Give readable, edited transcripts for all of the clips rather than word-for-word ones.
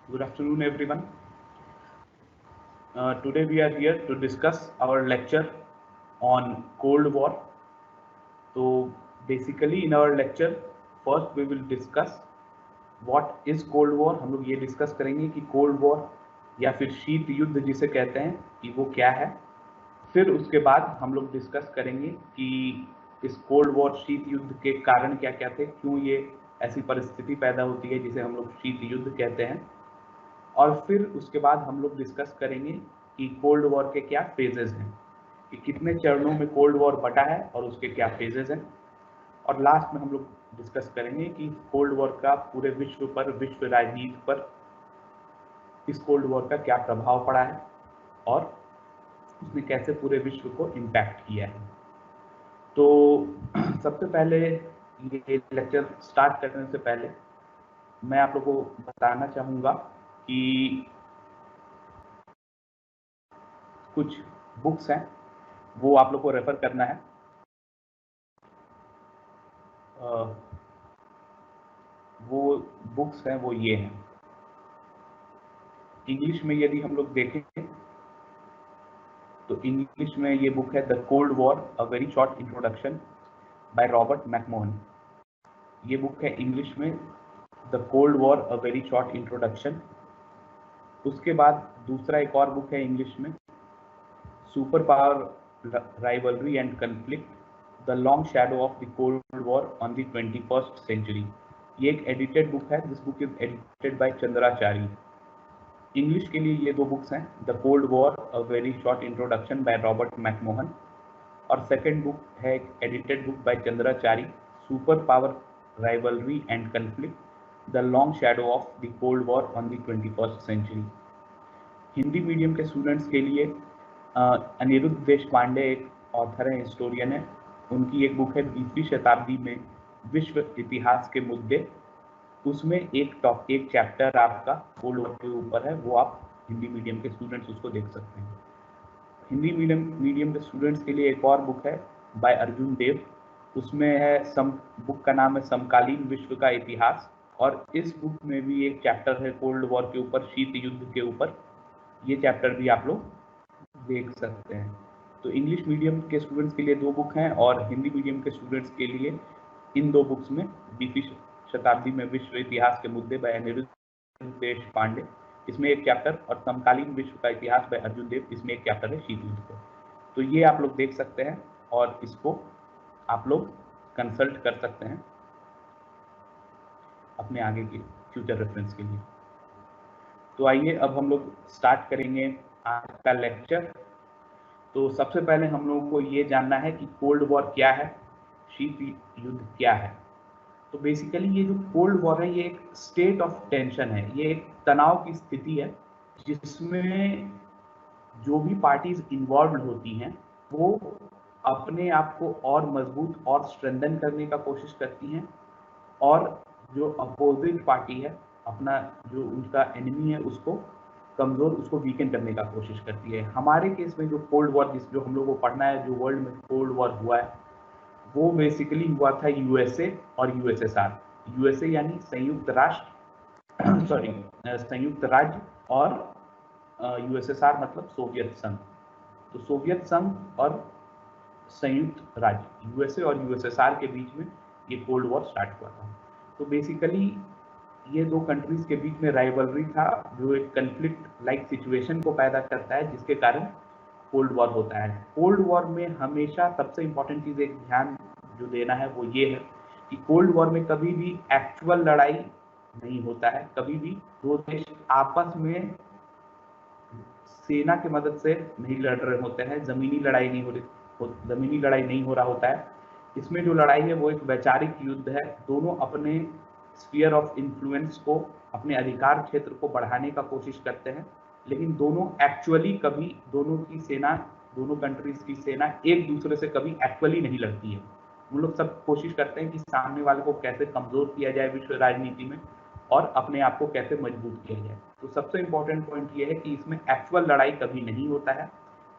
Good afternoon, everyone. Today we are here to discuss our lecture on Cold War. So basically in our lecture, first we will discuss what is Cold War. हम लोग ये discuss करेंगे कि cold war या फिर शीत युद्ध जिसे कहते हैं कि वो क्या है। फिर उसके बाद हम लोग डिस्कस करेंगे कि इस कोल्ड वॉर शीत युद्ध के कारण क्या क्या थे, क्यों ये ऐसी परिस्थिति पैदा होती है जिसे हम लोग शीत युद्ध कहते हैं। और फिर उसके बाद हम लोग डिस्कस करेंगे कि कोल्ड वॉर के क्या फेजेस हैं, कि कितने चरणों में कोल्ड वॉर बटा है और उसके क्या फेजेस हैं। और लास्ट में हम लोग डिस्कस करेंगे कि कोल्ड वॉर का पूरे विश्व पर, विश्व राजनीति पर इस कोल्ड वॉर का क्या प्रभाव पड़ा है और उसने कैसे पूरे विश्व को इम्पैक्ट किया है। तो सबसे पहले ये लेक्चर स्टार्ट करने से पहले मैं आप लोगों को बताना चाहूँगा कि कुछ बुक्स हैं वो आप लोग को रेफर करना है। वो बुक्स हैं वो ये हैं। इंग्लिश में यदि हम लोग देखें तो इंग्लिश में ये बुक है the cold war a very short introduction by Robert McMahon. ये बुक है इंग्लिश में the cold war a very short introduction. उसके बाद दूसरा एक और बुक है इंग्लिश में super power rivalry and conflict the long shadow of the cold war on the 21st century. ये एक एडिटेड बुक है। This book is edited by Chandracharya. English के लिए ये दो बुक्स हैं the cold war a very short introduction by Robert McMahon और second book है edited book by Chandracharya super power rivalry and conflict the long shadow of the cold war on the 21st century. Hindi medium के students के लिए अनिरुद्ध देशपांडे एक author हैं, historian है। उनकी एक बुक है 20वीं शताब्दी में विश्व इतिहास के मुद्दे। उसमें एक चैप्टर आपका कोल्ड वॉर के ऊपर है, वो आप हिंदी मीडियम के स्टूडेंट्स उसको देख सकते हैं। हिंदी मीडियम के स्टूडेंट्स के लिए एक और बुक है बाय अर्जुन देव। उसमें है बुक का नाम है समकालीन विश्व का इतिहास और इस बुक में भी एक चैप्टर है कोल्ड वॉर के ऊपर, शीत युद्ध के ऊपर। ये चैप्टर भी आप लोग देख सकते हैं। तो इंग्लिश मीडियम के स्टूडेंट्स के लिए दो बुक हैं और हिंदी मीडियम के स्टूडेंट्स के लिए इन दो बुक्स में 20वीं शताब्दी में विश्व इतिहास के मुद्दे बाय अनिरुद्ध देशपांडे, इसमें एक चैप्टर, और समकालीन विश्व का इतिहास बाय अर्जुन देव, इसमें एक चैप्टर है शीत युद्ध पे। तो ये आप लोग देख सकते हैं और इसको आप लोग कंसल्ट कर सकते हैं अपने आगे के फ्यूचर रेफरेंस के लिए। तो आइए अब हम लोग स्टार्ट करेंगे आज का लेक्चर। तो सबसे पहले हम लोगों को ये जानना है कि कोल्ड वॉर क्या है, शीत युद्ध क्या है। तो बेसिकली ये जो कोल्ड वॉर है ये एक स्टेट ऑफ टेंशन है, ये एक तनाव की स्थिति है जिसमें जो भी पार्टीज इन्वॉल्व होती हैं वो अपने आप को और मजबूत और स्ट्रेंथन करने का कोशिश करती हैं और जो अपोजिट पार्टी है, अपना जो उनका एनिमी है उसको कमजोर, उसको वीकेंड करने का कोशिश करती है। हमारे केस में जो कोल्ड वॉर जो हम लोग को पढ़ना है, जो वर्ल्ड में कोल्ड वॉर हुआ है वो बेसिकली हुआ था यूएसए और यूएसएसआर। यूएसए यानी संयुक्त राष्ट्र सॉरी संयुक्त राज्य, और यूएसएसआर मतलब सोवियत संघ। तो सोवियत संघ और संयुक्त राज्य, यूएसए और यूएसएसआर के बीच में ये कोल्ड वॉर स्टार्ट हुआ था। तो बेसिकली ये दो कंट्रीज के बीच में राइवलरी था जो एक कन्फ्लिक्ट लाइक सिचुएशन को पैदा करता है जिसके कारण कोल्ड वॉर होता है। कोल्ड वॉर में हमेशा सबसे इम्पोर्टेंट चीज़ एक ध्यान जो देना है वो ये है कि कोल्ड वॉर में कभी भी एक्चुअल लड़ाई नहीं होता है, कभी भी दो देश आपस में सेना की मदद से नहीं लड़ रहे होते हैं, जमीनी लड़ाई नहीं हो रहा होता है। इसमें जो लड़ाई है वो एक वैचारिक युद्ध है। दोनों अपने स्फीयर ऑफ इन्फ्लुएंस को, अपने अधिकार क्षेत्र को बढ़ाने का कोशिश करते हैं, लेकिन दोनों एक्चुअली कभी दोनों कंट्रीज की सेना एक दूसरे से कभी एक्चुअली नहीं लड़ती है। हम लोग सब कोशिश करते हैं कि सामने वाले को कैसे कमजोर किया जाए विश्व राजनीति में और अपने आप को कैसे मजबूत किया जाए। तो सबसे इम्पोर्टेंट पॉइंट ये है कि इसमें एक्चुअल लड़ाई कभी नहीं होता है,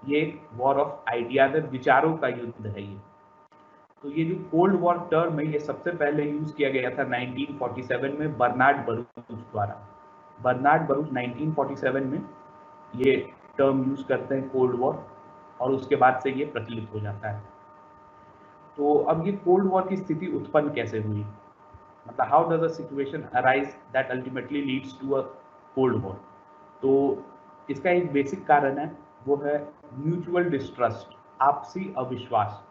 ये एक वॉर ऑफ आइडियाज है, विचारों का युद्ध है ये। तो ये जो कोल्ड वॉर टर्म है ये सबसे पहले यूज किया गया था 1947 में बर्नार्ड बरूच द्वारा। बर्नार्ड बरूच 1947 में ये टर्म यूज करते हैं कोल्ड वॉर, और उसके बाद से ये प्रचलित हो जाता है। तो अब ये कोल्ड वॉर की स्थिति उत्पन्न कैसे हुई, मतलब how does a situation arise that ultimately leads to a cold war. तो इसका एक बेसिक कारण है, वो है म्यूचुअल डिस्ट्रस्ट, आपसी अविश्वास।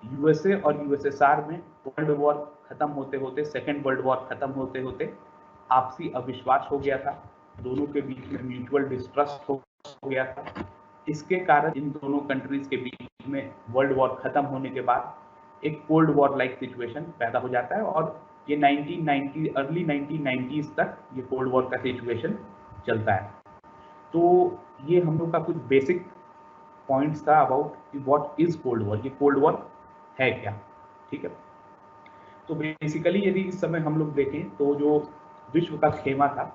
यूएसए और यूएसएसआर में वर्ल्ड वॉर खत्म होते होते, सेकेंड वर्ल्ड वॉर खत्म होते होते आपसी अविश्वास हो गया था, दोनों के बीच में म्यूचुअल डिस्ट्रस्ट हो गया था। इसके कारण इन दोनों कंट्रीज के बीच में वर्ल्ड वॉर खत्म होने के बाद एक कोल्ड वॉर लाइक सिचुएशन पैदा हो जाता है, और ये 1990 अर्ली 1990s तक ये कोल्ड वॉर का सिचुएशन चलता है। तो ये हम लोग का कुछ बेसिक पॉइंट्स था about what is cold war, ये कोल्ड वॉर है क्या, ठीक है। तो बेसिकली यदि इस समय हम लोग देखें तो जो विश्व का खेमा था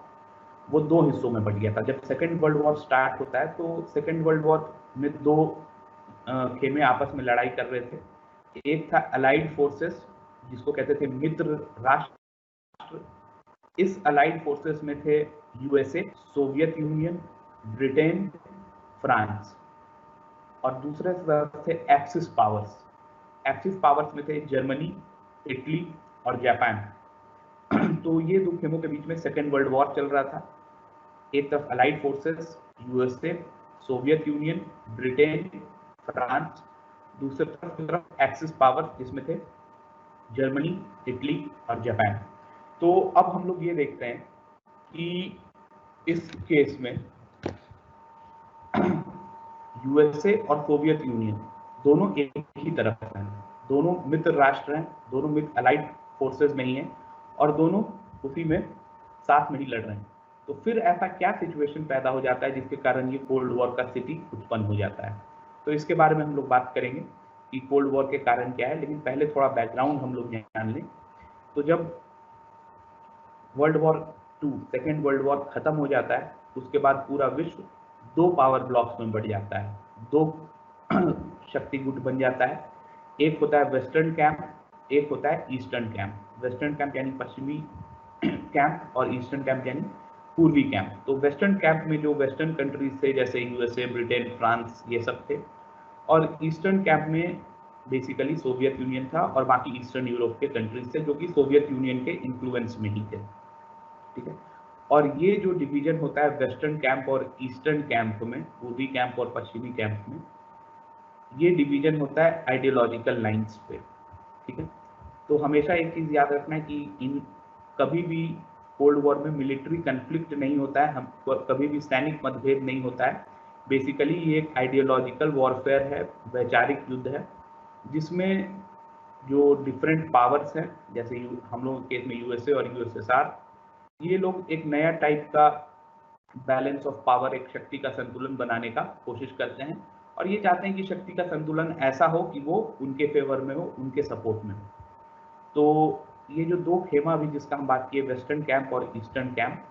वो दो हिस्सों में बट गया था। जब सेकेंड वर्ल्ड वॉर स्टार्ट होता है तो सेकेंड वर्ल्ड वॉर में दो खेमे आपस में लड़ाई कर रहे थे। एक था अलाइड फोर्सेस, जिसको कहते थे मित्र राष्ट्र। इस अलाइड फोर्सेस में थे USA, Soviet union, Britain, France, और दूसरे तरफ थे एक्सिस पावर्स। एक्सिस पावर्स में थे जर्मनी, इटली और जापान। तो ये दो खेमों के बीच में सेकेंड वर्ल्ड वॉर चल रहा था। एक तरफ allied forces USA, Soviet union, Britain, France, दूसरी तरफ एक्सिस पावर जिसमें थे जर्मनी, इटली और जापान। तो अब हम लोग ये देखते हैं कि इस केस में यूएसए और सोवियत यूनियन दोनों एक ही तरफ हैं, दोनों मित्र राष्ट्र हैं, दोनों मित्र अलाइड फोर्सेस में ही हैं, और दोनों उसी में साथ में ही लड़ रहे हैं। तो फिर ऐसा क्या सिचुएशन पैदा हो जाता है जिसके कारण ये कोल्ड वॉर का स्थिति उत्पन्न हो जाता है। तो इसके बारे में हम लोग बात करेंगे कि कोल्ड वॉर के कारण क्या है, लेकिन पहले थोड़ा बैकग्राउंड हम लोग जान लें। तो जब world war 2 second world war खत्म हो जाता है, उसके बाद पूरा विश्व दो पावर ब्लॉक्स में बढ़ जाता है, दो शक्ति गुट बन जाता है। एक होता है वेस्टर्न कैंप, एक होता है ईस्टर्न कैंप। वेस्टर्न कैंप यानी पश्चिमी कैंप, और ईस्टर्न कैंप यानी पूर्वी कैंप। तो वेस्टर्न कैंप में जो वेस्टर्न कंट्रीज थे जैसे यूएसए, ब्रिटेन, फ्रांस, ये सब थे, और ईस्टर्न कैंप में बेसिकली सोवियत यूनियन था और बाकी ईस्टर्न यूरोप के कंट्रीज थे जो कि सोवियत यूनियन के इन्फ्लुएंस में ही थे, ठीक है। और ये जो डिवीजन होता है वेस्टर्न कैंप और ईस्टर्न कैंप में, पूर्वी कैंप और पश्चिमी कैंप में, ये डिवीजन होता है आइडियोलॉजिकल लाइंस पे, ठीक है। तो हमेशा एक चीज याद रखना है कि इन कभी भी कोल्ड वॉर में मिलिट्री कन्फ्लिक्ट नहीं होता है, हम कभी भी सैनिक मतभेद नहीं होता है। बेसिकली ये एक आइडियोलॉजिकल वॉरफेयर है, वैचारिक युद्ध है, जिसमें जो डिफरेंट पावर्स हैं, जैसे हम लोग के केस में यूएसए और यूएसएसआर, ये लोग एक नया टाइप का बैलेंस ऑफ पावर, एक शक्ति का संतुलन बनाने का कोशिश करते हैं, और ये चाहते हैं कि शक्ति का संतुलन ऐसा हो कि वो उनके फेवर में हो, उनके सपोर्ट में हो। तो ये जो दो खेमा भी जिसका हम बात किए, वेस्टर्न कैंप और ईस्टर्न कैंप,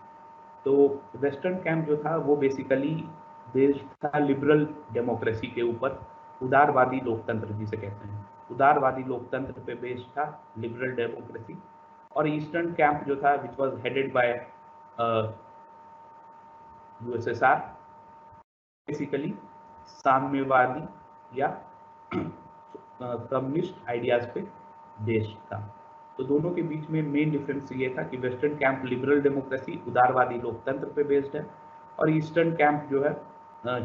तो वेस्टर्न कैंप जो था वो बेसिकली बेस्ड था लिबरल डेमोक्रेसी के ऊपर, उदारवादी लोकतंत्र जिसे कहते हैं, उदारवादी लोकतंत्र पे बेस्ड था लिबरल डेमोक्रेसी। और ईस्टर्न कैंप जो था which was headed by USSR, basically साम्यवादी या कम्युनिस्ट आइडियाज पे बेस्ड था। तो दोनों के बीच में मेन डिफरेंस ये था कि वेस्टर्न कैंप लिबरल डेमोक्रेसी, उदारवादी लोकतंत्र पे बेस्ड है, और ईस्टर्न कैंप जो है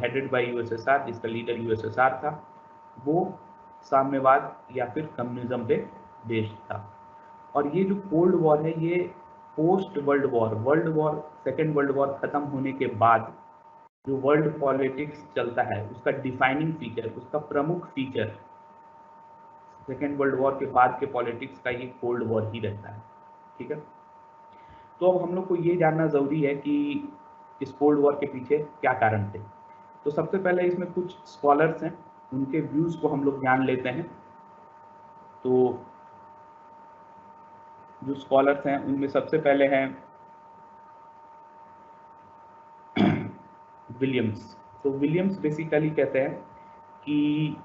हेडेड बाय यूएसएसआर, जिसका लीडर यूएसएसआर था, वो साम्यवाद या फिर कम्युनिज्म पे बेस्ड था। और ये जो कोल्ड वॉर है, ये post world war second world war खत्म होने के बाद जो वर्ल्ड पॉलिटिक्स चलता है, उसका डिफाइनिंग फीचर, उसका प्रमुख फीचर सेकेंड वर्ल्ड वॉर के बाद के पॉलिटिक्स का ये कोल्ड वॉर ही रहता है, ठीक है। तो अब हम लोग को ये जानना जरूरी है कि इस कोल्ड वॉर के पीछे क्या कारण थे। तो सबसे पहले इसमें कुछ स्कॉलर्स हैं, उनके व्यूज को हम लोग जान लेते हैं। तो जो स्कॉलर्स हैं उनमें सबसे पहले हैं विलियम्स। तो विलियम्स बेसिकली कहते हैं कि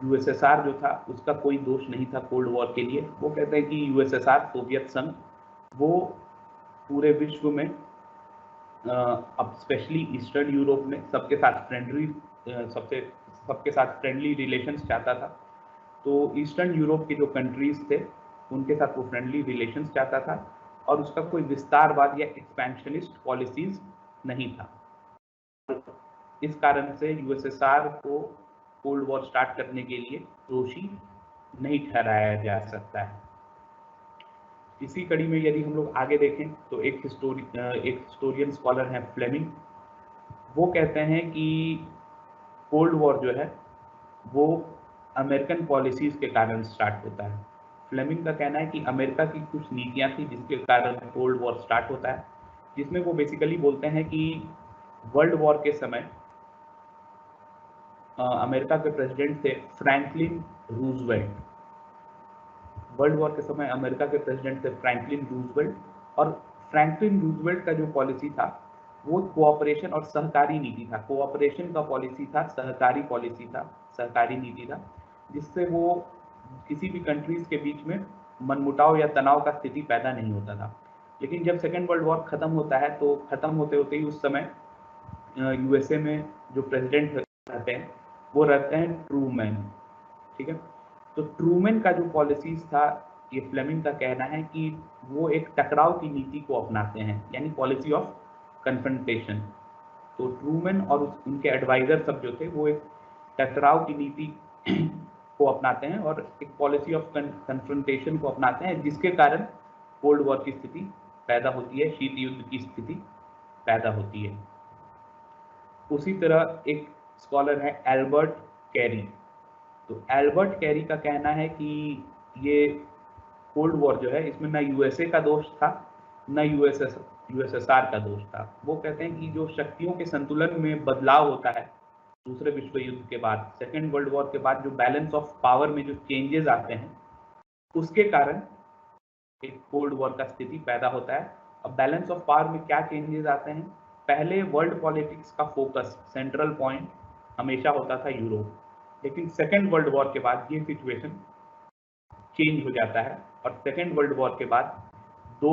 यूएसएसआर जो था उसका कोई दोष नहीं था कोल्ड वॉर के लिए। वो कहते हैं कि यूएसएसआर, सोवियत संघ, वो पूरे विश्व में अब स्पेशली ईस्टर्न यूरोप में सबके साथ फ्रेंडली रिलेशंस चाहता था। तो ईस्टर्न यूरोप के जो कंट्रीज थे उनके साथ वो फ्रेंडली रिलेशंस चाहता था और उसका कोई विस्तारवाद या एक्सपेंशनिस्ट पॉलिसीज नहीं था। इस कारण से यूएसएसआर को कोल्ड वॉर स्टार्ट करने के लिए दोषी नहीं ठहराया जा सकता है। इसी कड़ी में यदि हम लोग आगे देखें तो एक हिस्टोरियन स्कॉलर है फ्लेमिंग, वो कहते हैं कि कोल्ड वॉर जो है वो अमेरिकन पॉलिसीज के कारण स्टार्ट होता है। फ्लेमिंग का कहना है कि अमेरिका की कुछ नीतियां थी जिसके कारण कोल्ड वॉर स्टार्ट होता है, जिसमें वो बेसिकली बोलते हैं कि वर्ल्ड वॉर के समय अमेरिका के प्रेसिडेंट थे फ्रैंकलिन रूजवेल्ट। वर्ल्ड वॉर के समय अमेरिका के प्रेसिडेंट थे फ्रैंकलिन रूजवेल्ट, और फ्रैंकलिन रूजवेल्ट का जो पॉलिसी था वो कोऑपरेशन और सहकारी नीति था। कोऑपरेशन का पॉलिसी था, सहकारी पॉलिसी था, सहकारी नीति था, जिससे वो किसी भी कंट्रीज के बीच में मनमुटाव या तनाव का स्थिति पैदा नहीं होता था। लेकिन जब सेकेंड वर्ल्ड वॉर खत्म होता है तो खत्म होते होते ही उस समय यूएसए में जो प्रेसिडेंट रहते हैं वो रहते हैं ट्रूमैन। ठीक है, तो ट्रूमैन का जो पॉलिसीज था, ये फ्लेमिंग का कहना है कि वो एक टकराव की नीति को अपनाते हैं, यानी पॉलिसी ऑफ कन्फ्रंटेशन। तो ट्रूमैन और उनके एडवाइजर सब जो थे वो एक टकराव की नीति को अपनाते हैं और एक पॉलिसी ऑफ कन्फ्रंटेशन को अपनाते हैं, जिसके कारण कोल्ड वॉर की स्थिति पैदा होती है, शीत युद्ध की स्थिति पैदा होती है। उसी तरह एक स्कॉलर है एल्बर्ट कैरी। तो एल्बर्ट कैरी का कहना है कि ये कोल्ड वॉर जो है इसमें ना यूएसए का दोष था ना यूएसएसआर का दोष था। वो कहते हैं कि जो शक्तियों के संतुलन में बदलाव होता है दूसरे विश्व युद्ध के बाद, सेकेंड वर्ल्ड वॉर के बाद, जो बैलेंस ऑफ पावर में जो चेंजेस आते हैं उसके कारण एक कोल्ड वॉर का स्थिति पैदा होता है। अब बैलेंस ऑफ पावर में क्या चेंजेस आते हैं? पहले वर्ल्ड पॉलिटिक्स का फोकस, सेंट्रल पॉइंट हमेशा होता था यूरोप, लेकिन सेकेंड वर्ल्ड वॉर के बाद ये सिचुएशन चेंज हो जाता है और सेकेंड वर्ल्ड वॉर के बाद दो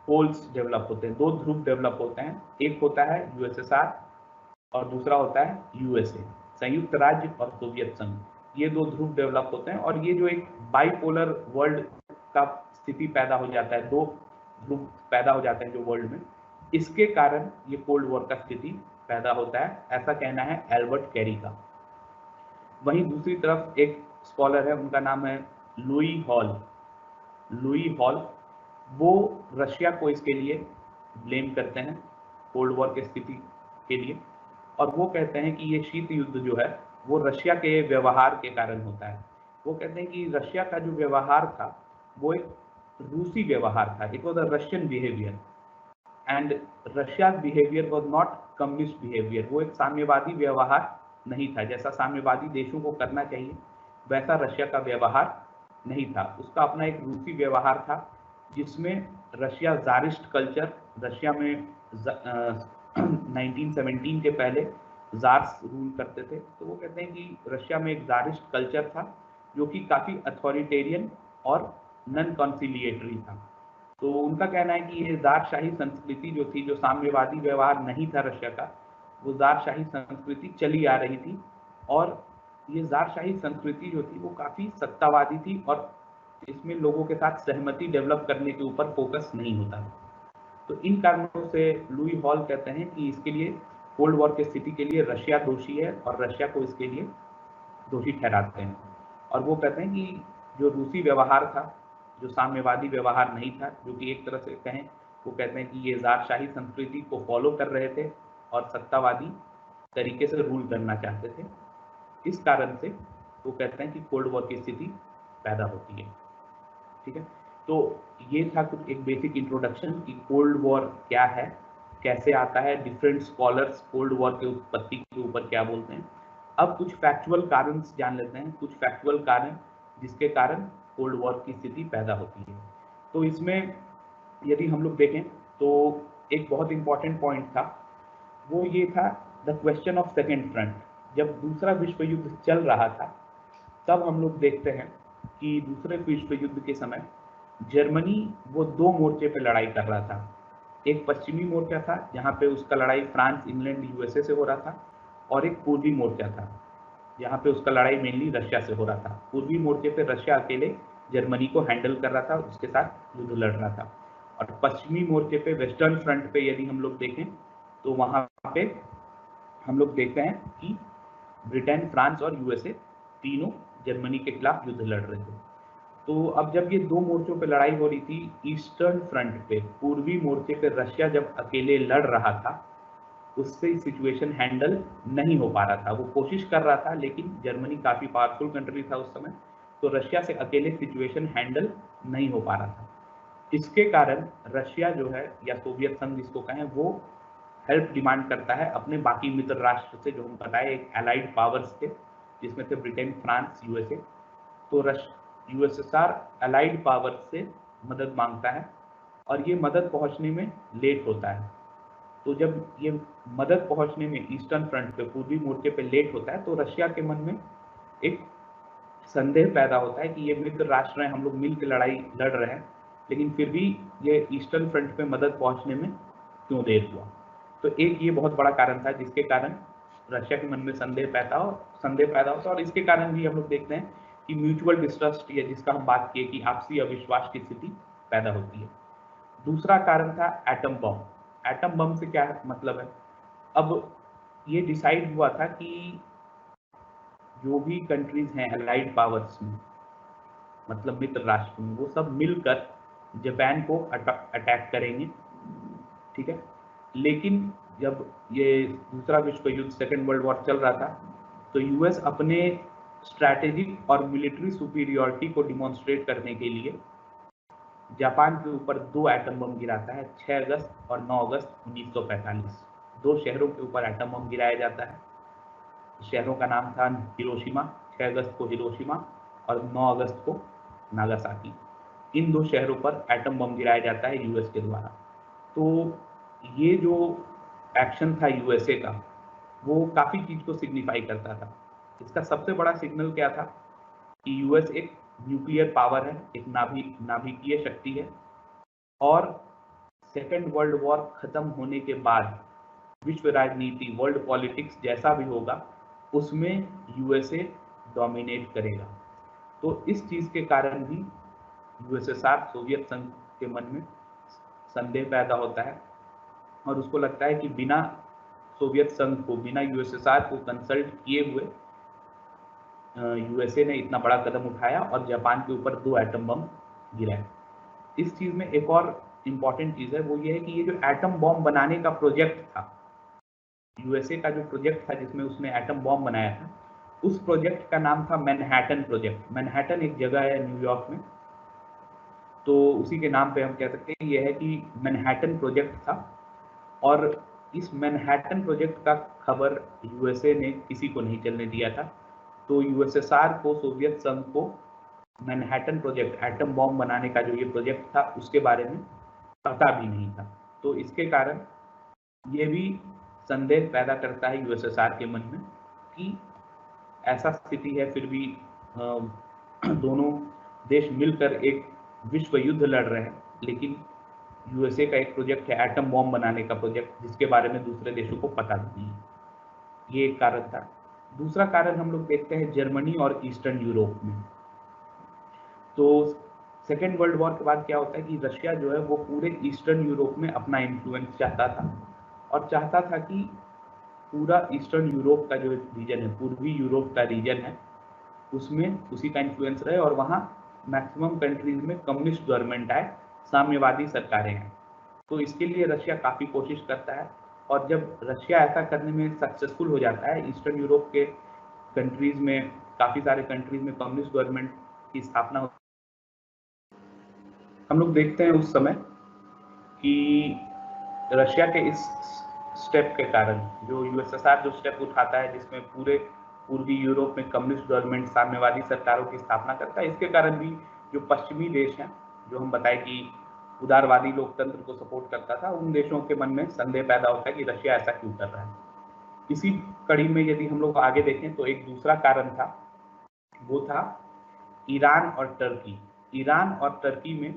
पोल्स डेवलप होते हैं, दो ध्रुव डेवलप होते हैं। एक होता है यूएसएसआर और दूसरा होता है यूएसए, संयुक्त राज्य और सोवियत संघ। ये दो ध्रुव डेवलप होते हैं और ये जो एक बाइपोलर वर्ल्ड का स्थिति पैदा हो जाता है, दो ध्रुव पैदा हो जाते हैं जो वर्ल्ड में, इसके कारण ये कोल्ड वॉर का स्थिति पैदा होता है, ऐसा कहना है एल्बर्ट कैरी का। वहीं दूसरी तरफ एक स्कॉलर है, उनका नाम है लुई हॉल। लुई हॉल वो रशिया को इसके लिए ब्लेम करते हैं, कोल्ड वॉर की स्थिति के लिए, और वो कहते हैं कि ये शीत युद्ध जो है वो रशिया के व्यवहार के कारण होता है। वो कहते हैं कि रशिया का जो व्यवहार था वो एक रूसी व्यवहार था, it was a Russian behaviour and Russia behaviour was not communist behaviour. वो एक साम्यवादी व्यवहार नहीं था, जैसा साम्यवादी देशों को करना चाहिए वैसा रशिया का व्यवहार नहीं था। उसका अपना एक रूसी व्यवहार था जिसमें रशिया ज़ारिस्ट कल्चर, रशिया में 1917 के पहले ज़ार्स रूल करते थे, तो वो कहते हैं कि रशिया में एक ज़ारिस्ट कल्चर था जो कि काफ़ी अथॉरिटेरियन और नॉन कॉन्सिलिएटरी था। तो उनका कहना है कि ये ज़ारशाही संस्कृति जो थी, जो साम्यवादी व्यवहार नहीं था रशिया का, वो ज़ारशाही संस्कृति चली आ रही थी और ये ज़ारशाही संस्कृति जो थी वो काफ़ी सत्तावादी थी और इसमें लोगों के साथ सहमति डेवलप करने के ऊपर फोकस नहीं होता। तो इन कारणों से लुई हॉल कहते हैं कि इसके लिए, कोल्ड वॉर की स्थिति के लिए रशिया दोषी है और रशिया को इसके लिए दोषी ठहराते हैं। और वो कहते हैं कि जो रूसी व्यवहार था, जो साम्यवादी व्यवहार नहीं था, जो कि एक तरह से कहें, वो कहते हैं कि ये ज़ारशाही संस्कृति को फॉलो कर रहे थे और सत्तावादी तरीके से रूल करना चाहते थे। इस कारण से वो कहते हैं कि कोल्ड वॉर की स्थिति पैदा होती है। ठीक है, तो ये था कुछ एक बेसिक इंट्रोडक्शन कि कोल्ड वॉर क्या है, कैसे आता है, डिफरेंट स्कॉलर्स कोल्ड वॉर के उत्पत्ति के ऊपर क्या बोलते हैं। अब कुछ फैक्चुअल कारण जान लेते हैं, कुछ फैक्चुअल कारण जिसके कारण कोल्ड वॉर की स्थिति पैदा होती है। तो इसमें यदि हम लोग देखें तो एक बहुत इंपॉर्टेंट पॉइंट था, वो ये था the question of second front. जब दूसरा विश्व युद्ध चल रहा था तब हम लोग देखते हैं कि दूसरे विश्व युद्ध के समय जर्मनी वो दो मोर्चे पे लड़ाई कर रहा था। एक पश्चिमी मोर्चा था जहाँ पे उसका लड़ाई फ्रांस, इंग्लैंड, यूएसए से हो रहा था, और एक पूर्वी मोर्चा था जहाँ पे उसका लड़ाई मेनली रशिया से हो रहा था। पूर्वी मोर्चे पे रशिया अकेले जर्मनी को हैंडल कर रहा था, उसके साथ युद्ध लड़ रहा था। और पश्चिमी मोर्चे पे, वेस्टर्न फ्रंट पे यदि हम लोग देखें तो वहाँ पे हम लोग देखते हैं कि ब्रिटेन, फ्रांस और यूएसए तीनों जर्मनी के खिलाफ युद्ध लड़ रहे थे। तो अब जब ये दो मोर्चों पे लड़ाई हो रही थी, ईस्टर्न फ्रंट पे, पूर्वी मोर्चे पे रशिया जब अकेले लड़ रहा था, उससे सिचुएशन हैंडल नहीं हो पा रहा था। वो कोशिश कर रहा था, लेकिन जर्मनी काफ़ी पावरफुल कंट्री था उस समय, तो रशिया से अकेले सिचुएशन हैंडल नहीं हो पा रहा था। इसके कारण रशिया जो है, या सोवियत संघ जिसको कहें, वो हेल्प डिमांड करता है अपने बाकी मित्र राष्ट्र से, जो हम बताए एक एलाइड पावर्स थे, जिसमें थे ब्रिटेन, फ्रांस, यूएसए। तो यूएसएसआर एलाइड पावर्स से मदद मांगता है, और ये मदद पहुंचने में लेट होता है। तो जब ये मदद पहुंचने में ईस्टर्न फ्रंट पे, पूर्वी मोर्चे पे लेट होता है, तो रशिया के मन में एक संदेह पैदा होता है कि ये मित्र राष्ट्र हैं, हम लोग मिल के लड़ाई लड़ रहे हैं, लेकिन फिर भी ये ईस्टर्न फ्रंट पे मदद पहुंचने में क्यों देर हुआ। तो एक ये बहुत बड़ा कारण था जिसके कारण रशिया के मन में संदेह पैदा होता, और इसके कारण भी हम लोग देखते हैं कि म्यूचुअल डिस्ट्रस्ट, या जिसका हम बात किए कि आपसी अविश्वास की स्थिति पैदा होती है। दूसरा कारण था एटम बम। एटम बम से क्या मतलब है? अब ये डिसाइड हुआ था कि जो भी कंट्रीज हैं एलाइड पावर्स में, मतलब मित्र राष्ट्र में, वो सब मिलकर जापान को अटैक करेंगे, ठीक है। लेकिन जब ये दूसरा विश्व युद्ध, सेकेंड वर्ल्ड वॉर चल रहा था, तो यूएस अपने स्ट्रैटेजिक और मिलिट्री सुपीरियरिटी को डिमॉन्स्ट्रेट करने के लिए जापान के ऊपर 2 एटम बम गिराता है, 6 अगस्त और 9 अगस्त 1945। 2 शहरों के ऊपर एटम बम गिराया जाता है। शहरों का नाम था हिरोशिमा, 6 अगस्त को हिरोशिमा और 9 अगस्त को नागासाकी। इन 2 शहरों पर एटम बम गिराया जाता है यूएस के द्वारा। तो ये जो एक्शन था यूएसए का, वो काफ़ी चीज़ को सिग्निफाई करता था। इसका सबसे बड़ा सिग्नल क्या था कि यूएस एक न्यूक्लियर पावर है, एक नाभिकीय शक्ति है, और सेकेंड वर्ल्ड वॉर खत्म होने के बाद विश्व राजनीति, वर्ल्ड पॉलिटिक्स जैसा भी होगा, उसमें यूएसए डोमिनेट करेगा। तो इस चीज़ के कारण भी यूएसएसआर, सोवियत संघ के मन में संदेह पैदा होता है, और उसको लगता है कि बिना सोवियत संघ को, बिना यूएसएसआर को कंसल्ट किए हुए यूएसए ने इतना बड़ा कदम उठाया और जापान के ऊपर 2 एटम बम गिराए। इस चीज़ में एक और इम्पॉर्टेंट चीज़ है, वो ये है कि ये जो एटम बॉम्ब बनाने का प्रोजेक्ट था, यूएसए का जो प्रोजेक्ट था जिसमें उसने एटम बॉम्ब बनाया था, उस प्रोजेक्ट का नाम था मैनहट्टन प्रोजेक्ट। मैनहट्टन एक जगह है न्यूयॉर्क में, तो उसी के नाम पे हम कह सकते हैं ये है कि मैनहट्टन प्रोजेक्ट था। और इस मैनहट्टन प्रोजेक्ट का खबर यूएसए ने किसी को नहीं चलने दिया था। तो यूएसएसआर को, सोवियत संघ को मैनहट्टन प्रोजेक्ट, एटम बॉम्ब बनाने का जो ये प्रोजेक्ट था, उसके बारे में पता भी नहीं था। तो इसके कारण ये भी संदेह पैदा करता है यूएसएसआर के मन में कि ऐसा स्थिति है, फिर भी दोनों देश मिलकर एक विश्व युद्ध लड़ रहे हैं, लेकिन यूएसए का एक प्रोजेक्ट है एटम बॉम्ब बनाने का प्रोजेक्ट, जिसके बारे में दूसरे देशों को पता नहीं है। ये एक कारण था। दूसरा कारण हम लोग देखते हैं जर्मनी और ईस्टर्न यूरोप में। तो सेकेंड वर्ल्ड वॉर के बाद क्या होता है कि रशिया जो है वो पूरे ईस्टर्न यूरोप में अपना इन्फ्लुएंस चाहता था, और चाहता था कि पूरा ईस्टर्न यूरोप का जो रीजन है, पूर्वी यूरोप का रीजन है, उसमें उसी का इन्फ्लुएंस रहे, और वहाँ मैक्सिमम कंट्रीज में कम्युनिस्ट गवर्नमेंट आए, साम्यवादी सरकारें हैं। तो इसके लिए रशिया काफ़ी कोशिश करता है, और जब रशिया ऐसा करने में सक्सेसफुल हो जाता है, ईस्टर्न यूरोप के कंट्रीज में, काफ़ी सारे कंट्रीज में कम्युनिस्ट गवर्नमेंट की स्थापना होती है। हम लोग देखते हैं उस समय कि रशिया के इस स्टेप के कारण, जो यूएसएसआर जो स्टेप उठाता है जिसमें पूरे पूर्वी यूरोप में कम्युनिस्ट गवर्नमेंट, साम्यवादी सरकारों की स्थापना करता है, इसके कारण भी जो पश्चिमी देश हैं, जो हम बताए कि उदारवादी लोकतंत्र को सपोर्ट करता था, उन देशों के मन में संदेह पैदा होता है कि रशिया ऐसा क्यों कर रहा है। इसी कड़ी में यदि हम लोग आगे देखें तो एक दूसरा कारण था, वो था ईरान और टर्की। ईरान और टर्की में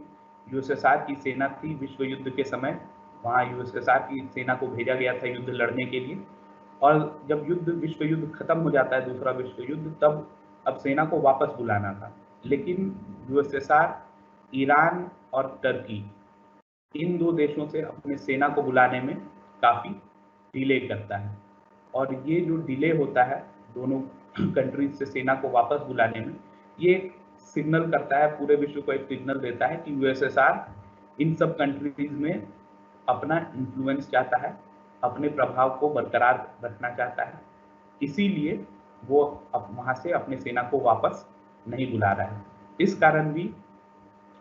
यूएसएसआर की सेना थी विश्व युद्ध के समय, वहाँ यूएसएसआर की सेना को भेजा गया था युद्ध लड़ने के लिए, और जब विश्व युद्ध खत्म हो जाता है, दूसरा विश्व युद्ध, तब अब सेना को वापस बुलाना था। लेकिन यूएसएसआर, ईरान और टर्की, इन 2 देशों से अपने सेना को बुलाने में काफ़ी डिले करता है। और ये जो डिले होता है दोनों कंट्रीज से सेना को वापस बुलाने में, ये एक सिग्नल करता है, पूरे विश्व को एक सिग्नल देता है कि यूएसएसआर इन सब कंट्रीज में अपना इन्फ्लुएंस चाहता है, अपने प्रभाव को बरकरार रखना चाहता है, इसीलिए वो वहाँ से अपने सेना को वापस नहीं बुला रहा है। इस कारण भी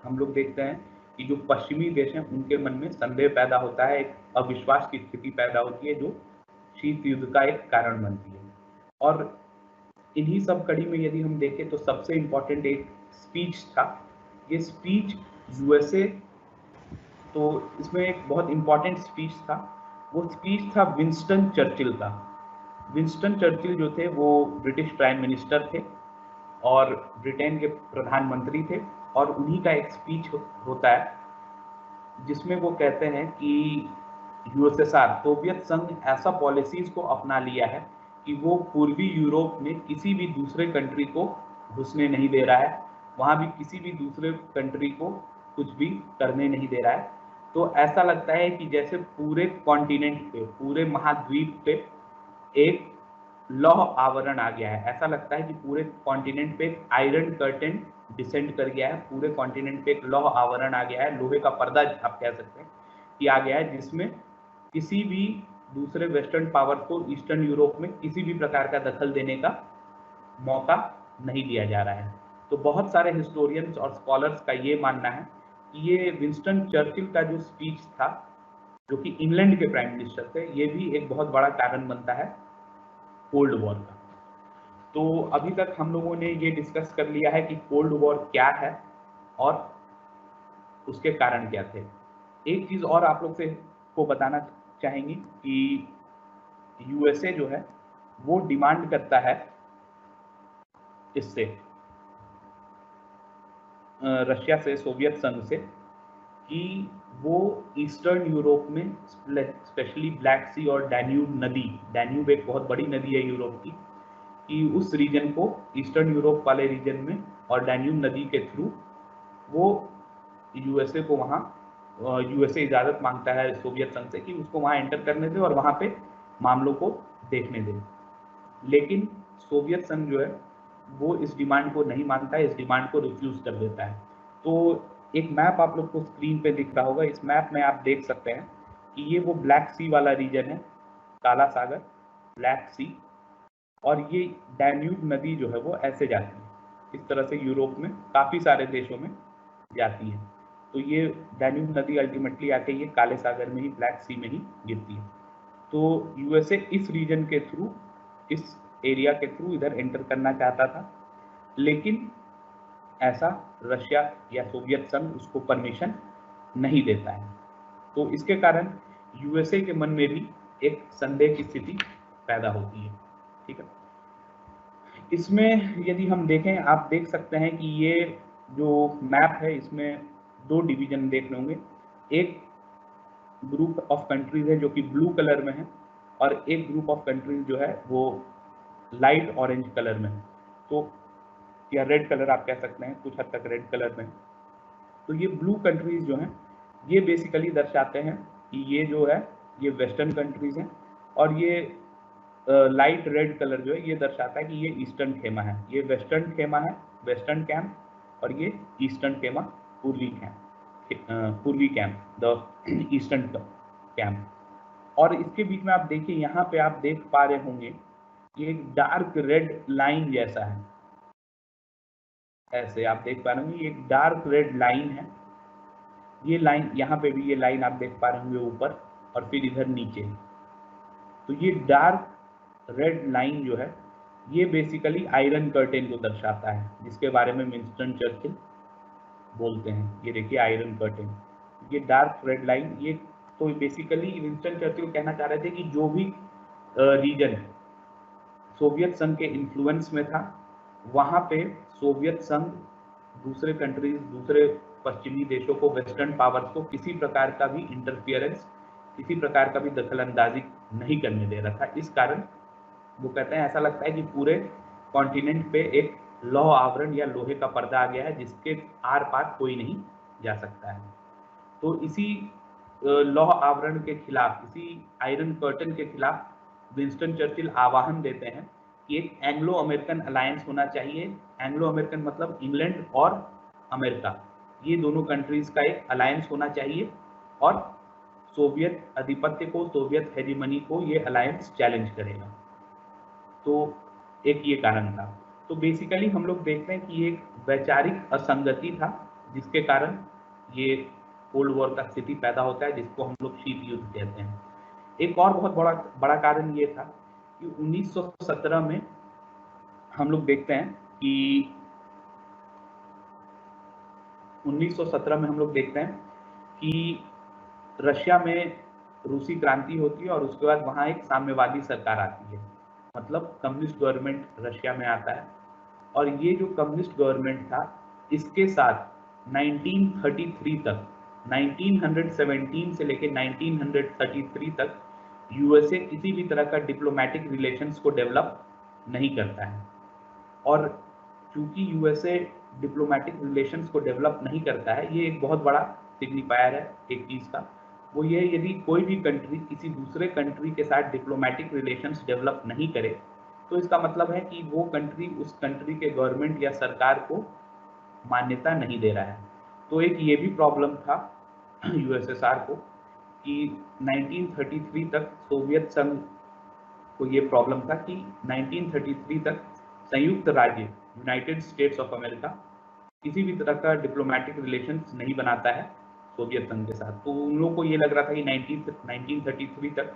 हम लोग देखते हैं कि जो पश्चिमी देश हैं उनके मन में संदेह पैदा होता है, एक अविश्वास की स्थिति पैदा होती है, जो शीत युद्ध का एक कारण बनती है। और इन्हीं सब कड़ी में यदि हम देखें तो सबसे इम्पोर्टेंट एक स्पीच था। ये स्पीच यूएसए, तो इसमें एक बहुत इम्पोर्टेंट स्पीच था, वो स्पीच था विंस्टन चर्चिल का। विंस्टन चर्चिल जो थे वो ब्रिटिश प्राइम मिनिस्टर थे और ब्रिटेन के प्रधानमंत्री थे, और उन्हीं का एक स्पीच होता है जिसमें वो कहते हैं कि यूएसएसआर, सोवियत संघ ऐसा पॉलिसीज को अपना लिया है कि वो पूर्वी यूरोप में किसी भी दूसरे कंट्री को घुसने नहीं दे रहा है, वहाँ भी किसी भी दूसरे कंट्री को कुछ भी करने नहीं दे रहा है। तो ऐसा लगता है कि जैसे पूरे कॉन्टिनेंट पे, पूरे महाद्वीप पे एक लौह आवरण आ गया है। ऐसा लगता है कि पूरे कॉन्टिनेंट पे एक आयरन कर्टेन डिसेंड कर गया है, पूरे कॉन्टिनेंट पे एक लौह आवरण आ गया है, लोहे का पर्दा आप कह सकते हैं कि आ गया है, जिसमें किसी भी दूसरे वेस्टर्न पावर को ईस्टर्न यूरोप में किसी भी प्रकार का दखल देने का मौका नहीं दिया जा रहा है। तो बहुत सारे हिस्टोरियंस और स्कॉलर्स का ये मानना है कि ये विंस्टन चर्चिल का जो स्पीच था, जो कि इंग्लैंड के प्राइम मिनिस्टर थे, ये भी एक बहुत बड़ा कारण बनता है कोल्ड वॉर का। तो अभी तक हम लोगों ने ये डिस्कस कर लिया है कि कोल्ड वॉर क्या है और उसके कारण क्या थे। एक चीज और आप लोग से को बताना चाहेंगे कि यूएसए जो है वो डिमांड करता है इससे, रशिया से, सोवियत संघ से, कि वो ईस्टर्न यूरोप में स्पेशली ब्लैक सी और डैन्यूब नदी, डैन्यूब एक बहुत बड़ी नदी है यूरोप की, कि उस रीजन को, ईस्टर्न यूरोप वाले रीजन में और डैन्यूब नदी के थ्रू वो यूएसए को वहाँ, यूएसए इजाज़त मांगता है सोवियत संघ से कि उसको वहाँ एंटर करने दे और वहाँ पे मामलों को देखने दे। लेकिन सोवियत संघ जो है वो इस डिमांड को नहीं मानता है, इस डिमांड को रिफ्यूज़ कर देता है। तो एक मैप आप लोग को स्क्रीन पे दिख रहा होगा, इस मैप में आप देख सकते हैं कि ये वो ब्लैक सी वाला रीजन है, काला सागर, ब्लैक सी, और ये डैन्यूब नदी जो है वो ऐसे जाती है, इस तरह से यूरोप में काफ़ी सारे देशों में जाती है। तो ये डैन्यूब नदी अल्टीमेटली आके ये काले सागर में ही, ब्लैक सी में ही गिरती है। तो यूएसए इस रीजन के थ्रू, इस एरिया के थ्रू इधर एंटर करना चाहता था, लेकिन ऐसा रशिया या सोवियत संघ उसको परमिशन नहीं देता है। तो इसके कारण यूएसए के मन में भी एक संदेह की स्थिति पैदा होती है। ठीक है, इसमें यदि हम देखें, आप देख सकते हैं कि ये जो मैप है इसमें 2 डिवीजन देखने होंगे। एक ग्रुप ऑफ कंट्रीज है जो कि ब्लू कलर में है, और एक ग्रुप ऑफ कंट्रीज जो है वो लाइट ऑरेंज कलर में है, तो या रेड कलर आप कह सकते हैं, कुछ हद तक रेड कलर में है। तो ये ब्लू कंट्रीज जो हैं ये बेसिकली दर्शाते हैं कि ये जो है ये वेस्टर्न कंट्रीज हैं, और ये लाइट रेड कलर जो है ये दर्शाता है कि ये ईस्टर्न खेमा है, ये वेस्टर्न खेमा है, वेस्टर्न कैंप, और ये ईस्टर्न खेमा, पूर्वी कैंप, पूर्वी कैंप, द ईस्टर्न कैंप। और इसके बीच में आप देखिए, यहाँ पे आप देख पा रहे होंगे ये एक डार्क रेड लाइन जैसा है, ऐसे आप देख पा रहे होंगे एक डार्क रेड लाइन है। ये लाइन यहाँ पे भी, ये लाइन आप देख पा रहे होंगे ऊपर, और फिर इधर नीचे। तो ये डार्क रेड लाइन जो है ये बेसिकली आयरन कर्टेन को दर्शाता है, जिसके बारे में विंस्टन चर्चिल बोलते हैं। ये देखिए आयरन कर्टेन, ये डार्क रेड लाइन, ये तो बेसिकली विंस्टन चर्चिल कहना चाह रहे थे कि जो भी रीजन सोवियत संघ के इन्फ्लुएंस में था, वहाँ पे सोवियत संघ दूसरे कंट्रीज, दूसरे पश्चिमी देशों को, वेस्टर्न पावर्स को किसी प्रकार का भी इंटरफियरेंस किसी प्रकार का भी दखल अंदाजी नहीं करने दे रहा था। इस कारण वो कहते हैं ऐसा लगता है कि पूरे कॉन्टिनेंट पे एक लौह आवरण या लोहे का पर्दा आ गया है जिसके आर पार कोई नहीं जा सकता है। तो इसी लौह आवरण के खिलाफ, इसी आयरन कर्टन के खिलाफ विंस्टन चर्चिल आह्वान देते हैं कि एक एंग्लो अमेरिकन अलायंस होना चाहिए। एंग्लो अमेरिकन मतलब इंग्लैंड और अमेरिका, ये दोनों कंट्रीज का एक अलायंस होना चाहिए और सोवियत आधिपत्य को, सोवियत हेजीमनी को ये अलायंस चैलेंज करेगा। तो एक ये कारण था। तो बेसिकली हम लोग देखते हैं कि एक वैचारिक असंगति था जिसके कारण ये कोल्ड वॉर का स्थिति पैदा होता है, जिसको हम लोग शीत युद्ध कहते हैं। एक और बहुत बड़ा कारण ये था कि 1917 में हम लोग देखते हैं कि 1917 में हम लोग देखते हैं कि रशिया में रूसी क्रांति होती है और उसके बाद वहाँ एक साम्यवादी सरकार आती है, मतलब कम्युनिस्ट गवर्नमेंट रशिया में आता है। और ये जो कम्युनिस्ट गवर्नमेंट था, इसके साथ 1933 तक, 1917 से लेकर 1933 तक यूएसए किसी भी तरह का डिप्लोमेटिक रिलेशंस को डेवलप नहीं करता है। और चूंकि यूएसए डिप्लोमेटिक रिलेशंस को डेवलप नहीं करता है, ये एक बहुत बड़ा सिग्निफायर है एक चीज का। वो ये, यदि कोई भी कंट्री किसी दूसरे कंट्री के साथ डिप्लोमेटिक रिलेशंस डेवलप नहीं करे तो इसका मतलब है कि वो कंट्री उस कंट्री के गवर्नमेंट या सरकार को मान्यता नहीं दे रहा है। तो एक ये भी प्रॉब्लम था यूएसएसआर को कि 1933 तक सोवियत संघ को ये प्रॉब्लम था कि 1933 तक संयुक्त राज्य यूनाइटेड स्टेट्स ऑफ अमेरिका किसी भी तरह का डिप्लोमेटिक रिलेशंस नहीं बनाता है सोवियत संघ के साथ। तो उन लोगों को ये लग रहा था कि 1933 तक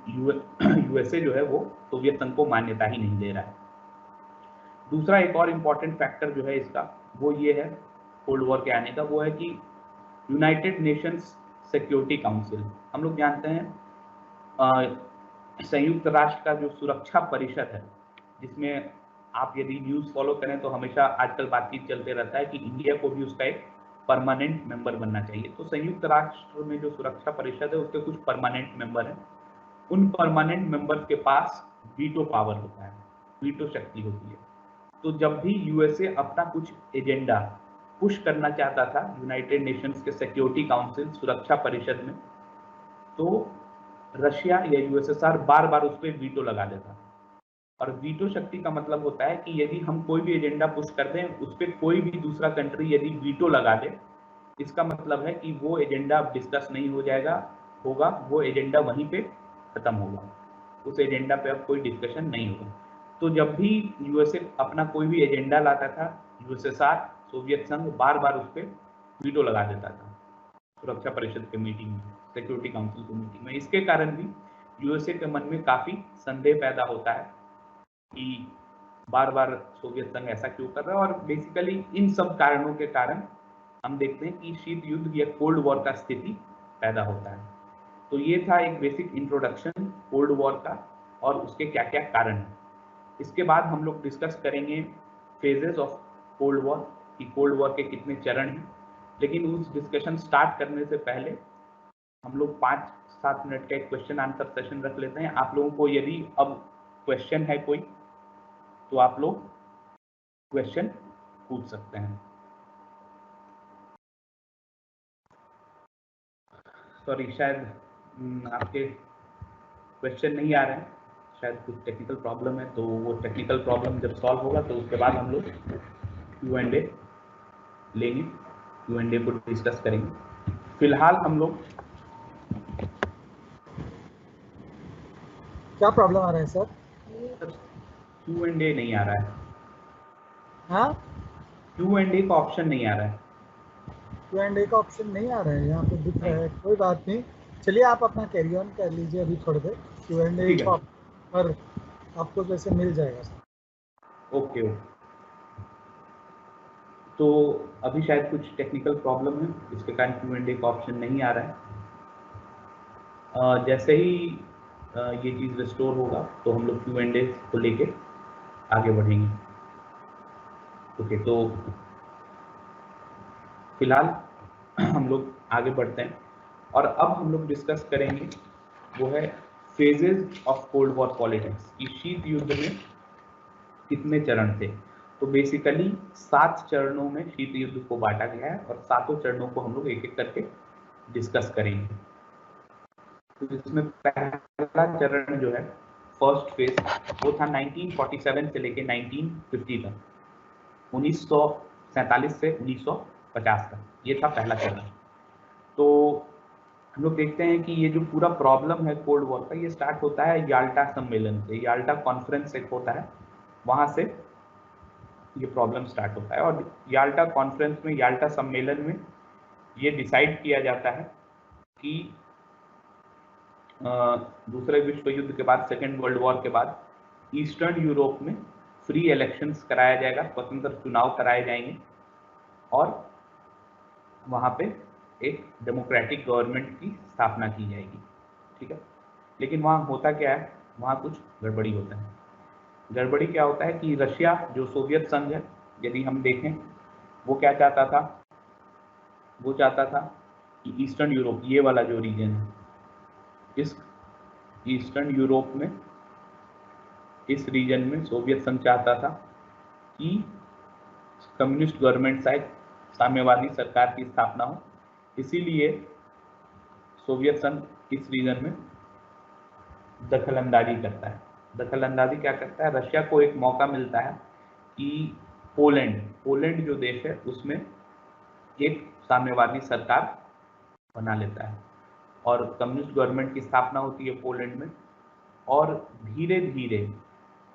यूएसए जो है वो सोवियत संघ को मान्यता ही नहीं दे रहा है। दूसरा एक और इम्पॉर्टेंट फैक्टर जो है इसका, वो ये है कोल्ड वॉर के आने का, वो है कि यूनाइटेड नेशंस सिक्योरिटी काउंसिल, हम लोग जानते हैं संयुक्त राष्ट्र का जो सुरक्षा परिषद है, जिसमें आप यदि न्यूज़ फॉलो करें तो हमेशा आजकल बातचीत चलते रहता है कि इंडिया को भी उसका एक परमानेंट मेंबर बनना चाहिए। तो संयुक्त राष्ट्र में जो सुरक्षा परिषद है उसके कुछ परमानेंट मेंबर हैं। उन परमानेंट मेंबर्स के पास वीटो पावर होता है, वीटो शक्ति होती है। तो जब भी यूएसए अपना कुछ एजेंडा पुश करना चाहता था यूनाइटेड नेशंस के सिक्योरिटी काउंसिल सुरक्षा परिषद में, तो रशिया या यूएसएसआर बार बार उस पर वीटो लगा देता। और वीटो शक्ति का मतलब होता है कि यदि हम कोई भी एजेंडा पुश कर दें, उस पर कोई भी दूसरा कंट्री यदि वीटो लगा दे, इसका मतलब है कि वो एजेंडा अब डिस्कस नहीं हो जाएगा होगा, वो एजेंडा वहीं पे खत्म होगा, उस एजेंडा पे अब कोई डिस्कशन नहीं होगा। तो जब भी यूएसए अपना कोई भी एजेंडा लाता था, यूएसएसआर सोवियत संघ बार बार उस पर वीटो लगा देता था सुरक्षा परिषद के मीटिंग में, सिक्योरिटी काउंसिल की मीटिंग में। इसके कारण भी यूएसए के मन में काफी संदेह पैदा होता है कि बार बार सोवियत संघ ऐसा क्यों कर रहा है। और बेसिकली इन सब कारणों के कारण हम देखते हैं कि शीत युद्ध या कोल्ड वॉर का स्थिति पैदा होता है। तो ये था एक बेसिक इंट्रोडक्शन कोल्ड वॉर का और उसके क्या क्या कारण हैं। इसके बाद हम लोग डिस्कस करेंगे फेजेस ऑफ कोल्ड वॉर, कि कोल्ड वॉर के कितने चरण हैं। लेकिन उस डिस्कशन स्टार्ट करने से पहले हम लोग 5-7 मिनट का एक क्वेश्चन आंसर सेशन रख लेते हैं। आप लोगों को यदि अब क्वेश्चन है कोई तो आप लोग क्वेश्चन पूछ सकते हैं। सॉरी, शायद आपके क्वेश्चन नहीं आ रहे हैं, शायद कुछ टेक्निकल प्रॉब्लम है। तो वो टेक्निकल प्रॉब्लम जब सॉल्व होगा तो उसके बाद हम लोग Q&A लेंगे, Q&A को डिस्कस करेंगे। फिलहाल हम लोग क्या प्रॉब्लम आ रहा है सर? Q&A नहीं आ रहा है। हाँ, Q&A का ऑप्शन नहीं आ रहा है। Q&A का ऑप्शन नहीं आ रहा है, यहाँ पे दिख रहा है। कोई बात नहीं, चलिए आप अपना कैरी ऑन कर लीजिए अभी थोड़ी देर। Q&A का पर आपको जैसे मिल जाएगा सर। ओके। तो अभी शायद कुछ टेक्निकल प्रॉब्लम है, इसके कारण Q&A का ऑप्शन नहीं आ रहा है। जैसे ही ये चीज़ रिस्टोर होगा तो हम लोग Q&A को लेके आगे बढ़ेंगे। ओके, तो फिलहाल हम लोग आगे बढ़ते हैं। और अब हम लोग डिस्कस करेंगे वो है phases of cold war politics, कि शीत युद्ध में कितने चरण थे। तो बेसिकली 7 चरणों में शीत युद्ध को बांटा गया है और 7 चरणों को हम लोग एक एक करके डिस्कस करेंगे। तो इसमें पहला चरण जो है, फर्स्ट फेज, वो था 1947 से लेके 1950 तक, 1947 से 1950 तक, ये था पहला चरण। तो हम लोग देखते हैं कि ये जो पूरा प्रॉब्लम है कोल्ड वॉर का, ये स्टार्ट होता है याल्टा सम्मेलन से, याल्टा कॉन्फ्रेंस एक होता है, वहां से ये प्रॉब्लम स्टार्ट होता है। और याल्टा कॉन्फ्रेंस में, याल्टा सम्मेलन में ये डिसाइड किया जाता है कि दूसरे विश्व युद्ध के बाद, सेकेंड वर्ल्ड वॉर के बाद, ईस्टर्न यूरोप में फ्री इलेक्शंस कराया जाएगा, स्वतंत्र चुनाव कराए जाएंगे और वहाँ पे एक डेमोक्रेटिक गवर्नमेंट की स्थापना की जाएगी, ठीक है। लेकिन वहाँ होता क्या है, वहाँ कुछ गड़बड़ी होता है। गड़बड़ी क्या होता है कि रशिया, जो सोवियत संघ है, यदि हम देखें, वो क्या चाहता था, वो चाहता था कि ईस्टर्न यूरोप, ये वाला जो रीजन है, इस ईस्टर्न यूरोप में, इस रीजन में सोवियत संघ चाहता था कि कम्युनिस्ट गवर्नमेंट साइड, साम्यवादी सरकार की स्थापना हो। इसीलिए सोवियत संघ इस रीजन में दखल अंदाजी करता है। दखल अंदाजी क्या करता है, रशिया को एक मौका मिलता है कि पोलैंड जो देश है, उसमें एक साम्यवादी सरकार बना लेता है और कम्युनिस्ट गवर्नमेंट की स्थापना होती है पोलैंड में। और धीरे धीरे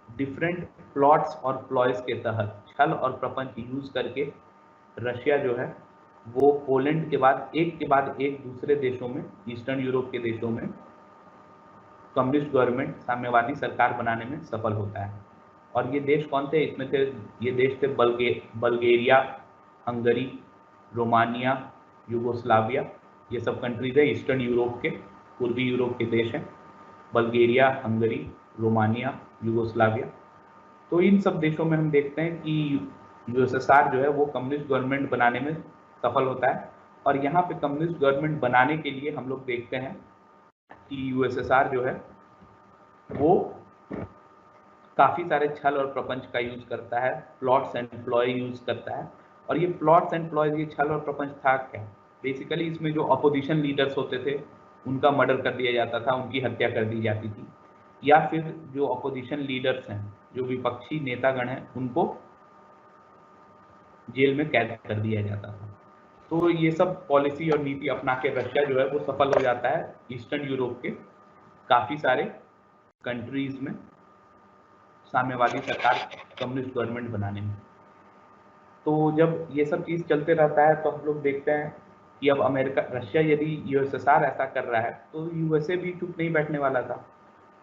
डिफरेंट प्लॉट्स और प्लॉयज के तहत, छल और प्रपंच यूज करके, रशिया जो है वो पोलैंड के बाद एक दूसरे देशों में, ईस्टर्न यूरोप के देशों में कम्युनिस्ट गवर्नमेंट, साम्यवादी सरकार बनाने में सफल होता है। और ये देश कौन थे, इसमें थे, ये देश थे बल्गेरिया, हंगरी, रोमानिया, यूगोस्लाविया, ये सब कंट्रीज है ईस्टर्न यूरोप के, पूर्वी यूरोप के देश हैं, बल्गेरिया, हंगरी, रोमानिया, यूगोस्लाविया। तो इन सब देशों में हम देखते हैं कि यूएसएसआर जो है वो कम्युनिस्ट गवर्नमेंट बनाने में सफल होता है। और यहाँ पे कम्युनिस्ट गवर्नमेंट बनाने के लिए हम लोग देखते हैं कि यूएसएसआर जो है वो काफ़ी सारे छल और प्रपंच का यूज करता है, प्लॉट्स एंड प्लॉय यूज करता है। और ये प्लॉट्स एंड प्लॉय, ये छल और प्रपंच था क्या, बेसिकली इसमें जो अपोजिशन लीडर्स होते थे उनका मर्डर कर दिया जाता था, उनकी हत्या कर दी जाती थी, या फिर जो अपोजिशन लीडर्स हैं, जो विपक्षी नेतागण हैं, उनको जेल में कैद कर दिया जाता था। तो ये सब पॉलिसी और नीति अपना के रशिया जो है वो सफल हो जाता है ईस्टर्न यूरोप के काफ़ी सारे कंट्रीज में साम्यवादी सरकार, कम्युनिस्ट गवर्नमेंट बनाने में। तो जब ये सब चीज़ चलते रहता है तो हम लोग देखते हैं कि अब अमेरिका, रशिया यदि यूएसएसआर ऐसा कर रहा है तो यूएसए भी चुप नहीं बैठने वाला था।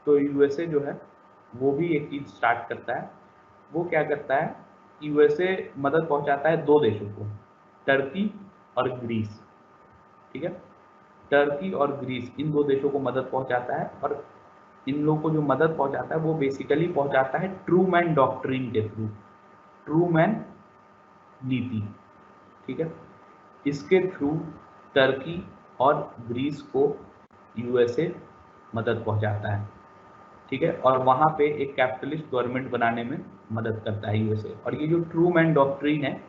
तो यूएसए जो है वो भी एक चीज़ स्टार्ट करता है। वो क्या करता है, यूएसए मदद पहुंचाता है 2 देशों को, टर्की और ग्रीस, ठीक है। टर्की और ग्रीस, इन 2 देशों को मदद पहुंचाता है। और इन लोगों को जो मदद पहुंचाता है वो बेसिकली पहुंचाता है ट्रूमैन डॉक्ट्रिन के थ्रू, ट्रूमैन नीति, ठीक है। इसके थ्रू टर्की और ग्रीस को यूएसए मदद पहुंचाता है, ठीक है। और वहाँ पे एक कैपिटलिस्ट गवर्नमेंट बनाने में मदद करता है यूएसए। और ये जो ट्रूमैन डॉक्ट्रिन है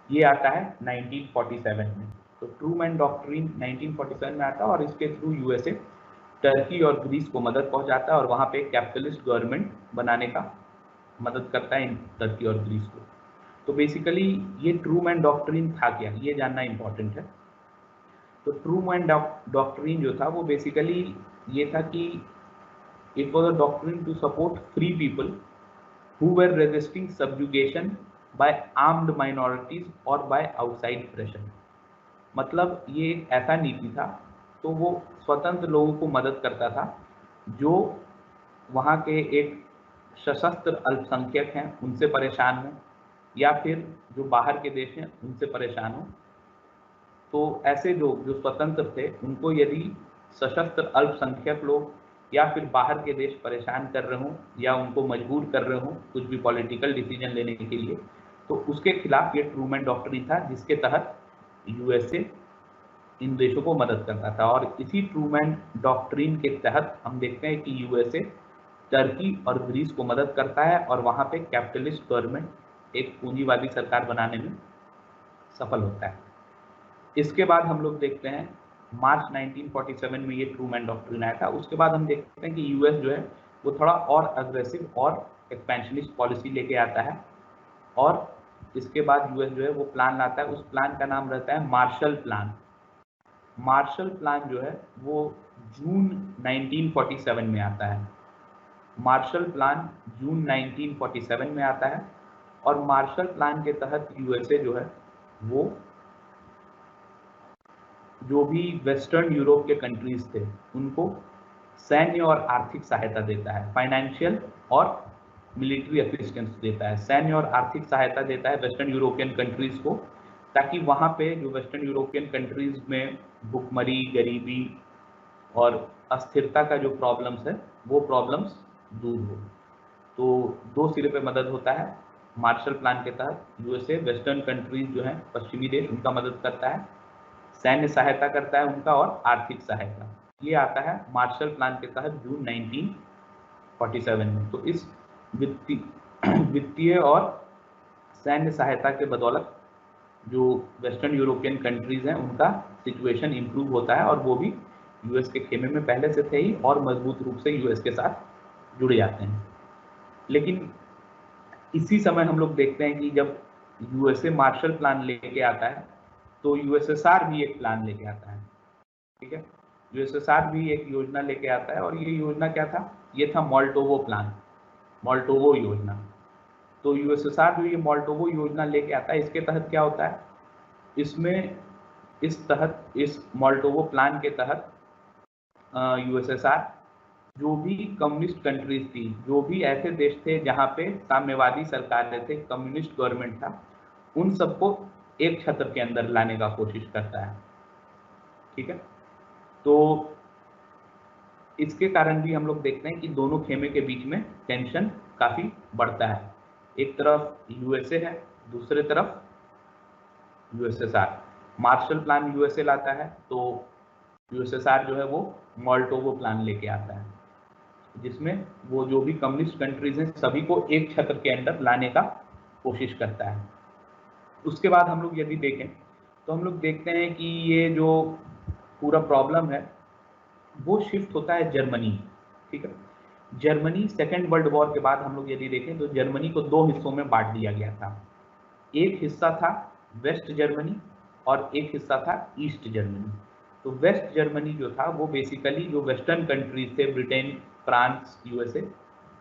ये आता है 1947 में। तो ट्रूमैन डॉक्ट्रिन 1947 में आता है और इसके थ्रू यूएसए टर्की और ग्रीस को मदद पहुंचाता है और वहाँ पे कैपिटलिस्ट गवर्नमेंट बनाने का मदद करता है इन टर्की और ग्रीस को। तो बेसिकली ये ट्रूमैन डॉक्ट्रिन था क्या, ये जानना इंपॉर्टेंट है। तो ट्रूमैन डॉक्ट्रिन जो था वो बेसिकली ये था कि it was a doctrine to support free people who were resisting subjugation by armed minorities or by outside pressure। मतलब ये एक ऐसा नीति था, तो वो स्वतंत्र लोगों को मदद करता था जो वहाँ के एक सशस्त्र अल्पसंख्यक हैं उनसे परेशान हो, या फिर जो बाहर के देश हैं उनसे परेशान हो। तो ऐसे लोग जो स्वतंत्र थे उनको यदि सशस्त्र अल्पसंख्यक लोग या फिर बाहर के देश परेशान कर रहे हों या उनको मजबूर कर रहे हों कुछ भी पॉलिटिकल डिसीजन लेने के लिए, तो उसके खिलाफ ये ट्रूमैन डॉक्ट्रिन था जिसके तहत यूएसए इन देशों को मदद करता था। और इसी ट्रूमैन डॉक्ट्रिन के तहत हम देखते हैं कि यूएसए टर्की और ग्रीस को मदद करता है और वहाँ पे कैपिटलिस्ट गवर्नमेंट एक पूंजीवादी सरकार बनाने में सफल होता है। इसके बाद हम लोग देखते हैं मार्च 1947 में ये ट्रूमैन डॉक्ट्रिन आया था। उसके बाद हम देखते हैं कि यूएस जो है वो थोड़ा और अग्रेसिव और एक्सपेंशनिस्ट पॉलिसी लेके आता है और इसके बाद यूएस जो है वो प्लान लाता है। उस प्लान का नाम रहता है मार्शल प्लान। मार्शल प्लान जो है वो जून 1947 में आता है। मार्शल प्लान जून 1947 में आता है और मार्शल प्लान के तहत यूएसए जो है वो जो भी वेस्टर्न यूरोप के कंट्रीज थे उनको सैन्य और आर्थिक सहायता देता है, फाइनेंशियल और मिलिट्री असिस्टेंस देता है। सैन्य और आर्थिक सहायता देता है वेस्टर्न यूरोपियन कंट्रीज को, ताकि वहाँ पे जो वेस्टर्न यूरोपियन कंट्रीज में भुखमरी, गरीबी और अस्थिरता का जो प्रॉब्लम्स है वो प्रॉब्लम्स दूर हो। तो दो सिरे पे मदद होता है। मार्शल प्लान के तहत यूएसए वेस्टर्न कंट्रीज जो हैं पश्चिमी देश उनका मदद करता है, सैन्य सहायता करता है उनका और आर्थिक सहायता। ये आता है मार्शल प्लान के तहत जून 1947 में। तो इस वित्तीय और सैन्य सहायता के बदौलत जो वेस्टर्न यूरोपियन कंट्रीज हैं उनका सिचुएशन इंप्रूव होता है और वो भी यूएस के खेमे में पहले से थे ही और मजबूत रूप से यूएस के साथ जुड़ जाते हैं। लेकिन इसी समय हम लोग देखते हैं कि जब यूएसए मार्शल प्लान लेके आता है तो यूएसएसआर भी एक प्लान लेके आता है। ठीक है, यूएसएसआर भी एक योजना लेके आता है और ये योजना क्या था? ये था मोल्टोवो प्लान, मोल्टोवो योजना। तो यूएसएसआर जो ये मोल्टोवो योजना लेके आता है, इसके तहत क्या होता है? इसमें इस मोल्टोवो प्लान के तहत यूएसएसआर जो भी कम्युनिस्ट कंट्रीज थी, जो भी ऐसे देश थे जहाँ पे साम्यवादी सरकारें थे, कम्युनिस्ट गवर्नमेंट था, उन सबको एक छत्र के अंदर लाने का कोशिश करता है। ठीक है, तो इसके कारण भी हम लोग देखते हैं कि दोनों खेमे के बीच में टेंशन काफी बढ़ता है। एक तरफ यूएसए है, दूसरे तरफ यूएसएसआर। मार्शल प्लान यूएसए लाता है तो यूएसएसआर जो है वो मोल्टोवो प्लान लेके आता है, जिसमें वो जो भी कम्युनिस्ट कंट्रीज हैं सभी को एक छत्र के अंदर लाने का कोशिश करता है। उसके बाद हम लोग यदि देखें तो हम लोग देखते हैं कि ये जो पूरा प्रॉब्लम है वो शिफ्ट होता है जर्मनी। ठीक है, जर्मनी सेकेंड वर्ल्ड वॉर के बाद हम लोग यदि देखें तो जर्मनी को दो हिस्सों में बांट दिया गया था। एक हिस्सा था वेस्ट जर्मनी और एक हिस्सा था ईस्ट जर्मनी। तो वेस्ट जर्मनी जो था वो बेसिकली जो वेस्टर्न कंट्रीज थे, ब्रिटेन, फ्रांस, यूएसए,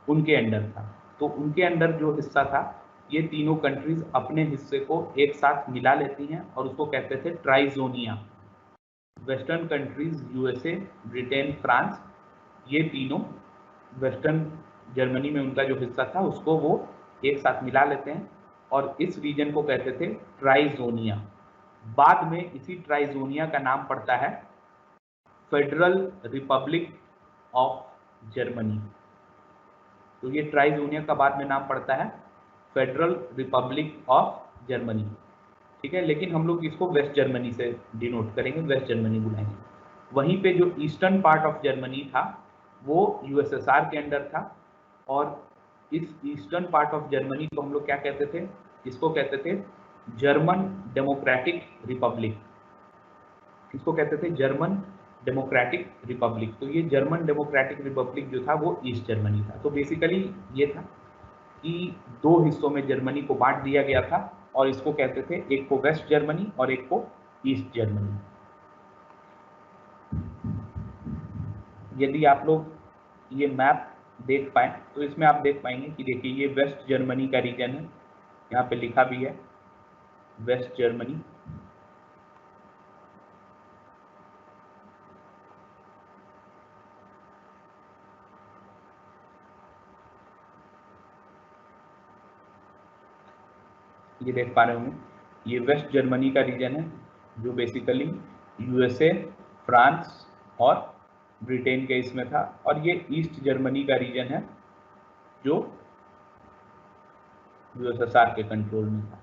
उनके अंडर था। तो उनके अंडर जो हिस्सा था, ये तीनों कंट्रीज अपने हिस्से को एक साथ मिला लेती हैं और उसको कहते थे Trizonia. Western countries USA, Britain, France, ये तीनों वेस्टर्न जर्मनी में उनका जो हिस्सा था उसको वो एक साथ मिला लेते हैं और इस रीजन को कहते थे ट्राइजोनिया। बाद में इसी ट्राइजोनिया का नाम पड़ता है फेडरल रिपब्लिक ऑफ जर्मनी। तो ये ट्राइजोनिया का बाद में नाम पड़ता है फेडरल रिपब्लिक ऑफ जर्मनी। ठीक है, लेकिन हम लोग इसको वेस्ट जर्मनी से डिनोट करेंगे, वेस्ट जर्मनी बुलाएंगे। वहीं पे जो ईस्टर्न पार्ट ऑफ जर्मनी था वो यूएसएसआर के अंडर था और इस ईस्टर्न पार्ट ऑफ जर्मनी को हम लोग क्या कहते थे? इसको कहते थे जर्मन डेमोक्रेटिक रिपब्लिक। इसको कहते थे जर्मन डेमोक्रेटिक रिपब्लिक। तो ये जर्मन डेमोक्रेटिक रिपब्लिक जो था वो ईस्ट जर्मनी था। तो बेसिकली ये था कि दो हिस्सों में जर्मनी को बांट दिया गया था और इसको कहते थे, एक को वेस्ट जर्मनी और एक को ईस्ट जर्मनी। यदि आप लोग ये मैप देख पाए तो इसमें आप देख पाएंगे कि देखिए ये वेस्ट जर्मनी का रीजन है, यहाँ पे लिखा भी है वेस्ट जर्मनी। ये देख पा रहे होंगे, ये वेस्ट जर्मनी का रीजन है जो बेसिकली यूएसए, फ्रांस और ब्रिटेन के इसमें था, और ये ईस्ट जर्मनी का रीजन है जो यूएसएसआर के कंट्रोल में था।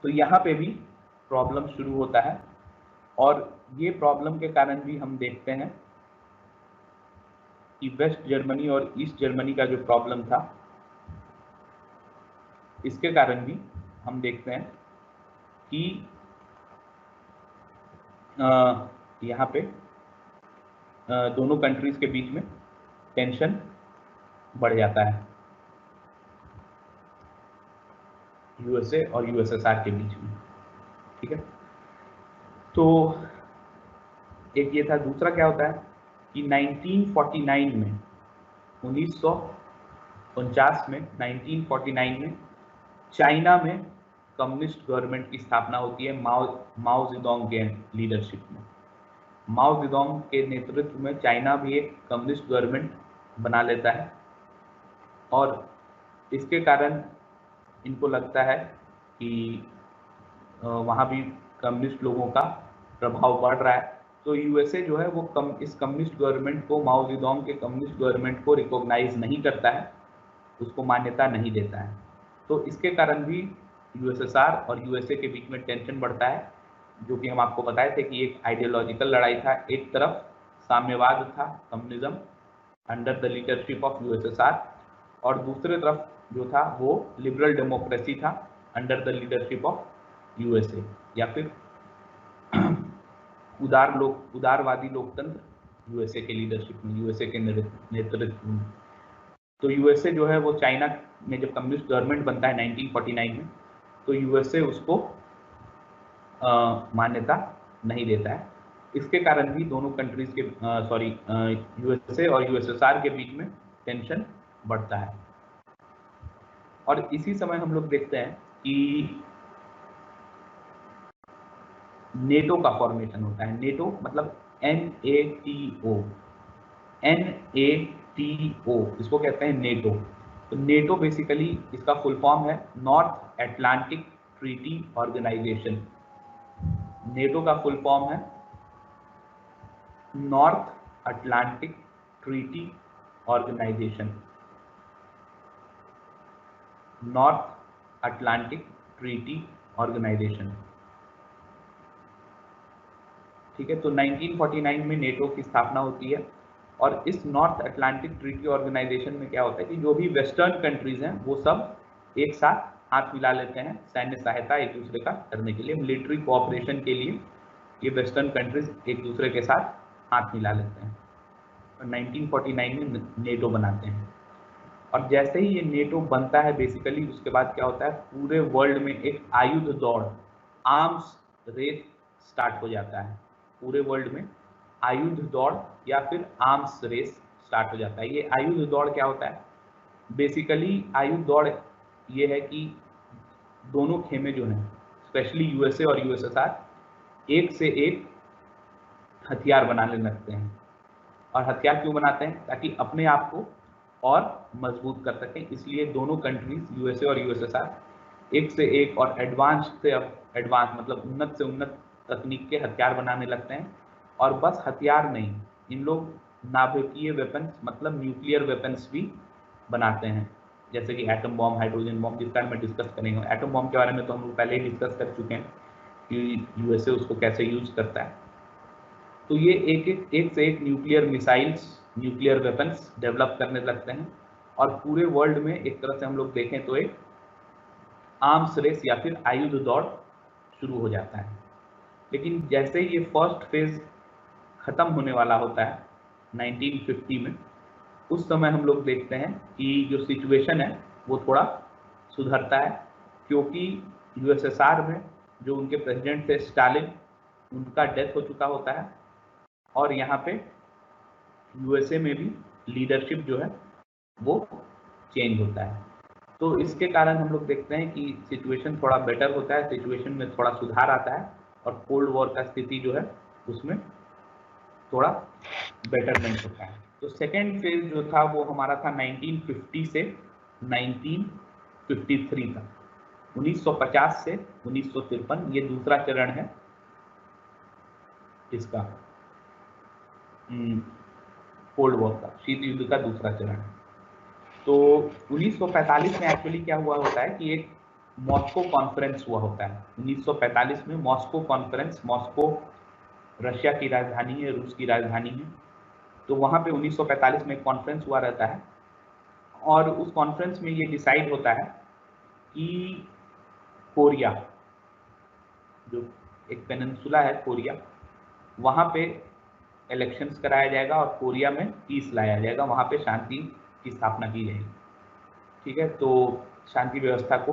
तो यहाँ पे भी प्रॉब्लम शुरू होता है और ये प्रॉब्लम के कारण भी हम देखते हैं कि वेस्ट जर्मनी और ईस्ट जर्मनी का जो प्रॉब्लम था, इसके कारण भी हम देखते हैं कि यहाँ पे दोनों कंट्रीज के बीच में टेंशन बढ़ जाता है, यूएसए और यूएसएसआर के बीच में। ठीक है, तो एक ये था। दूसरा क्या होता है कि 1949 में 1949 में 1949 में चाइना में कम्युनिस्ट गवर्नमेंट की स्थापना होती है माओ जेडोंग के लीडरशिप में। माओ जेडोंग के नेतृत्व में चाइना भी एक कम्युनिस्ट गवर्नमेंट बना लेता है और इसके कारण इनको लगता है कि वहाँ भी कम्युनिस्ट लोगों का प्रभाव बढ़ रहा है। तो यूएसए जो है वो इस कम्युनिस्ट गवर्नमेंट को, माओ जेडोंग के कम्युनिस्ट गवर्नमेंट को रिकॉग्नाइज नहीं करता है, उसको मान्यता नहीं देता है। तो इसके कारण भी यूएसएसआर और यूएसए के बीच में टेंशन बढ़ता है, जो कि हम आपको बताए थे कि एक आइडियोलॉजिकल लड़ाई था। एक तरफ साम्यवाद था, communism under the leadership of USSR, और दूसरे तरफ जो था वो लिबरल डेमोक्रेसी था under the leadership of USA, या फिर उदारवादी लोकतंत्र यूएसए के लीडरशिप में, यूएसए के नेतृत्व में। तो यूएसए जो है वो चाइना में जब कम्युनिस्ट गवर्नमेंट बनता है 1949 में, तो यूएसए उसको मान्यता नहीं देता है। इसके कारण भी दोनों कंट्रीज के यूएसए और यूएसएसआर के बीच में टेंशन बढ़ता है। और इसी समय हम लोग देखते हैं कि नेटो का फॉर्मेशन होता है। नेटो मतलब NATO, इसको कहते हैं नेटो। तो नेटो बेसिकली इसका फुल फॉर्म है North Atlantic Treaty Organization. NATO का फुल फॉर्म है North Atlantic Treaty Organization, North Atlantic Treaty Organization. ठीक है, तो 1949 में नेटो की स्थापना होती है और इस नॉर्थ अटलांटिक ट्रीटी ऑर्गेनाइजेशन में क्या होता है कि जो भी वेस्टर्न कंट्रीज हैं वो सब एक साथ हाथ मिला लेते हैं सैन्य सहायता एक दूसरे का करने के लिए, मिलिट्री कोऑपरेशन के लिए ये वेस्टर्न कंट्रीज एक दूसरे के साथ हाथ मिला लेते हैं और 1949 में नेटो बनाते हैं। और जैसे ही ये नेटो बनता है बेसिकली उसके बाद क्या होता है, पूरे वर्ल्ड में एक आयुध दौड़, आर्म्स रेस स्टार्ट हो जाता है। पूरे वर्ल्ड में आयुध दौड़ या फिर आर्म्स रेस स्टार्ट हो जाता है। ये आयुध दौड़ क्या होता है, बेसिकली आयुध दौड़ ये है कि दोनों खेमे जो हैं, स्पेशली यूएसए और यूएसएसआर, एक से एक हथियार बनाने लगते हैं। और हथियार क्यों बनाते हैं, ताकि अपने आप को और मजबूत कर सकें। इसलिए दोनों कंट्रीज यूएसए और यूएसएसआर एक से एक और एडवांस से एडवांस मतलब उन्नत से उन्नत तकनीक के हथियार बनाने लगते हैं। और बस हथियार नहीं, इन लोग नाभिकीय वेपन्स मतलब न्यूक्लियर वेपन्स भी बनाते हैं, जैसे कि एटम बॉम्ब, हाइड्रोजन बॉम्ब, जिसका मैं डिस्कस करेंगे। एटम बॉम्ब के बारे में तो हम लोग पहले ही डिस्कस कर चुके हैं कि यूएसए उसको कैसे यूज करता है। तो ये एक से एक nuclear missiles, nuclear weapons develop करने लगते हैं और पूरे वर्ल्ड में एक तरह से हम लोग देखें तो एक आर्म्स रेस या फिर आयुध दौड़ शुरू हो जाता है। लेकिन जैसे ही ये फर्स्ट फेज खत्म होने वाला होता है 1950 में, उस समय हम लोग देखते हैं कि जो सिचुएशन है वो थोड़ा सुधरता है, क्योंकि यूएसएसआर में जो उनके प्रेसिडेंट थे स्टालिन, उनका डेथ हो चुका होता है और यहाँ पे यूएसए में भी लीडरशिप जो है वो चेंज होता है। तो इसके कारण हम लोग देखते हैं कि सिचुएशन थोड़ा बेटर होता है, सिचुएशन में थोड़ा सुधार आता है और कोल्ड वॉर का स्थिति जो है उसमें थोड़ा बेटरमेंट होता है। तो सेकेंड फेज जो था वो हमारा था 1950 से 1953 तक, 1950 से 1953, ये दूसरा चरण है इसका कोल्ड वॉर का, शीत युद्ध का दूसरा चरण है। तो 1945 में एक्चुअली क्या हुआ होता है कि एक मॉस्को कॉन्फ्रेंस हुआ होता है। 1945 में मॉस्को कॉन्फ्रेंस, मॉस्को रशिया की राजधानी है, रूस की राजधानी है। तो वहाँ पे 1945 में कॉन्फ्रेंस हुआ रहता है और उस कॉन्फ्रेंस में ये डिसाइड होता है कि कोरिया, जो एक पेनिनसुला है कोरिया, वहाँ पे इलेक्शंस कराया जाएगा और कोरिया में पीस लाया जाएगा, वहाँ पे शांति की स्थापना की जाएगी। ठीक है, तो शांति व्यवस्था को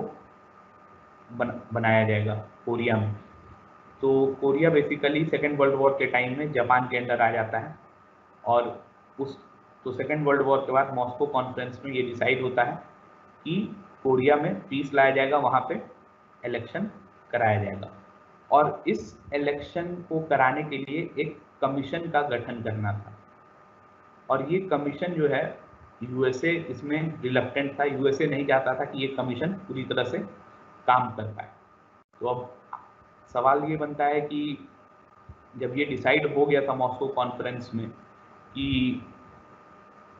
बनाया जाएगा कोरिया में। तो Korea basically second world war के टाइम में जापान के अंडर आ जाता है और तो सेकेंड वर्ल्ड वॉर के बाद मॉस्को कॉन्फ्रेंस में ये डिसाइड होता है कि कोरिया में पीस लाया जाएगा, वहाँ पे इलेक्शन कराया जाएगा। और इस इलेक्शन को कराने के लिए एक कमीशन का गठन करना था और ये कमीशन जो है यूएसए इसमें रिलक्टेंट था, यूएसए नहीं चाहता था कि ये कमीशन पूरी तरह से काम कर पाए। तो अब सवाल ये बनता है कि जब ये डिसाइड हो गया था मॉस्को कॉन्फ्रेंस में कि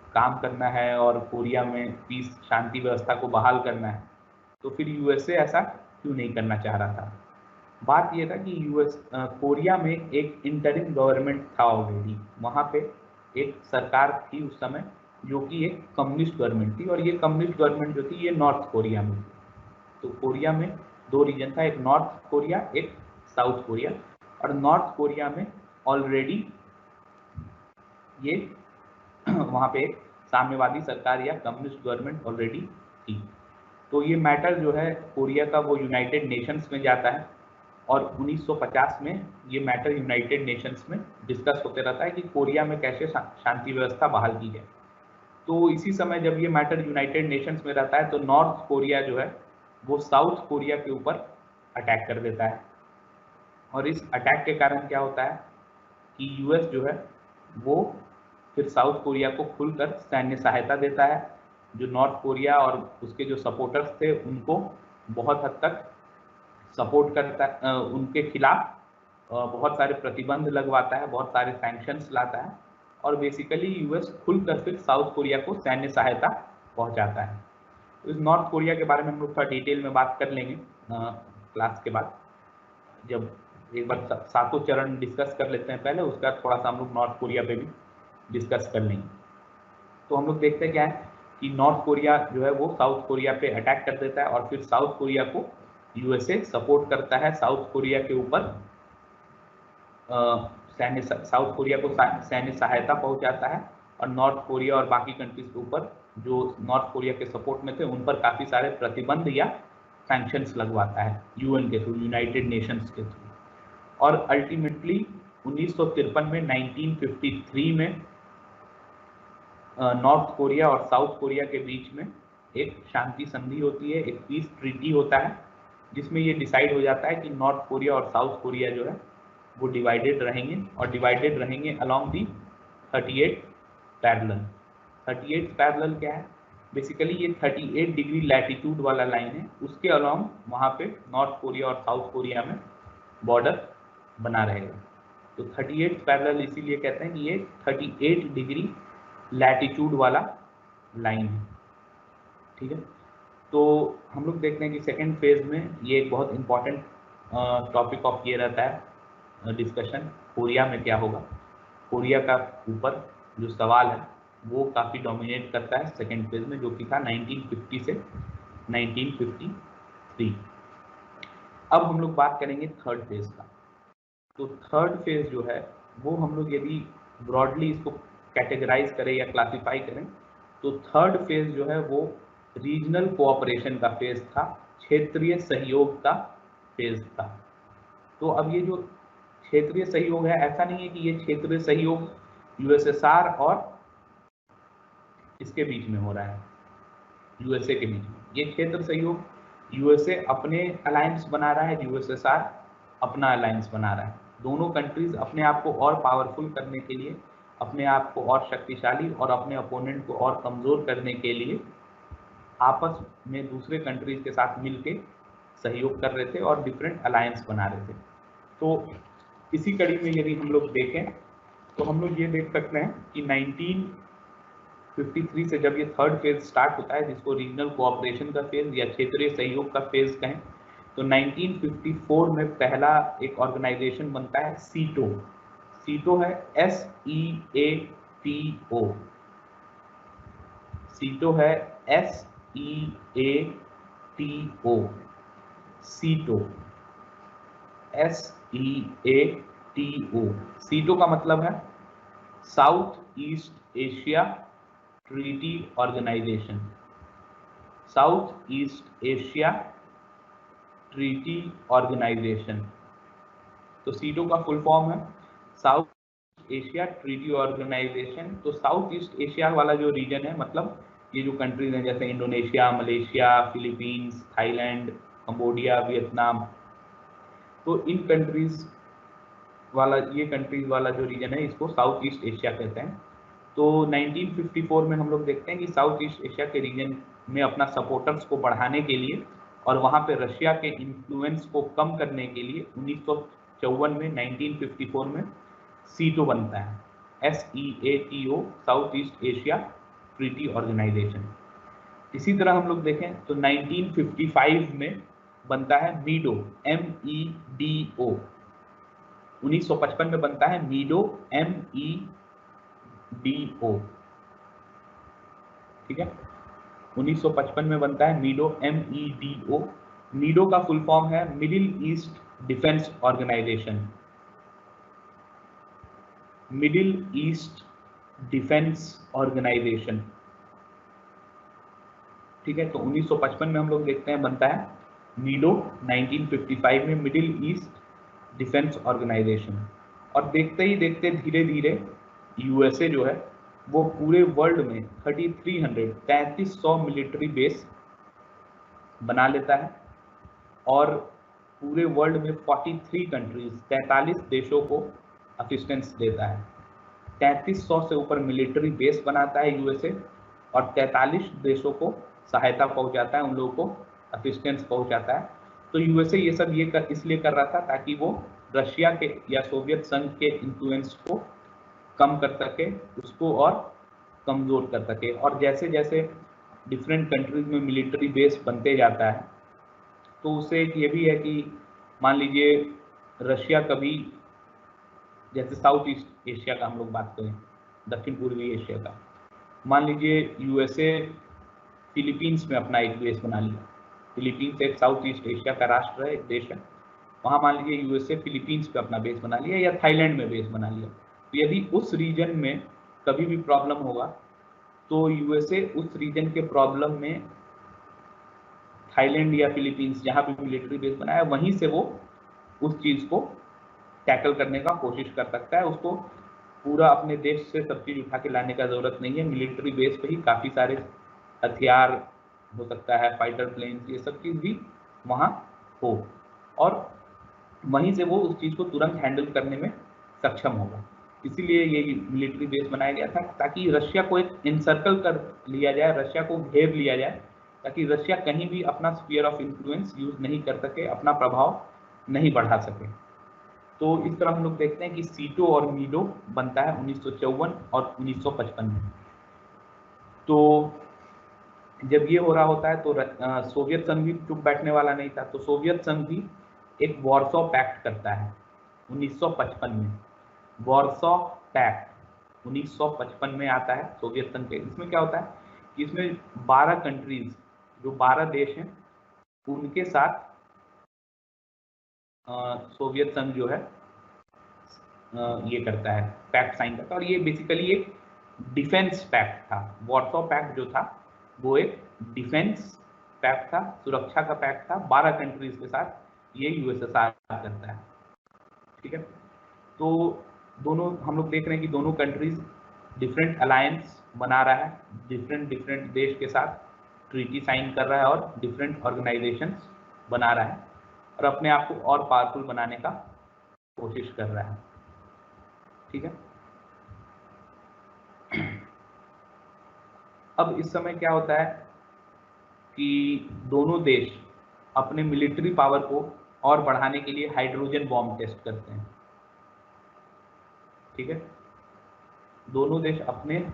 काम करना है और कोरिया में पीस शांति व्यवस्था को बहाल करना है, तो फिर यूएसए ऐसा क्यों नहीं करना चाह रहा था? बात ये था कि कोरिया में एक इंटरिम गवर्नमेंट था ऑलरेडी, वहाँ पे एक सरकार थी उस समय जो कि एक कम्युनिस्ट गवर्नमेंट थी और ये कम्युनिस्ट गवर्नमेंट जो थी ये नॉर्थ कोरिया में थी। तो कोरिया में दो रीजन था, एक नॉर्थ कोरिया एक साउथ कोरिया, और नॉर्थ कोरिया में ऑलरेडी ये वहाँ पे साम्यवादी सरकार या कम्युनिस्ट गवर्नमेंट ऑलरेडी थी। तो ये मैटर जो है कोरिया का वो यूनाइटेड नेशंस में जाता है और 1950 में ये मैटर यूनाइटेड नेशंस में डिस्कस होते रहता है कि कोरिया में कैसे शांति व्यवस्था बहाल की जाए। तो इसी समय जब ये मैटर यूनाइटेड नेशंस में रहता है तो नॉर्थ कोरिया जो है वो साउथ कोरिया के ऊपर अटैक कर देता है और इस अटैक के कारण क्या होता है कि यूएस जो है वो फिर साउथ कोरिया को खुलकर सैन्य सहायता देता है। जो नॉर्थ कोरिया और उसके जो सपोर्टर्स थे उनको बहुत हद तक सपोर्ट करता है, उनके खिलाफ बहुत सारे प्रतिबंध लगवाता है, बहुत सारे सैंक्शंस लाता है और बेसिकली यूएस खुलकर फिर साउथ कोरिया को सैन्य सहायता पहुंचाता है। तो इस नॉर्थ कोरिया के बारे में हम लोग थोड़ा डिटेल में बात कर लेंगे क्लास के बाद, जब एक बार सातों चरण डिस्कस कर लेते हैं पहले, उसके बाद थोड़ा सा हम लोग नॉर्थ कोरिया पे भी डिस्कस कर लेंगे। तो हम लोग देखते हैं क्या है कि नॉर्थ कोरिया जो है वो साउथ कोरिया पे अटैक कर देता है और फिर साउथ कोरिया को यूएसए सपोर्ट करता है साउथ कोरिया के ऊपर साउथ कोरिया को सैन्य सहायता पहुंचाता है और नॉर्थ कोरिया और बाकी कंट्रीज के ऊपर जो नॉर्थ कोरिया के सपोर्ट में थे उन पर काफ़ी सारे प्रतिबंध या सैंक्शंस लगवाता है यूएन के थ्रू, यूनाइटेड नेशंस के थ्रू। और अल्टीमेटली 1953 में 1953 में नॉर्थ कोरिया और साउथ कोरिया के बीच में एक शांति संधि होती है, एक पीस ट्रीटी होता है जिसमें ये डिसाइड हो जाता है कि नॉर्थ कोरिया और साउथ कोरिया जो है वो डिवाइडेड रहेंगे और डिवाइडेड रहेंगे अलोंग दी 38 पैरेलल। 38 पैरेलल क्या है? बेसिकली ये 38 डिग्री लैटिट्यूड वाला लाइन है, उसके अलोंग वहाँ पे नॉर्थ कोरिया और साउथ कोरिया में बॉर्डर बना रहेगा। तो 38 पैरेलल इसीलिए कहते हैं कि ये 38 डिग्री लैटिट्यूड वाला लाइन है। ठीक है, तो हम लोग देखते हैं कि सेकेंड फेज में ये एक बहुत इंपॉर्टेंट टॉपिक ऑफ ये रहता है डिस्कशन, कोरिया में क्या होगा। कोरिया का ऊपर जो सवाल है वो काफ़ी डोमिनेट करता है सेकेंड फेज में, जो कि था 1950 से 1953। अब हम लोग बात करेंगे थर्ड फेज का। तो थर्ड फेज जो है वो हम लोग यदि ब्रॉडली इसको कैटेगराइज करें या क्लासिफाई करें तो थर्ड फेज जो है वो रीजनल कोऑपरेशन का फेज था, क्षेत्रीय सहयोग का फेज था। तो अब ये जो क्षेत्रीय सहयोग है, ऐसा नहीं है कि ये क्षेत्रीय सहयोग यूएसएसआर और इसके बीच में हो रहा है, यूएसए के बीच में। ये क्षेत्र सहयोग यूएसए अपने अलायंस बना रहा है, यूएसएसआर अपना अलायंस बना रहा है। दोनों कंट्रीज अपने आप को और पावरफुल करने के लिए, अपने आप को और शक्तिशाली और अपने अपोनेंट को और कमज़ोर करने के लिए आपस में दूसरे कंट्रीज के साथ मिलके सहयोग कर रहे थे और डिफरेंट अलायंस बना रहे थे। तो इसी कड़ी में यदि हम लोग देखें तो हम लोग ये देख सकते हैं कि 1953 से जब ये थर्ड फेज स्टार्ट होता है, जिसको रीजनल कोऑपरेशन का फेज या क्षेत्रीय सहयोग का फेज कहें, तो 1954 में पहला एक ऑर्गेनाइजेशन बनता है सीटो। सीटो है SEATO, सीटो है SEATO, सीटो SEATO। सीटो का मतलब है South East Asia Treaty Organization, South East Asia Treaty Organization. तो सीटो का फुल फॉर्म है साउथ एशिया ट्रीटी ऑर्गेनाइजेशन। तो साउथ ईस्ट एशिया वाला जो रीजन है, मतलब ये जो कंट्रीज हैं जैसे Indonesia, Malaysia, Philippines, Thailand, Cambodia, Vietnam, तो इन कंट्रीज वाला, ये कंट्रीज वाला जो रीजन है इसको साउथ ईस्ट एशिया कहते हैं। तो 1954 में हम लोग देखते हैं कि साउथ ईस्ट एशिया के रीजन में अपना सपोर्टर्स को बढ़ाने के लिए और वहाँ पे रशिया के इन्फ्लुएंस को कम करने के लिए 1954 में 1954 में सीटो बनता है, SEATO, South East Asia Treaty Organization. इसी तरह हम लोग देखें तो 1955 में बनता है मीडो, MEDO। 1955 में बनता है मीडो, MEDO, ठीक है। 1955 में बनता है मीडो, MEDO। मीडो का फुल फॉर्म है Middle East Defence Organization, Middle East Defence Organization, ठीक है। तो 1955 में हम लोग देखते हैं बनता है मीडो, 1955 में मिडिल ईस्ट डिफेंस ऑर्गेनाइजेशन। और देखते ही देखते धीरे धीरे यूएसए जो है वो पूरे वर्ल्ड में 3300 मिलिट्री बेस बना लेता है और पूरे वर्ल्ड में 43 कंट्रीज, 43 देशों को असिस्टेंस देता है। 3300 से ऊपर मिलिट्री बेस बनाता है यूएसए और 43 देशों को सहायता पहुंचाता है, उन लोगों को असिस्टेंस पहुंचाता है। तो यूएसए ये सब इसलिए कर रहा था ताकि वो रशिया के या सोवियत संघ के इन्फ्लुएंस को कम कर सके, उसको और कमजोर कर सके। और जैसे जैसे डिफरेंट कंट्रीज में मिलिट्री बेस बनते जाता है तो उससे एक ये भी है कि मान लीजिए रशिया कभी, जैसे साउथ ईस्ट एशिया का हम लोग बात करें, दक्षिण पूर्वी एशिया का, मान लीजिए यूएसए फिलीपींस में अपना एक बेस बना लिया। फिलीपींस एक साउथ ईस्ट एशिया का राष्ट्र है, एक देश है। वहाँ मान लीजिए यूएसए फिलीपींस पे अपना बेस बना लिया या थाईलैंड में बेस बना लिया। तो यदि उस रीजन में कभी भी प्रॉब्लम होगा तो यूएसए उस रीजन के प्रॉब्लम में थाईलैंड या फिलीपींस जहाँ भी मिलिट्री बेस बनाया वहीं से वो उस चीज़ को टैकल करने का कोशिश कर सकता है। उसको पूरा अपने देश से सब चीज़ उठा के लाने का ज़रूरत नहीं है। मिलिट्री बेस पे ही काफ़ी सारे हथियार हो सकता है, फाइटर प्लेन्स, ये सब चीज़ भी वहाँ हो और वहीं से वो उस चीज़ को तुरंत हैंडल करने में सक्षम होगा। इसीलिए ये मिलिट्री बेस बनाया गया था ताकि रशिया को एक इनसर्कल कर लिया जाए, रशिया को घेर लिया जाए, ताकि रशिया कहीं भी अपना स्फीयर ऑफ इन्फ्लुएंस यूज नहीं कर सके, अपना प्रभाव नहीं बढ़ा सके। तो इस तरह हम लोग देखते हैं कि सीटो और मीडो बनता है 1954 और 1955 में। तो जब ये हो रहा होता है तो सोवियत संघ भी चुप बैठने वाला नहीं था। तो सोवियत संघ भी एक वॉर्सो पैक्ट करता है 1955 में। वॉर्सो पैक्ट 1955 में आता है सोवियत संघ के। इसमें क्या होता है कि इसमें 12 कंट्रीज, जो 12 देश हैं, उनके साथ सोवियत संघ जो है ये करता है, पैक्ट साइन करता है। और ये बेसिकली एक डिफेंस पैक्ट था। वॉर्सो पैक्ट जो था वो एक डिफेंस पैक्ट था, सुरक्षा का पैक्ट था। 12 कंट्रीज के साथ ये यूएसएसआर करता है, ठीक है। तो दोनों हम लोग देख रहे हैं कि दोनों कंट्रीज डिफरेंट अलायंस बना रहा है, डिफरेंट देश के साथ ट्रीटी साइन कर रहा है और डिफरेंट ऑर्गेनाइजेशंस बना रहा है और अपने आप को और पावरफुल बनाने का कोशिश कर रहा है, ठीक है। अब इस समय क्या होता है कि दोनों देश अपने मिलिट्री पावर को और बढ़ाने के लिए हाइड्रोजन बॉम्ब टेस्ट करते हैं, ठीक है। दोनों देश अपने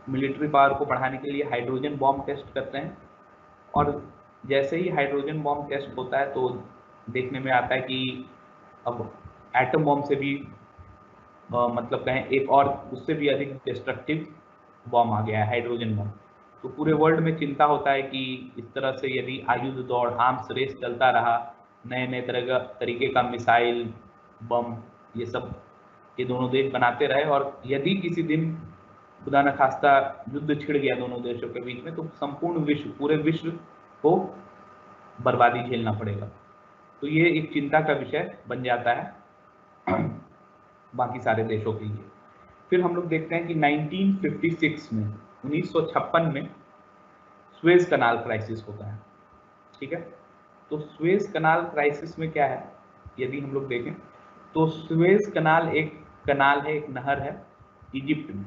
मिलिट्री पावर को बढ़ाने के लिए हाइड्रोजन बॉम्ब टेस्ट करते हैं और जैसे ही हाइड्रोजन बॉम्ब टेस्ट होता है तो देखने में आता है कि अब एटम बॉम्ब से भी मतलब कहें एक और उससे भी अधिक डिस्ट्रक्टिव बॉम्ब आ गया है, हाइड्रोजन बॉम्ब। तो पूरे वर्ल्ड में चिंता होता है कि इस तरह से यदि आयुध दौड़, आर्म्स रेस चलता रहा, नए नए तरीके का मिसाइल, बम, ये सब ये दोनों देश बनाते रहे, और यदि किसी दिन खुदा न खास्ता युद्ध छिड़ गया दोनों देशों के बीच में, तो संपूर्ण विश्व, पूरे विश्व को बर्बादी झेलना पड़ेगा। तो ये एक चिंता का विषय बन जाता है बाकी सारे देशों के लिए। फिर हम लोग देखते हैं कि 1956 में, 1956 में सुएज कनाल क्राइसिस होता है। ठीक है, तो सुएज कनाल क्राइसिस में क्या है, यदि हम लोग देखें तो सुएज कनाल एक कनाल है, एक नहर है इजिप्ट में,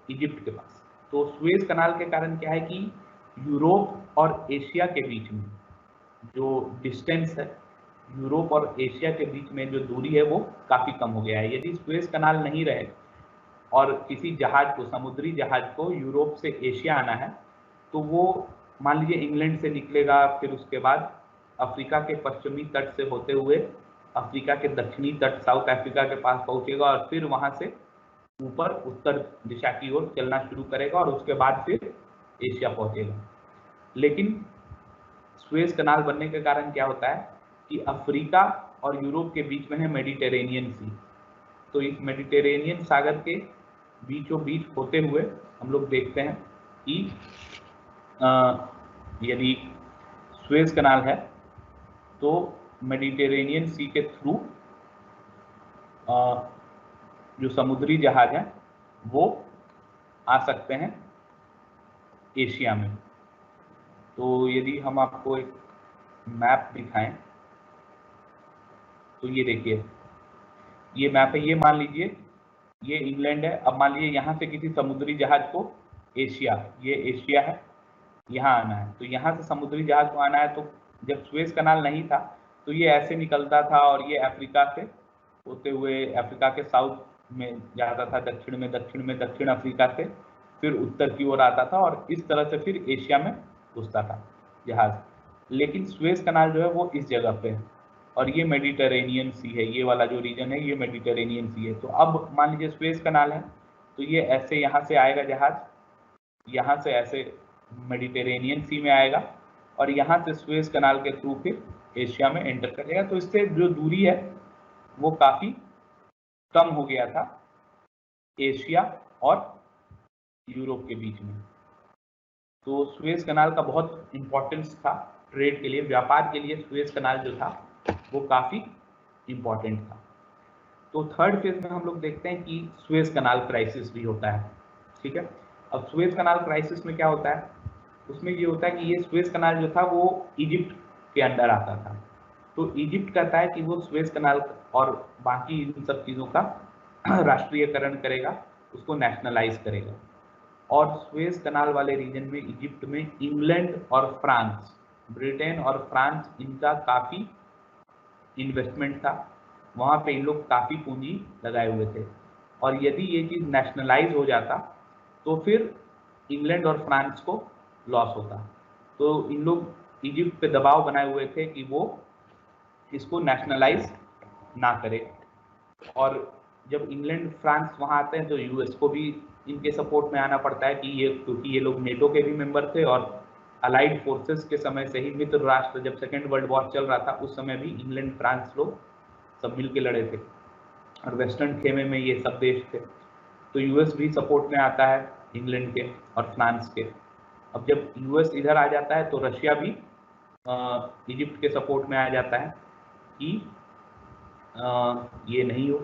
इजिप्ट के पास। तो सुएज कनाल के कारण क्या है कि यूरोप और एशिया के बीच में जो डिस्टेंस है, यूरोप और एशिया के बीच में जो दूरी है वो काफ़ी कम हो गया है। यदि सुएज कनाल नहीं रहे और किसी जहाज को, समुद्री जहाज को यूरोप से एशिया आना है, तो वो मान लीजिए इंग्लैंड से निकलेगा, फिर उसके बाद अफ्रीका के पश्चिमी तट से होते हुए अफ्रीका के दक्षिणी तट, साउथ अफ्रीका के पास पहुंचेगा, और फिर वहां से ऊपर उत्तर दिशा की ओर चलना शुरू करेगा, और उसके बाद फिर एशिया पहुंचेगा। लेकिन सुएज कनाल बनने के कारण क्या होता है कि अफ्रीका और यूरोप के बीच में है मेडिटेरेनियन सी। तो इस मेडिटेरेनियन सागर के बीचों बीच होते हुए हम लोग देखते हैं कि यदि सुएज कनाल है तो मेडिटेरेनियन सी के थ्रू जो समुद्री जहाज हैं वो आ सकते हैं एशिया में। तो यदि हम आपको एक मैप दिखाएं तो ये देखिए, ये मैप है, ये मान लीजिए ये इंग्लैंड है। अब मान लीजिए यहाँ से किसी समुद्री जहाज को एशिया, ये एशिया है, यहाँ आना है। तो यहाँ से समुद्री जहाज को आना है, तो जब सुएज कनाल नहीं था तो ये ऐसे निकलता था और ये अफ्रीका से होते हुए अफ्रीका के साउथ में जाता था, दक्षिण में दक्षिण अफ्रीका से फिर उत्तर की ओर आता था, और इस तरह से फिर एशिया में घुसता था जहाज। लेकिन सुएज कनाल जो है वो इस जगह पे है, और ये मेडिटेरेनियन सी है, ये वाला जो रीजन है ये मेडिटेरेनियन सी है। तो अब मान लीजिए सुएज कनाल है, तो ये ऐसे यहाँ से आएगा जहाज, यहाँ से ऐसे मेडिटेरेनियन सी में आएगा, और यहाँ से सुएज कनाल के थ्रू फिर एशिया में एंटर करेगा। तो इससे जो दूरी है वो काफ़ी कम हो गया था एशिया और यूरोप के बीच में। तो सुएज कनाल का बहुत इम्पोर्टेंस था ट्रेड के लिए, व्यापार के लिए सुएज कनाल जो था वो काफ़ी इम्पोर्टेंट था। तो थर्ड फेज में हम लोग देखते हैं कि सुएज कनाल क्राइसिस भी होता है। ठीक है, अब सुएज कनाल क्राइसिस में क्या होता है, उसमें ये होता है कि ये सुएज कनाल जो था वो इजिप्ट के अंडर आता था। तो इजिप्ट कहता है कि वो सुएज कनाल और बाकी इन सब चीज़ों का राष्ट्रीयकरण करेगा, उसको नेशनलाइज करेगा। और सुएज कनाल वाले रीजन में इजिप्ट में इंग्लैंड और फ्रांस, ब्रिटेन और फ्रांस, इनका काफ़ी इन्वेस्टमेंट था, वहाँ पे इन लोग काफ़ी पूंजी लगाए हुए थे। और यदि ये चीज़ नेशनलाइज हो जाता तो फिर इंग्लैंड और फ्रांस को लॉस होता। तो इन लोग इजिप्ट पे दबाव बनाए हुए थे कि वो इसको नेशनलाइज ना करे। और जब इंग्लैंड फ्रांस वहाँ आते हैं तो यूएस को भी इनके सपोर्ट में आना पड़ता है कि ये, क्योंकि ये लोग नेटो के भी मेंबर थे, और अलाइड फोर्सेस के समय से ही, मित्र राष्ट्र जब सेकेंड वर्ल्ड वॉर चल रहा था उस समय भी इंग्लैंड फ्रांस लोग सब मिल के लड़े थे, और वेस्टर्न खेमे में ये सब देश थे। तो यूएस भी सपोर्ट में आता है इंग्लैंड के और फ्रांस के। अब जब यूएस इधर आ जाता है तो रशिया भी इजिप्ट के सपोर्ट में आ जाता है कि ये नहीं हो,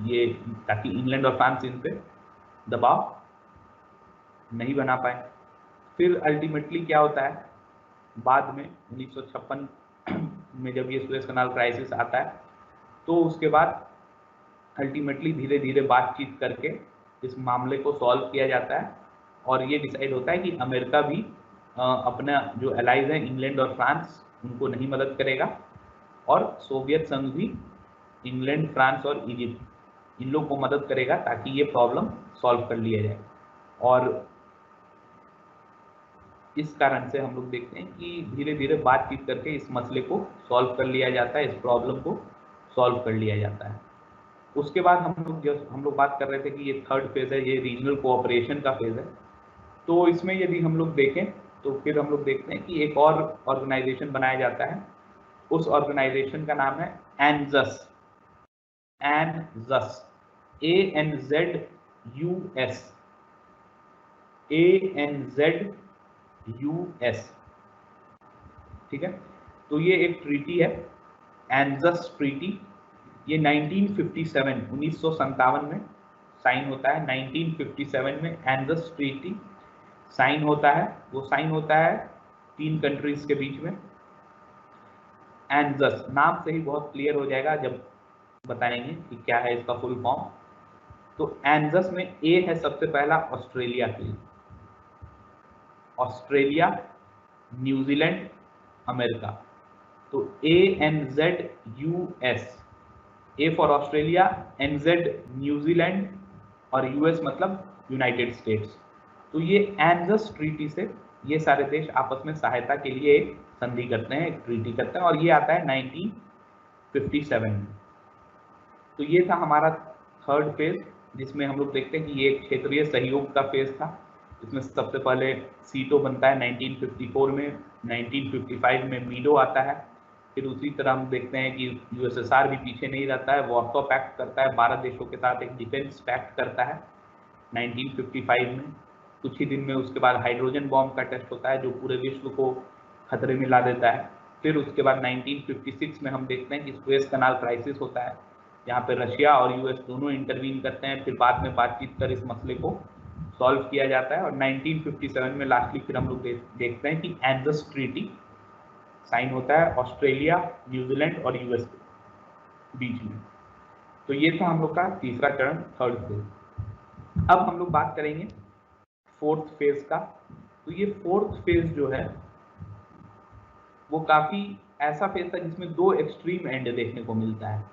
ये, ताकि इंग्लैंड और फ्रांस इन पे दबाव नहीं बना पाए। फिर अल्टीमेटली क्या होता है, बाद में 1956 में जब ये सुएज कनाल क्राइसिस आता है तो उसके बाद अल्टीमेटली धीरे धीरे बातचीत करके इस मामले को सॉल्व किया जाता है, और ये डिसाइड होता है कि अमेरिका भी अपना जो एलाइज हैं इंग्लैंड और फ्रांस, उनको नहीं मदद करेगा, और सोवियत संघ भी इंग्लैंड, फ्रांस और इजिप्ट, इन लोग को मदद करेगा ताकि ये प्रॉब्लम सॉल्व कर लिया जाए। और इस कारण से हम लोग देखते हैं कि धीरे धीरे बातचीत करके इस मसले को सॉल्व कर लिया जाता है, इस प्रॉब्लम को सॉल्व कर लिया जाता है। उसके बाद हम लोग बात कर रहे थे कि ये थर्ड फेज है, ये रीजनल कोऑपरेशन का फेज है। तो इसमें यदि हम लोग देखें तो फिर हम लोग देखते हैं कि एक और ऑर्गेनाइजेशन बनाया जाता है। उस ऑर्गेनाइजेशन का नाम है एनजस, एनजस, ANZUS, ANZUS, ठीक है। तो ये एक ट्रीटी है, एनजस ट्रीटी। ये 1957 में साइन होता है। 1957 में एनजस ट्रीटी साइन होता है। वो साइन होता है 3 कंट्रीज के बीच में। एनजस नाम से ही बहुत क्लियर हो जाएगा जब बताएंगे कि क्या है इसका फुल फॉर्म। तो एनजस में ए है सबसे पहला ऑस्ट्रेलिया के लिए, ऑस्ट्रेलिया, न्यूजीलैंड, अमेरिका। तो ANZUS, A for Australia, NZ New Zealand और US मतलब यूनाइटेड स्टेट्स। तो ये एनजस ट्रीटी से ये सारे देश आपस में सहायता के लिए एक संधि करते हैं, एक ट्रीटी करते हैं, और ये आता है 1957 में। तो ये था हमारा थर्ड फेज, जिसमें हम लोग देखते हैं कि ये एक क्षेत्रीय सहयोग का फेज था। इसमें सबसे पहले सीटो बनता है 1954 में, 1955 में मीडो आता है। फिर उसी तरह हम देखते हैं कि USSR भी पीछे नहीं रहता है, वार्सो पैक्ट करता है, 12 देशों के साथ एक डिफेंस पैक्ट करता है 1955 में। कुछ ही दिन में उसके बाद हाइड्रोजन बॉम्ब का टेस्ट होता है जो पूरे विश्व को खतरे में ला देता है। फिर उसके बाद 1956 में हम देखते हैं कि सुएज कनाल क्राइसिस होता है, यहाँ पे रशिया और US दोनों इंटरवीन करते हैं। फिर बाद में बातचीत कर इस मसले को सॉल्व किया जाता है, और 1957 में लास्टली फिर हम लोग देखते हैं कि एनजस ट्रीटी साइन होता है ऑस्ट्रेलिया, न्यूजीलैंड और US के बीच में। तो ये था हम लोग का तीसरा चरण, थर्ड फेज। अब हम लोग बात करेंगे फोर्थ फेज का। तो ये फोर्थ फेज जो है वो काफी ऐसा फेज था जिसमें 2 एक्सट्रीम एंड देखने को मिलता है।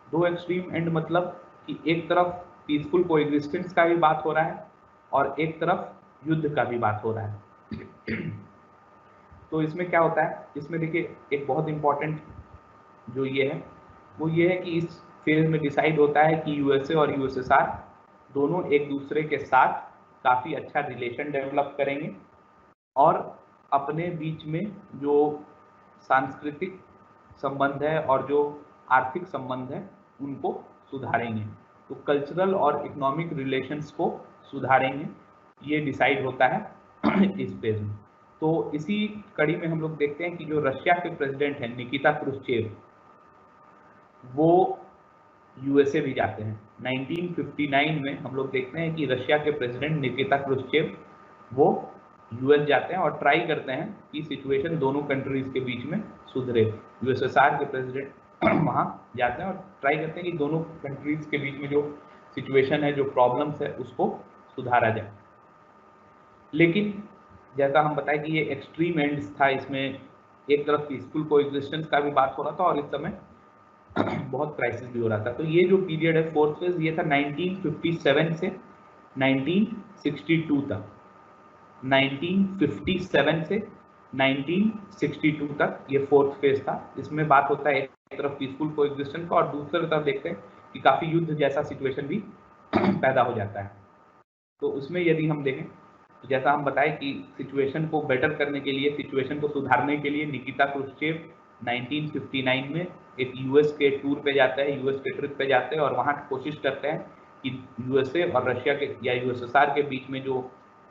2 एक्सट्रीम एंड मतलब कि एक तरफ पीसफुल कोएग्जिस्टेंस का भी बात हो रहा है और एक तरफ युद्ध का भी बात हो रहा है। तो इसमें क्या होता है, इसमें देखिए एक बहुत इंपॉर्टेंट जो ये है वो ये है कि इस फेज में डिसाइड होता है कि USA और USSR दोनों एक दूसरे के साथ काफी अच्छा रिलेशन डेवलप करेंगे और अपने बीच में जो सांस्कृतिक संबंध है और जो आर्थिक संबंध है उनको सुधारेंगे। तो कल्चरल और इकोनॉमिक रिलेशंस को सुधारेंगे, ये डिसाइड होता है इस फेज में। तो इसी कड़ी में हम लोग देखते हैं कि जो रशिया के प्रेसिडेंट हैं निकिता क्रुश्चेव, वो USA भी जाते हैं। 1959 में हम लोग देखते हैं कि रशिया के प्रेसिडेंट निकिता क्रुश्चेव वो US जाते हैं और ट्राई करते हैं कि सिचुएशन दोनों कंट्रीज के बीच में सुधरे। USSR के प्रेसिडेंट वहाँ जाते हैं और ट्राई करते हैं कि दोनों कंट्रीज के बीच में जो सिचुएशन है, जो प्रॉब्लम्स है, उसको सुधारा जाए। लेकिन जैसा हम बताएं कि ये एक्सट्रीम एंड्स था, इसमें एक तरफ पीसफुल कोएग्जिस्टेंस का भी बात हो रहा था और इस समय बहुत क्राइसिस भी हो रहा था। तो ये जो पीरियड है फोर्थ फेज, ये था 1957 से 1962 तक। 1957 से 1962 तक ये फोर्थ फेज था। इसमें बात होता है एक तरफ पीसफुल कोएग्जिस्टेंस का और दूसरी तरफ देखते हैं कि काफी युद्ध जैसा सिचुएशन भी पैदा हो जाता है। तो उसमें यदि हम देखें तो जैसा हम बताएं कि सिचुएशन को बेटर करने के लिए, सिचुएशन को सुधारने के लिए निकिता क्रुश्चेव 1959 में एक US के टूर पे जाते हैं, US के ट्रिप पे जाते हैं और वहाँ कोशिश करते हैं कि USA और रशिया के या USSR के बीच में जो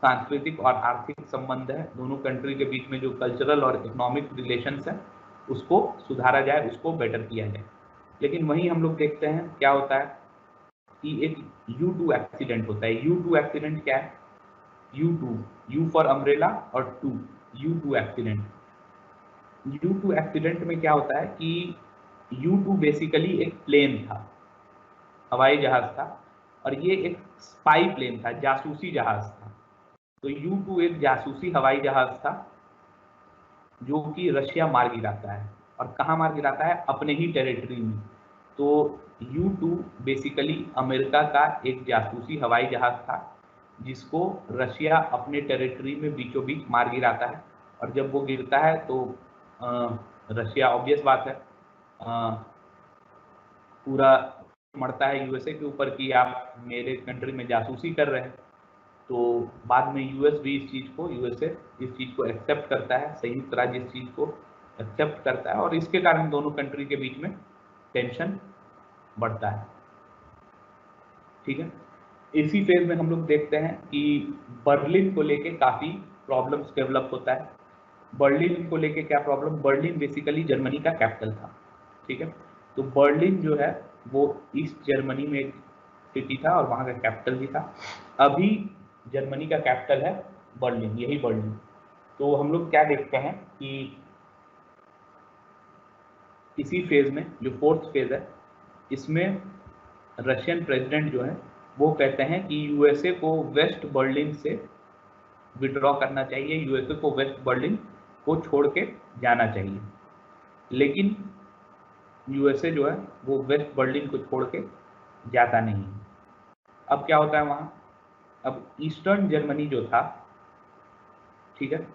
सांस्कृतिक और आर्थिक संबंध है, दोनों कंट्री के बीच में जो कल्चरल और इकोनॉमिक रिलेशंस है, उसको सुधारा जाए, उसको बेटर किया जाए। लेकिन वहीं हम लोग देखते हैं क्या होता है कि एक U2 एक्सीडेंट होता है। U2 एक्सीडेंट क्या है? U2, U फॉर अम्ब्रेला और 2, U2 एक्सीडेंट। U2 एक्सीडेंट में क्या होता है कि U2 बेसिकली एक प्लेन था, हवाई जहाज था, और ये एक स्पाई प्लेन था, जासूसी जहाज था। तो U2 एक जासूसी हवाई जहाज था जो कि रशिया मार गिराता है। और कहाँ मार गिराता है? अपने ही टेरिटरी में। तो U2 बेसिकली अमेरिका का एक जासूसी हवाई जहाज था जिसको रशिया अपने टेरिटरी में बीचों बीच मार गिराता है। और जब वो गिरता है तो रशिया, ऑब्वियस बात है, पूरा मढ़ता है यूएसए के ऊपर कि आप मेरे कंट्री में जासूसी कर रहे हैं, तो बाद में यूएस भी यूएसए इस चीज़ को एक्सेप्ट करता है, संयुक्त राज्य इस चीज़ को एक्सेप्ट करता है और इसके कारण दोनों कंट्री के बीच में टेंशन बढ़ता है। ठीक है, इसी फेज में हम लोग देखते हैं कि बर्लिन को लेके काफ़ी प्रॉब्लम्स डेवलप होता है। बर्लिन को लेके क्या प्रॉब्लम, बर्लिन बेसिकली जर्मनी का कैपिटल था। ठीक है, तो बर्लिन जो है वो ईस्ट जर्मनी में एक सिटी था और वहाँ का कैपिटल भी था। अभी जर्मनी का कैपिटल है बर्लिन, यही बर्लिन। तो हम लोग क्या देखते हैं कि इसी फेज में जो फोर्थ फेज है, इसमें रशियन प्रेसिडेंट जो है वो कहते हैं कि यूएसए को वेस्ट बर्लिन से विड्रॉ करना चाहिए, यूएसए को वेस्ट बर्लिन को छोड़ के जाना चाहिए। लेकिन यूएसए जो है वो वेस्ट बर्लिन को छोड़ के जाता नहीं। अब क्या होता है वहाँ, अब ईस्टर्न जर्मनी जो था, ठीक है,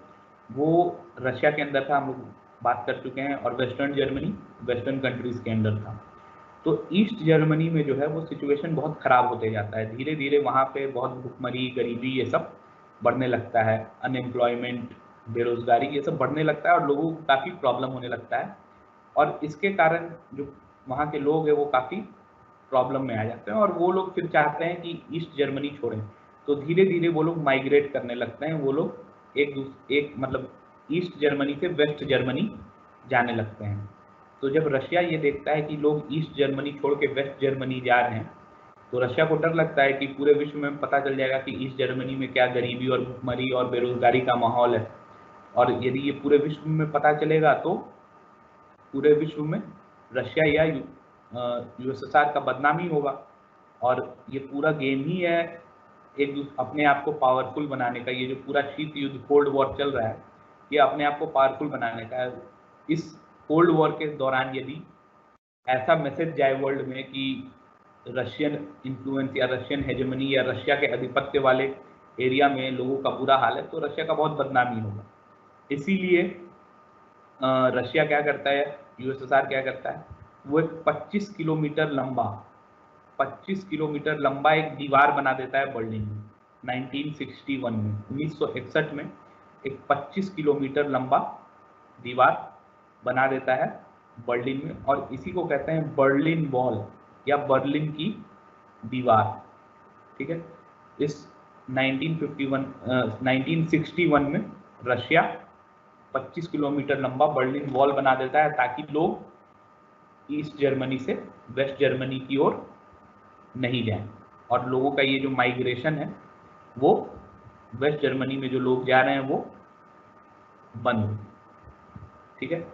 वो रशिया के अंदर था, हम लोग बात कर चुके हैं, और वेस्टर्न जर्मनी वेस्टर्न कंट्रीज के अंदर था। तो ईस्ट जर्मनी में जो है वो सिचुएशन बहुत ख़राब होते जाता है, धीरे धीरे वहाँ पे बहुत भुखमरी, गरीबी, ये सब बढ़ने लगता है, अनएम्प्लॉयमेंट, बेरोजगारी, ये सब बढ़ने लगता है और लोगों को काफ़ी प्रॉब्लम होने लगता है। और इसके कारण जो वहाँ के लोग हैं वो काफ़ी प्रॉब्लम में आ जाते हैं और वो लोग फिर चाहते हैं कि ईस्ट जर्मनी छोड़ें। तो धीरे धीरे वो लोग माइग्रेट करने लगते हैं, वो लोग एक मतलब ईस्ट जर्मनी से वेस्ट जर्मनी जाने लगते हैं। तो जब रशिया ये देखता है कि लोग ईस्ट जर्मनी छोड़ के वेस्ट जर्मनी जा रहे हैं, तो रशिया को डर लगता है कि पूरे विश्व में पता चल जाएगा कि ईस्ट जर्मनी में क्या गरीबी और भुखमरी और बेरोजगारी का माहौल है, और यदि ये पूरे विश्व में पता चलेगा तो पूरे विश्व में रशिया या यूएसएसआर का बदनामी होगा। और ये पूरा गेम ही है अपने आप को पावरफुल बनाने का। ये जो पूरा शीत युद्ध, कोल्ड वॉर चल रहा है, ये अपने आप को पावरफुल बनाने का है। इस कोल्ड वॉर के दौरान यदि ऐसा मैसेज जाए वर्ल्ड में कि रशियन इन्फ्लुएंस या रशियन हेजेमनी या रशिया के आधिपत्य वाले एरिया में लोगों का बुरा हाल है, तो रशिया का बहुत बदनामी होगा। इसीलिए रशिया क्या करता है, यूएसएसआर क्या करता है, वो एक 25 किलोमीटर लंबा एक दीवार बना देता है बर्लिन में 1961 में, 1961 में एक 25 किलोमीटर लंबा दीवार बना देता है बर्लिन में, और इसी को कहते हैं बर्लिन वॉल या बर्लिन की दीवार। ठीक है, इस 1961 में रशिया 25 किलोमीटर लंबा बर्लिन वॉल बना देता है ताकि लोग ईस्ट जर्मनी से वेस्ट जर्मनी की ओर नहीं जाएं, और लोगों का ये जो माइग्रेशन है वो वेस्ट जर्मनी में जो लोग जा रहे हैं वो बंद हो। ठीक है,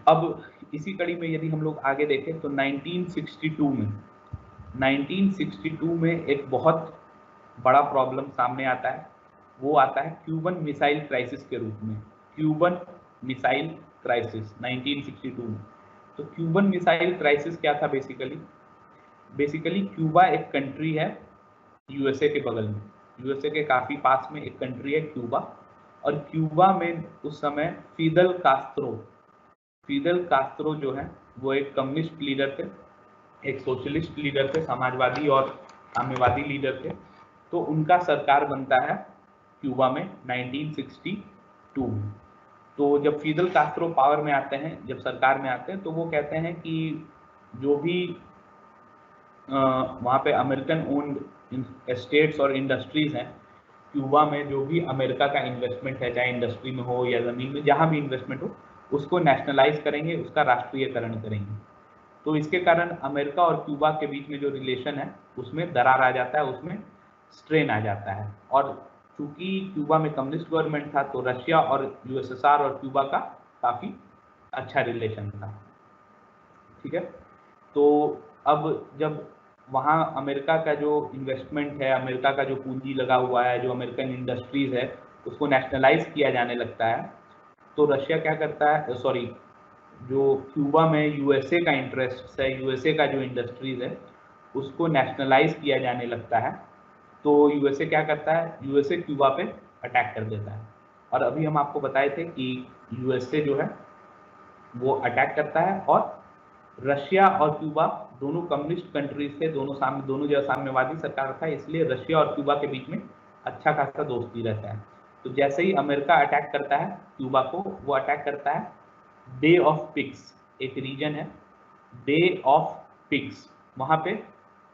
अब इसी कड़ी में यदि हम लोग आगे देखें तो 1962 में एक बहुत बड़ा प्रॉब्लम सामने आता है, वो आता है क्यूबन मिसाइल क्राइसिस के रूप में। क्यूबन मिसाइल क्राइसिस 1962 में। तो क्यूबन मिसाइल क्राइसिस क्या था बेसिकली क्यूबा एक कंट्री है यूएसए के बगल में, यूएसए के काफ़ी पास में एक कंट्री है क्यूबा, और क्यूबा में उस समय फिदेल कास्त्रो जो है वो एक कम्युनिस्ट लीडर थे, एक सोशलिस्ट लीडर थे, समाजवादी और साम्यवादी लीडर थे। तो उनका सरकार बनता है क्यूबा में 1962 में। तो जब फिदेल कास्त्रो पावर में आते हैं, जब सरकार में आते हैं, तो वो कहते हैं कि जो भी वहाँ पे अमेरिकन ओन्ड एस्टेट्स और इंडस्ट्रीज हैं क्यूबा में, जो भी अमेरिका का इन्वेस्टमेंट है, चाहे इंडस्ट्री में हो या ज़मीन में, जहाँ भी इन्वेस्टमेंट हो, उसको नेशनलाइज करेंगे, उसका राष्ट्रीयकरण करेंगे। तो इसके कारण अमेरिका और क्यूबा के बीच में जो रिलेशन है उसमें दरार आ जाता है, उसमें स्ट्रेन आ जाता है। और चूंकि क्यूबा में कम्युनिस्ट गवर्नमेंट था, तो रशिया और यूएसएसआर और क्यूबा का काफ़ी अच्छा रिलेशन था। ठीक है, तो अब जब वहाँ अमेरिका का जो इन्वेस्टमेंट है, अमेरिका का जो पूंजी लगा हुआ है, जो अमेरिकन इंडस्ट्रीज़ है, उसको नेशनलाइज किया जाने लगता है, तो रशिया क्या करता है, जो क्यूबा में यूएसए का इंटरेस्ट है, यूएसए का जो इंडस्ट्रीज़ है, उसको नेशनलाइज किया जाने लगता है। तो यूएसए क्या करता है, यूएसए क्यूबा पे अटैक कर देता है। और अभी हम आपको बताए थे कि यूएसए जो है वो अटैक करता है और रशिया और क्यूबा दोनों कम्युनिस्ट कंट्रीज थे, दोनों जो साम्यवादी सरकार था, इसलिए रशिया और क्यूबा के बीच में अच्छा खासा दोस्ती रहता है। तो जैसे ही अमेरिका अटैक करता है क्यूबा को, वो अटैक करता है बे ऑफ पिग्स, एक रीजन है बे ऑफ पिग्स, वहां पे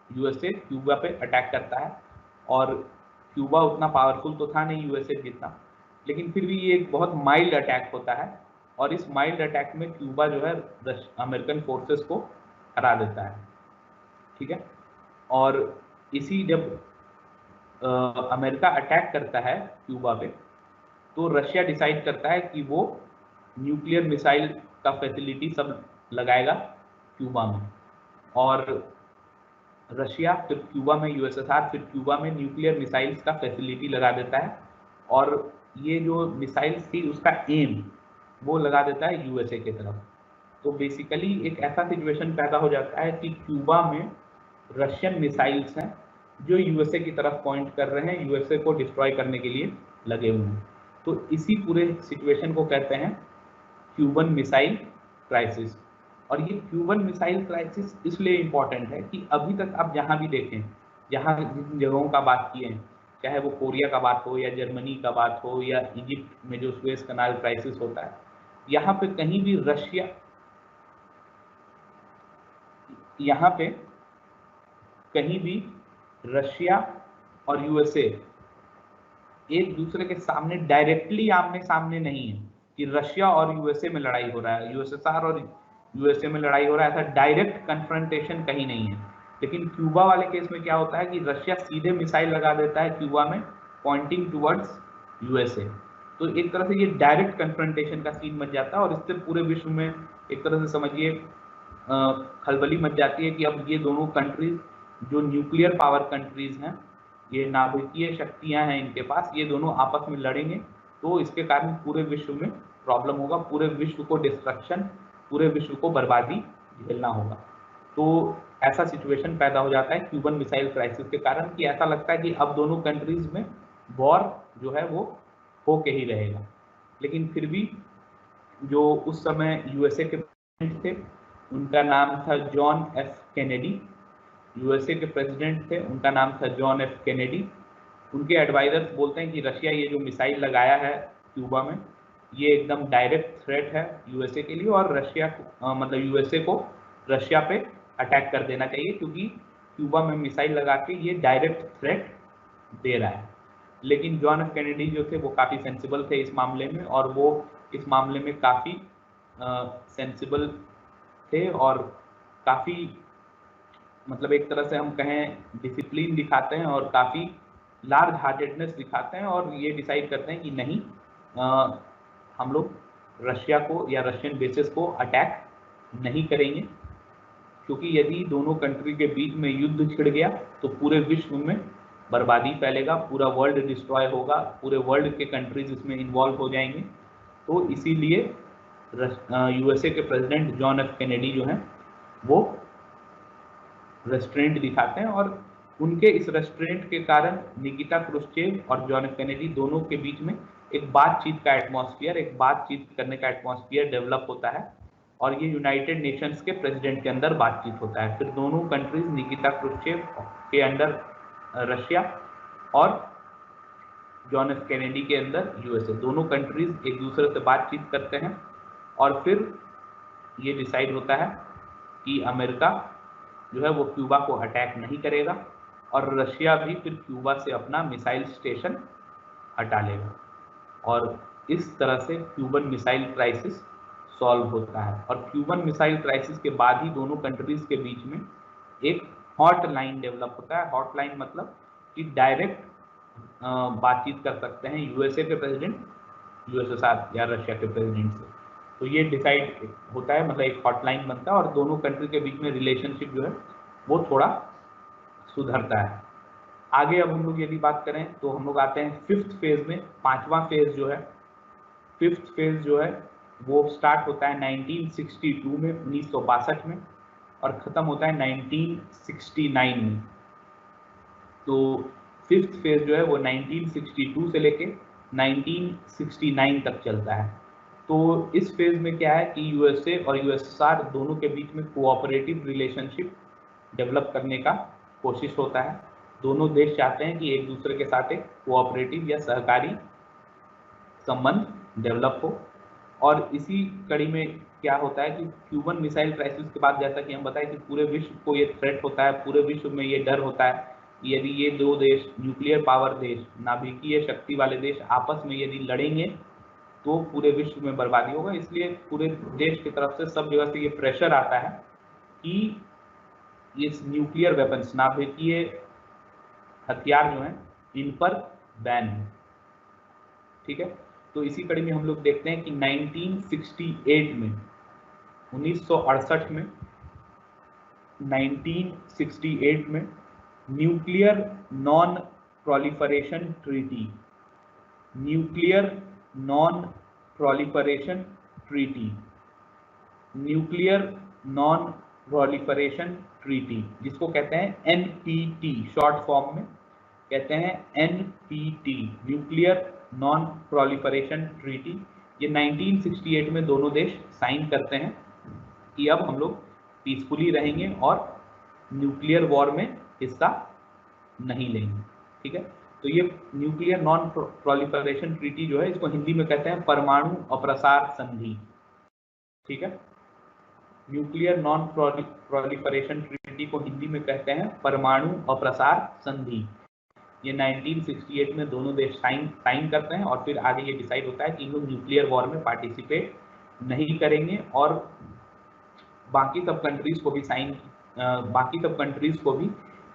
यूएसए क्यूबा पे अटैक करता है। और क्यूबा उतना पावरफुल तो था नहीं यूएसए जितना, लेकिन फिर भी ये एक बहुत माइल्ड अटैक होता है, और इस माइल्ड अटैक में क्यूबा जो है अमेरिकन फोर्सेस को हरा देता है, ठीक है। और इसी जब अमेरिका अटैक करता है क्यूबा पे, तो रशिया डिसाइड करता है कि वो न्यूक्लियर मिसाइल का फैसिलिटी सब लगाएगा क्यूबा में, और रशिया फिर क्यूबा में, यूएसएसआर फिर क्यूबा में न्यूक्लियर मिसाइल्स का फैसिलिटी लगा देता है, और ये जो मिसाइल्स थी उसका एम वो लगा देता है यूएसए की तरफ। तो बेसिकली एक ऐसा सिचुएशन पैदा हो जाता है कि क्यूबा में रशियन मिसाइल्स हैं जो यूएसए की तरफ पॉइंट कर रहे हैं, यूएसए को डिस्ट्रॉय करने के लिए लगे हुए हैं। तो इसी पूरे सिचुएशन को कहते हैं क्यूबन मिसाइल क्राइसिस। और ये क्यूबन मिसाइल क्राइसिस इसलिए इम्पोर्टेंट है कि अभी तक आप जहाँ भी देखें, जहाँ जिन जगहों का बात किए हैं, चाहे वो कोरिया का बात हो या जर्मनी का बात हो या इजिप्ट में जो सुएज कनाल क्राइसिस होता है, यहाँ पे कहीं भी रशिया, यहाँ पे कहीं भी रशिया और यूएसए एक दूसरे के सामने डायरेक्टली आमने सामने नहीं है कि रशिया और यूएसए में लड़ाई हो रहा है, यूएसएसआर और यूएसए में लड़ाई हो रहा है, ऐसा डायरेक्ट कन्फ्रंटेशन कहीं नहीं है। लेकिन क्यूबा वाले केस में क्या होता है कि रशिया सीधे मिसाइल लगा देता है क्यूबा में पॉइंटिंग टुवर्ड्स यूएसए। तो एक तरह से ये डायरेक्ट कन्फ्रंटेशन का सीन बन जाता है, और इससे पूरे विश्व में एक तरह से समझिए खलबली मच जाती है कि अब ये दोनों कंट्रीज जो न्यूक्लियर पावर कंट्रीज हैं, ये नाभिकीय शक्तियां हैं इनके पास, ये दोनों आपस में लड़ेंगे, तो इसके कारण पूरे विश्व में प्रॉब्लम होगा, पूरे विश्व को डिस्ट्रक्शन, पूरे विश्व को बर्बादी झेलना होगा। तो ऐसा सिचुएशन पैदा हो जाता है क्यूबन मिसाइल क्राइसिस के कारण, कि ऐसा लगता है कि अब दोनों कंट्रीज में वॉर जो है वो होके ही रहेगा। लेकिन फिर भी जो उस समय यूएसए के प्रेसिडेंट थे, उनका नाम था जॉन एफ कैनेडी, यूएसए के प्रेसिडेंट थे, उनका नाम था जॉन एफ कैनेडी। उनके एडवाइजर्स बोलते हैं कि रशिया ये जो मिसाइल लगाया है क्यूबा में, ये एकदम डायरेक्ट थ्रेट है यूएसए के लिए, और रशिया को मतलब यूएसए को रशिया पे अटैक कर देना चाहिए, क्योंकि क्यूबा में मिसाइल लगा के ये डायरेक्ट थ्रेट दे रहा है। लेकिन जॉन एफ कैनेडी जो थे वो काफ़ी सेंसिबल थे इस मामले में, और वो इस मामले में काफ़ी सेंसिबल थे, और काफ़ी मतलब एक तरह से हम कहें डिसिप्लिन दिखाते हैं, और काफ़ी लार्ज हार्टेडनेस दिखाते हैं, और ये डिसाइड करते हैं कि नहीं, हम लोग रशिया को या रशियन बेसेस को अटैक नहीं करेंगे, क्योंकि यदि दोनों कंट्री के बीच में युद्ध छिड़ गया तो पूरे विश्व में बर्बादी फैलेगा, पूरा वर्ल्ड डिस्ट्रॉय होगा, पूरे वर्ल्ड के कंट्रीज इसमें इन्वॉल्व हो जाएंगे। तो इसीलिए यूएसए के प्रेसिडेंट जॉन एफ कैनेडी जो हैं वो रेस्ट्रेंट दिखाते हैं, और उनके इस रेस्ट्रेंट के कारण निकिता क्रुश्चेव और जॉन एफ कैनेडी दोनों के बीच में एक बातचीत का एटमॉस्फेयर, एक बातचीत करने का एटमॉस्फेयर डेवलप होता है, और ये यूनाइटेड नेशंस के प्रेसिडेंट के अंदर बातचीत होता है। फिर दोनों कंट्रीज, निकिता क्रुश्चेव के अंडर रशिया और जॉन एफ कैनेडी के अंदर यूएसए, दोनों कंट्रीज एक दूसरे से बातचीत करते हैं, और फिर ये डिसाइड होता है कि अमेरिका जो है वो क्यूबा को अटैक नहीं करेगा, और रशिया भी फिर क्यूबा से अपना मिसाइल स्टेशन हटा लेगा, और इस तरह से क्यूबन मिसाइल क्राइसिस सॉल्व होता है। और क्यूबन मिसाइल क्राइसिस के बाद ही दोनों कंट्रीज के बीच में एक हॉट लाइन डेवलप होता है। हॉट लाइन मतलब कि डायरेक्ट बातचीत कर सकते हैं यूएसए के प्रेसिडेंट यूएसएसआर या रशिया के प्रेसिडेंट से। तो ये डिसाइड होता है, मतलब एक हॉटलाइन बनता है, और दोनों कंट्री के बीच में रिलेशनशिप जो है वो थोड़ा सुधरता है। आगे अब हम लोग यदि बात करें तो हम लोग आते हैं फिफ्थ फेज में। पांचवा फेज जो है, फिफ्थ फेज जो है वो स्टार्ट होता है 1962 में, 1962 में, और ख़त्म होता है 1969 में। तो फिफ्थ फेज जो है वो 1962 से लेके 1969 तक चलता है। तो इस फेज में क्या है कि यूएसए और यूएसएसआर दोनों के बीच में कोऑपरेटिव रिलेशनशिप डेवलप करने का कोशिश होता है। दोनों देश चाहते हैं कि एक दूसरे के साथ एक कोऑपरेटिव या सहकारी संबंध डेवलप हो। और इसी कड़ी में क्या होता है कि क्यूबन मिसाइल क्राइसिस के बाद जैसा कि हम बताएं कि पूरे विश्व को ये थ्रेट होता है, पूरे विश्व में ये डर होता है कि यदि ये दो देश न्यूक्लियर पावर देश, नाभिकीय शक्ति वाले देश आपस में यदि लड़ेंगे तो पूरे विश्व में बर्बादी होगा। इसलिए पूरे देश की तरफ से सब जगह से ये प्रेशर आता है कि इस न्यूक्लियर वेपन्स, नाभिकीय हथियार जो हैं इन पर बैन है। ठीक है, तो इसी कड़ी में हम लोग देखते हैं कि 1968 में 1968 में 1968 में nuclear non proliferation treaty, nuclear non proliferation treaty, nuclear non proliferation treaty, जिसको कहते हैं NPT, शॉर्ट फॉर्म में कहते हैं NPT, nuclear non proliferation treaty. ये 1968 में दोनों देश साइन करते हैं कि अब हम लोग पीसफुली रहेंगे और न्यूक्लियर वॉर में हिस्सा नहीं लेंगे। ठीक है, तो ये न्यूक्लियर नॉन प्रोलिफरेशन ट्रीटी जो है इसको हिंदी में कहते हैं परमाणु अप्रसार संधि। ठीक है, न्यूक्लियर नॉन प्रोलिफरेशन ट्रीटी को हिंदी में कहते हैं परमाणु अप्रसार संधि। ये 1968 में दोनों देश साइन करते हैं और फिर आगे ये डिसाइड होता है कि इन लोग न्यूक्लियर वॉर में पार्टिसिपेट नहीं करेंगे और बाकी सब कंट्रीज को भी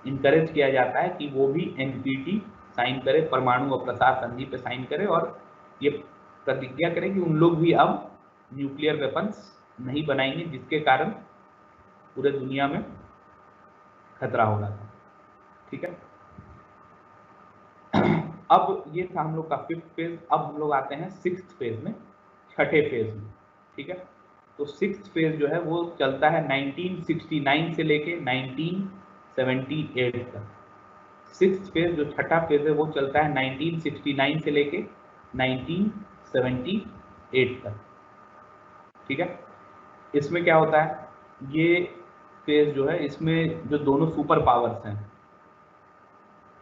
इनकरेज किया जाता है कि वो भी NPT साइन करे, परमाणु अप्रसार संधि पे साइन करे और ये प्रतिज्ञा करें कि उन लोग भी अब न्यूक्लियर वेपन्स नहीं बनाएंगे, जिसके कारण पूरे दुनिया में खतरा हो रहा था। ठीक है, अब ये था हम लोग का 5th फेज। अब हम लोग आते हैं 6th फेज में, छठे फेज में। ठीक है, तो 6th फेज जो है वो चलता है 1969 से लेके 1978 तक। 6th फेज जो छठा फेज है वो चलता है 1969 से लेके 1978 तक। ठीक है, इसमें क्या होता है, ये फेज जो है इसमें जो दोनों सुपर पावर्स हैं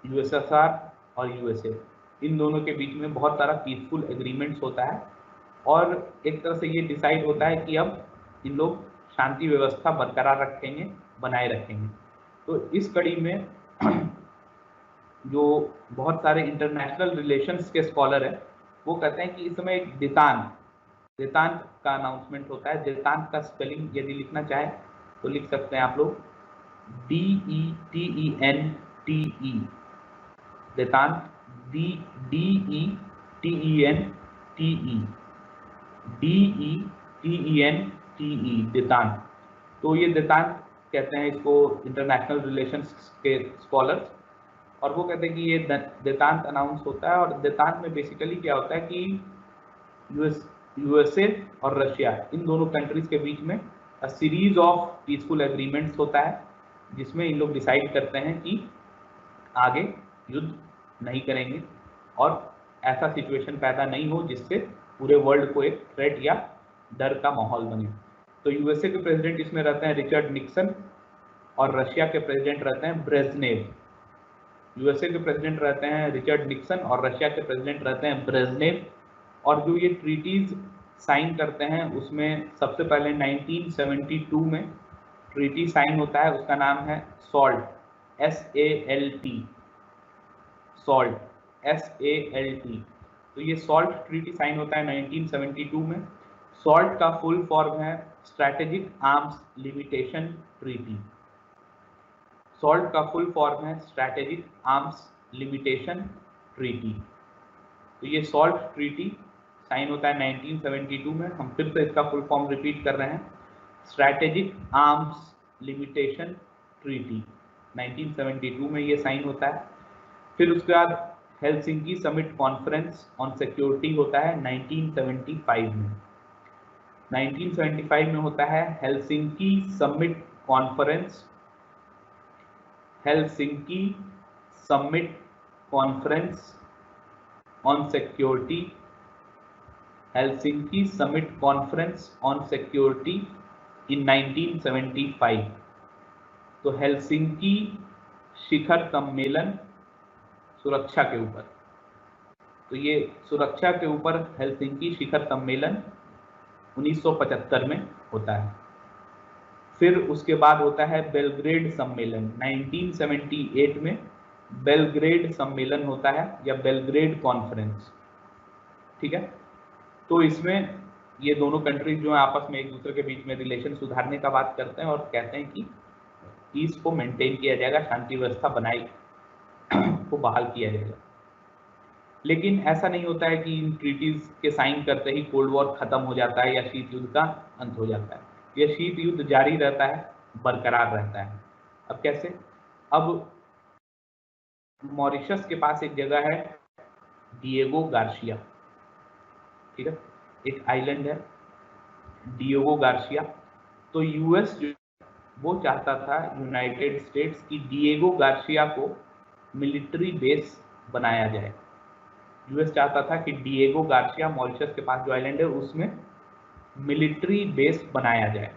USSR और USA, इन दोनों के बीच में बहुत सारा पीसफुल एग्रीमेंट्स होता है और एक तरह से ये डिसाइड होता है कि अब इन लोग शांति व्यवस्था बरकरार रखेंगे, बनाए रखेंगे। तो इस कड़ी में जो बहुत सारे इंटरनेशनल रिलेशंस के स्कॉलर हैं वो कहते हैं कि इस समय एक देतांत का अनाउंसमेंट होता है। देतांत का स्पेलिंग यदि लिखना चाहे तो लिख सकते हैं आप लोग DETENTE, देतांत, DETENTE, देतांत। तो ये देतांत कहते हैं इसको इंटरनेशनल रिलेशंस के स्कॉलर्स, और वो कहते हैं कि ये देतांत अनाउंस होता है। और देतांत में बेसिकली क्या होता है कि USA और रशिया, इन दोनों कंट्रीज के बीच में a series of peaceful agreements होता है जिसमें इन लोग डिसाइड करते हैं कि आगे युद्ध नहीं करेंगे और ऐसा सिचुएशन पैदा नहीं हो जिससे पूरे वर्ल्ड को एक थ्रेट या डर का माहौल बने। तो USA के प्रेसिडेंट इसमें रहते हैं रिचर्ड निक्सन और रशिया के प्रेसिडेंट रहते हैं ब्रेजनेव। USA के प्रेसिडेंट रहते हैं रिचर्ड निक्सन और रशिया के प्रेसिडेंट रहते हैं ब्रेजनेव। और जो ये ट्रीटीज साइन करते हैं उसमें सबसे पहले 1972 में ट्रीटी साइन होता है, उसका नाम है SALT, SALT, SALT, SALT। तो ये SALT ट्रीटी साइन होता है 1972 में। SALT का फुल फॉर्म है strategic arms limitation treaty. SALT का फुल फॉर्म है स्ट्रैटेजिक आर्म्स लिमिटेशन ट्रीटी। तो ये SALT ट्रीटी साइन होता है 1972 में। हम फिर से इसका फुल फॉर्म रिपीट कर रहे हैं, स्ट्रैटेजिक आर्म्स लिमिटेशन ट्रीटी 1972 में ये साइन होता है। फिर उसके बाद Helsinki summit conference on security होता है 1975 में। 1975 में होता है Helsinki summit conference, Helsinki summit conference on security, Helsinki summit conference on security in 1975। तो हेलसिंकी शिखर सम्मेलन सुरक्षा के ऊपर, तो ये सुरक्षा के ऊपर हेलसिंकी शिखर सम्मेलन 1975 में होता है। फिर उसके बाद होता है बेलग्रेड सम्मेलन 1978 में। बेलग्रेड सम्मेलन होता है या बेलग्रेड कॉन्फ्रेंस, ठीक है। तो इसमें ये दोनों कंट्रीज जो है आपस में एक दूसरे के बीच में रिलेशन सुधारने का बात करते हैं और कहते हैं कि पीस को मेंटेन किया जाएगा, शांति व्यवस्था बनाई को बहाल किया जाएगा। लेकिन ऐसा नहीं होता है कि इन ट्रीटीज के साइन करते ही कोल्ड वॉर खत्म हो जाता है या शीत युद्ध का अंत हो जाता है। यह शीत युद्ध जारी रहता है, बरकरार रहता है। अब कैसे? अब मॉरिशस के पास एक जगह है डिएगो गार्सिया, ठीक है, एक आइलैंड है डिएगो गार्सिया। तो यूएस जो वो चाहता था यूनाइटेड स्टेट्स की डिएगो गार्सिया को मिलिट्री बेस बनाया जाए। यूएस चाहता था कि डिएगो गार्सिया मॉरिशस के पास जो आइलैंड है उसमें मिलिट्री बेस बनाया जाए।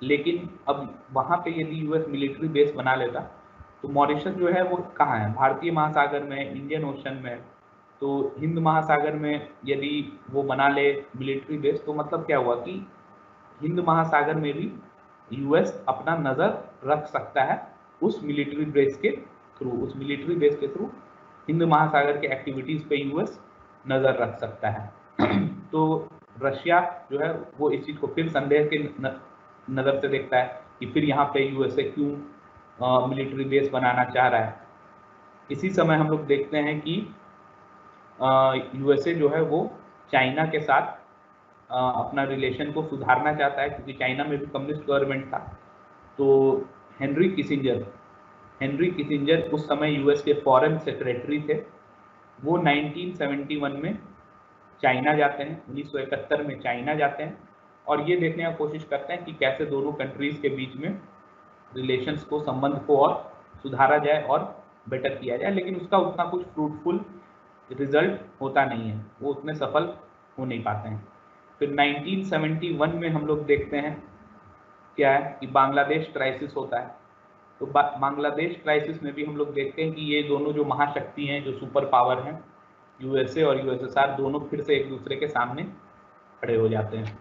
लेकिन अब वहां पे यदि यूएस मिलिट्री बेस बना लेता तो मॉरिशस जो है वो कहाँ है? भारतीय महासागर में, इंडियन ओशन में। तो हिंद महासागर में यदि वो बना ले मिलिट्री बेस तो मतलब क्या हुआ कि हिंद महासागर में भी यूएस अपना नजर रख सकता है उस मिलिट्री बेस के थ्रू। उस मिलिट्री बेस के थ्रू हिंद महासागर के एक्टिविटीज पे यूएस नजर रख सकता है। तो रशिया जो है वो इस चीज को फिर संदेह के नजर से देखता है कि फिर यहाँ पे यूएसए क्यों मिलिट्री बेस बनाना चाह रहा है। इसी समय हम लोग देखते हैं कि यूएसए जो है वो चाइना के साथ अपना रिलेशन को सुधारना चाहता है, क्योंकि चाइना में भी कम्युनिस्ट गवर्नमेंट था। तो हेनरी किसिंजर उस समय यूएस के फॉरेन सेक्रेटरी थे। वो 1971 में चाइना जाते हैं, 1971 में चाइना जाते हैं और ये देखने की कोशिश करते हैं कि कैसे दोनों कंट्रीज के बीच में रिलेशंस को, संबंध को और सुधारा जाए और बेटर किया जाए। लेकिन उसका उतना कुछ फ्रूटफुल रिजल्ट होता नहीं है, वो उतने सफल हो नहीं पाते हैं। फिर 1971 में हम लोग देखते हैं क्या है कि बांग्लादेश क्राइसिस होता है। तो बांग्लादेश क्राइसिस में भी हम लोग देखते हैं कि ये दोनों जो महाशक्ति हैं, जो सुपर पावर हैं, यूएसए और यूएसएसआर, दोनों फिर से एक दूसरे के सामने खड़े हो जाते हैं।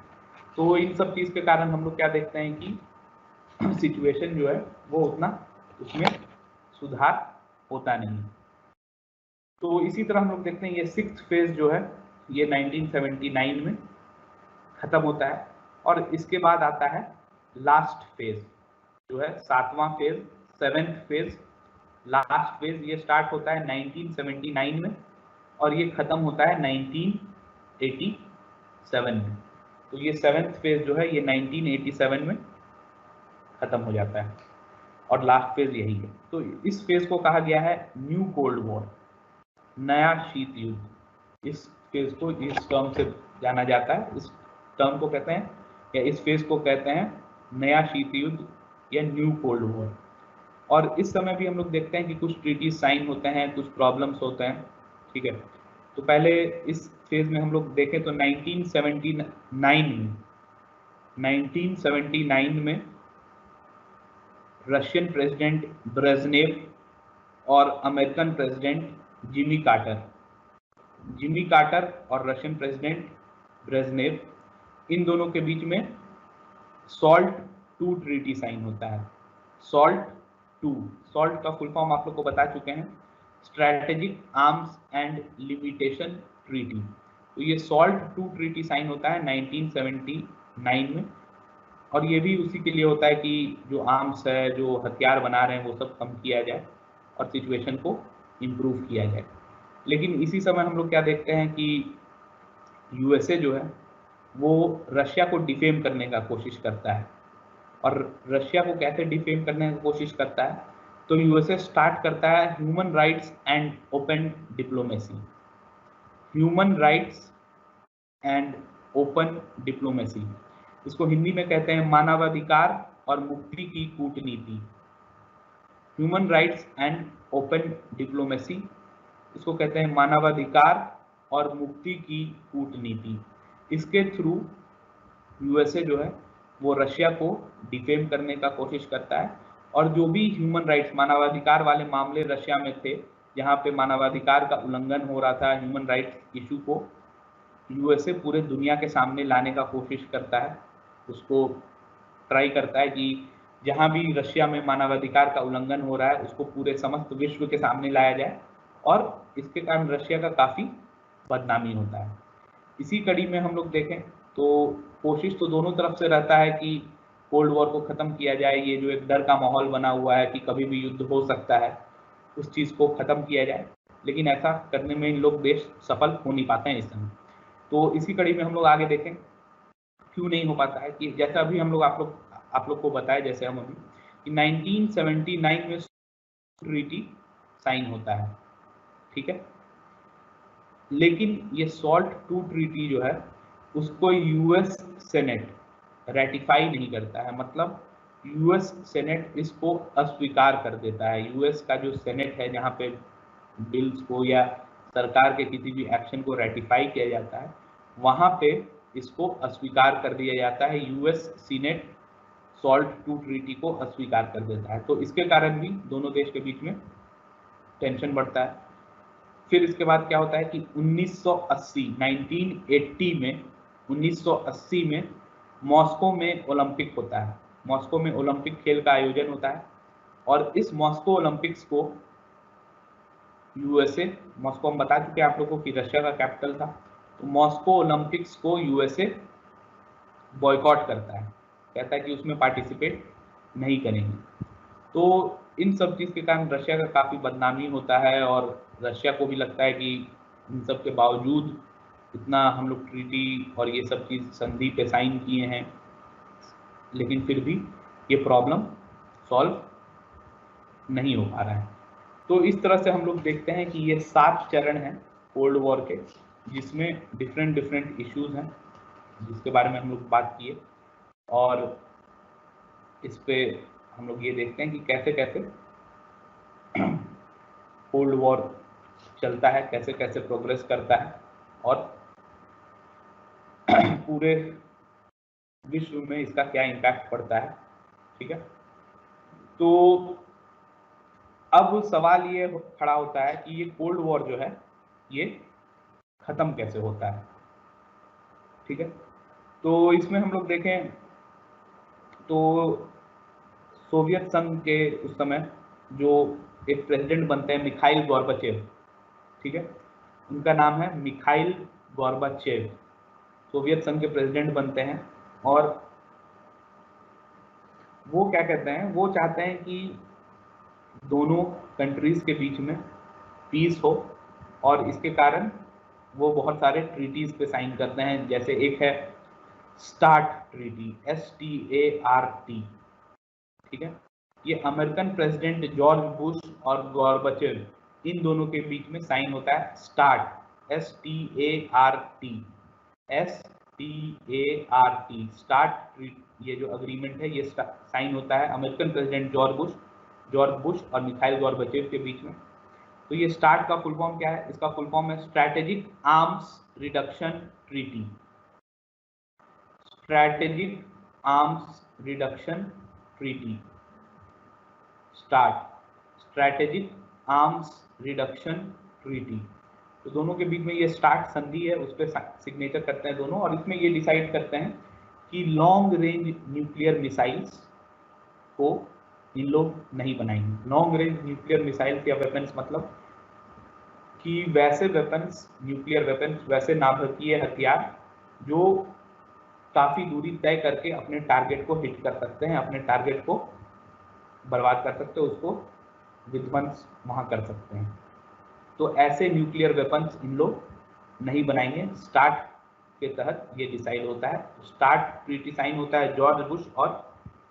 तो इन सब चीज़ के कारण हम लोग क्या देखते हैं कि सिचुएशन जो है वो उतना उसमें सुधार होता नहीं। तो इसी तरह हम लोग देखते हैं ये 6th फेज जो है ये 1979 में खत्म होता है और इसके बाद आता है लास्ट फेज जो है 7वां phase, 7th phase. Last phase ये स्टार्ट होता है 1979 में और ये खत्म होता है 1987 में। तो ये 7th फेज जो है ये 1987 में खत्म हो जाता है और लास्ट फेज यही है। तो इस फेज को कहा गया है न्यू कोल्ड वॉर, नया शीत युद्ध। इस फेज को इस टर्म से जाना जाता है, इस टर्म को कहते हैं या इस फेज को कहते हैं नया शीत युद्ध या न्यू कोल्ड वॉर। और इस समय भी हम लोग देखते हैं कि कुछ ट्रीटी साइन होते हैं, कुछ प्रॉब्लम्स होते हैं, ठीक है। तो पहले इस फेज में हम लोग देखें तो 1979 में रशियन प्रेसिडेंट ब्रेजनेव और अमेरिकन प्रेसिडेंट जिमी कार्टर और रशियन प्रेसिडेंट ब्रेजनेव, इन दोनों के बीच में सॉल्ट 2 ट्रीटी साइन होता है। सॉल्ट का फुल फॉर्म आप लोग को बता चुके हैं, strategic arms and limitation treaty. तो ये सॉल्ट 2 ट्रीटी साइन होता है 1979 में और ये भी उसी के लिए होता है कि जो आर्म्स है, जो हथियार बना रहे हैं वो सब कम किया जाए और सिचुएशन को इम्प्रूव किया जाए। लेकिन इसी समय हम लोग क्या देखते हैं कि यूएसए जो है वो रशिया को डिफेम करने का कोशिश करता है। और रशिया को कैसे डिफेम करने की कोशिश करता है? तो यूएसए स्टार्ट करता है human rights and open diplomacy. Human rights and open diplomacy, इसको हिंदी में कहते हैं मानवाधिकार और मुक्ति की कूटनीति। Human rights and open diplomacy, इसको कहते हैं मानवाधिकार और मुक्ति की कूटनीति। इसके थ्रू यूएसए जो है वो रशिया को डिफेम करने का कोशिश करता है, और जो भी ह्यूमन राइट्स मानवाधिकार वाले मामले रशिया में थे, जहाँ पे मानवाधिकार का उल्लंघन हो रहा था, ह्यूमन राइट्स इशू को यूएसए पूरे दुनिया के सामने लाने का कोशिश करता है। उसको ट्राई करता है कि जहाँ भी रशिया में मानवाधिकार का उल्लंघन हो रहा है उसको पूरे समस्त विश्व के सामने लाया जाए, और इसके कारण रशिया का काफ़ी बदनामी होता है। इसी कड़ी में हम लोग देखें तो कोशिश तो दोनों तरफ से रहता है कि कोल्ड वॉर को ख़त्म किया जाए। ये जो एक डर का माहौल बना हुआ है कि कभी भी युद्ध हो सकता है, उस चीज़ को ख़त्म किया जाए, लेकिन ऐसा करने में इन लोग देश सफल हो नहीं पाते हैं इस समय। तो इसी कड़ी में हम लोग आगे देखें क्यों नहीं हो पाता है, कि जैसा अभी हम लोग आप लोग को बताया, जैसे हम अभी कि 1979 में ट्रीटी साइन होता है, ठीक है, लेकिन ये सॉल्ट II ट्रीटी जो है उसको यूएस सेनेट रेटिफाई नहीं करता है। मतलब यूएस सेनेट इसको अस्वीकार कर देता है। यूएस का जो सेनेट है, जहाँ पे बिल्स को या सरकार के किसी भी एक्शन को रेटिफाई किया जाता है, वहाँ पे इसको अस्वीकार कर दिया जाता है। US senate salt II treaty को अस्वीकार कर देता है। तो इसके कारण भी दोनों देश के बीच में टेंशन बढ़ता है। फिर इसके बाद क्या होता है कि 1980 में मॉस्को में ओलंपिक होता है। मॉस्को में ओलंपिक खेल का आयोजन होता है, और इस मॉस्को ओलंपिक्स को यूएसए, मॉस्को हम बता चुके हैं आप लोगों को कि रशिया का कैपिटल था, तो मॉस्को ओलंपिक्स को यूएसए बॉयकॉट करता है, कहता है कि उसमें पार्टिसिपेट नहीं करेंगे। तो इन सब चीज़ के कारण रशिया का काफ़ी बदनामी होता है, और रशिया को भी लगता है कि इन सब के बावजूद इतना हम लोग ट्रीटी और ये सब चीज़ संधि पे साइन किए हैं, लेकिन फिर भी ये प्रॉब्लम सॉल्व नहीं हो पा रहा है। तो इस तरह से हम लोग देखते हैं कि ये 7 चरण हैं कोल्ड वॉर के, जिसमें डिफरेंट इश्यूज हैं जिसके बारे में हम लोग बात किए, और इस पे हम लोग ये देखते हैं कि कैसे कैसे कोल्ड वॉर चलता है, कैसे कैसे प्रोग्रेस करता है, और पूरे विश्व में इसका क्या इम्पैक्ट पड़ता है, ठीक है। तो अब सवाल ये खड़ा होता है कि ये कोल्ड वॉर जो है ये खत्म कैसे होता है, ठीक है। तो इसमें हम लोग देखें तो सोवियत संघ के उस समय जो एक प्रेसिडेंट बनते हैं मिखाइल गोर्बाचेव, ठीक है, उनका नाम है मिखाइल गोर्बाचेव, सोवियत संघ के प्रेसिडेंट बनते हैं, और वो क्या कहते हैं, वो चाहते हैं कि दोनों कंट्रीज के बीच में पीस हो, और इसके कारण वो बहुत सारे ट्रीटीज पे साइन करते हैं। जैसे एक है स्टार्ट ट्रीटी, START, ठीक है, ये अमेरिकन प्रेसिडेंट जॉर्ज बुश और गोर्बाचेव इन दोनों के बीच में साइन होता है। स्टार्ट, START, स्टार्ट, ये जो अग्रीमेंट है ये साइन होता है अमेरिकन प्रेसिडेंट जॉर्ज बुश और मिखाइल गोर्बाचेव के बीच में। तो ये स्टार्ट का फुल फॉर्म क्या है? इसका फुल फॉर्म है strategic arms reduction treaty. Strategic arms reduction treaty, start, strategic arms reduction treaty. तो दोनों के बीच में ये स्टार्ट संधि है, उस पर सिग्नेचर करते हैं दोनों, और इसमें ये डिसाइड करते हैं कि लॉन्ग रेंज न्यूक्लियर मिसाइल्स को इन लोग नहीं बनाएंगे। लॉन्ग रेंज न्यूक्लियर मिसाइल्स या वेपन्स मतलब कि वैसे वेपन्स, न्यूक्लियर वेपन्स, वैसे नाभिकीय हथियार जो काफ़ी दूरी तय करके अपने टारगेट को हिट कर सकते हैं, अपने टारगेट को बर्बाद कर सकते हैं, उसको विध्वंस वहाँ कर सकते हैं। तो ऐसे न्यूक्लियर वेपन्स इन लोग नहीं बनाएंगे। स्टार्ट के तहत ये डिसाइड होता है। स्टार्ट ट्रीटी साइन होता है जॉर्ज बुश और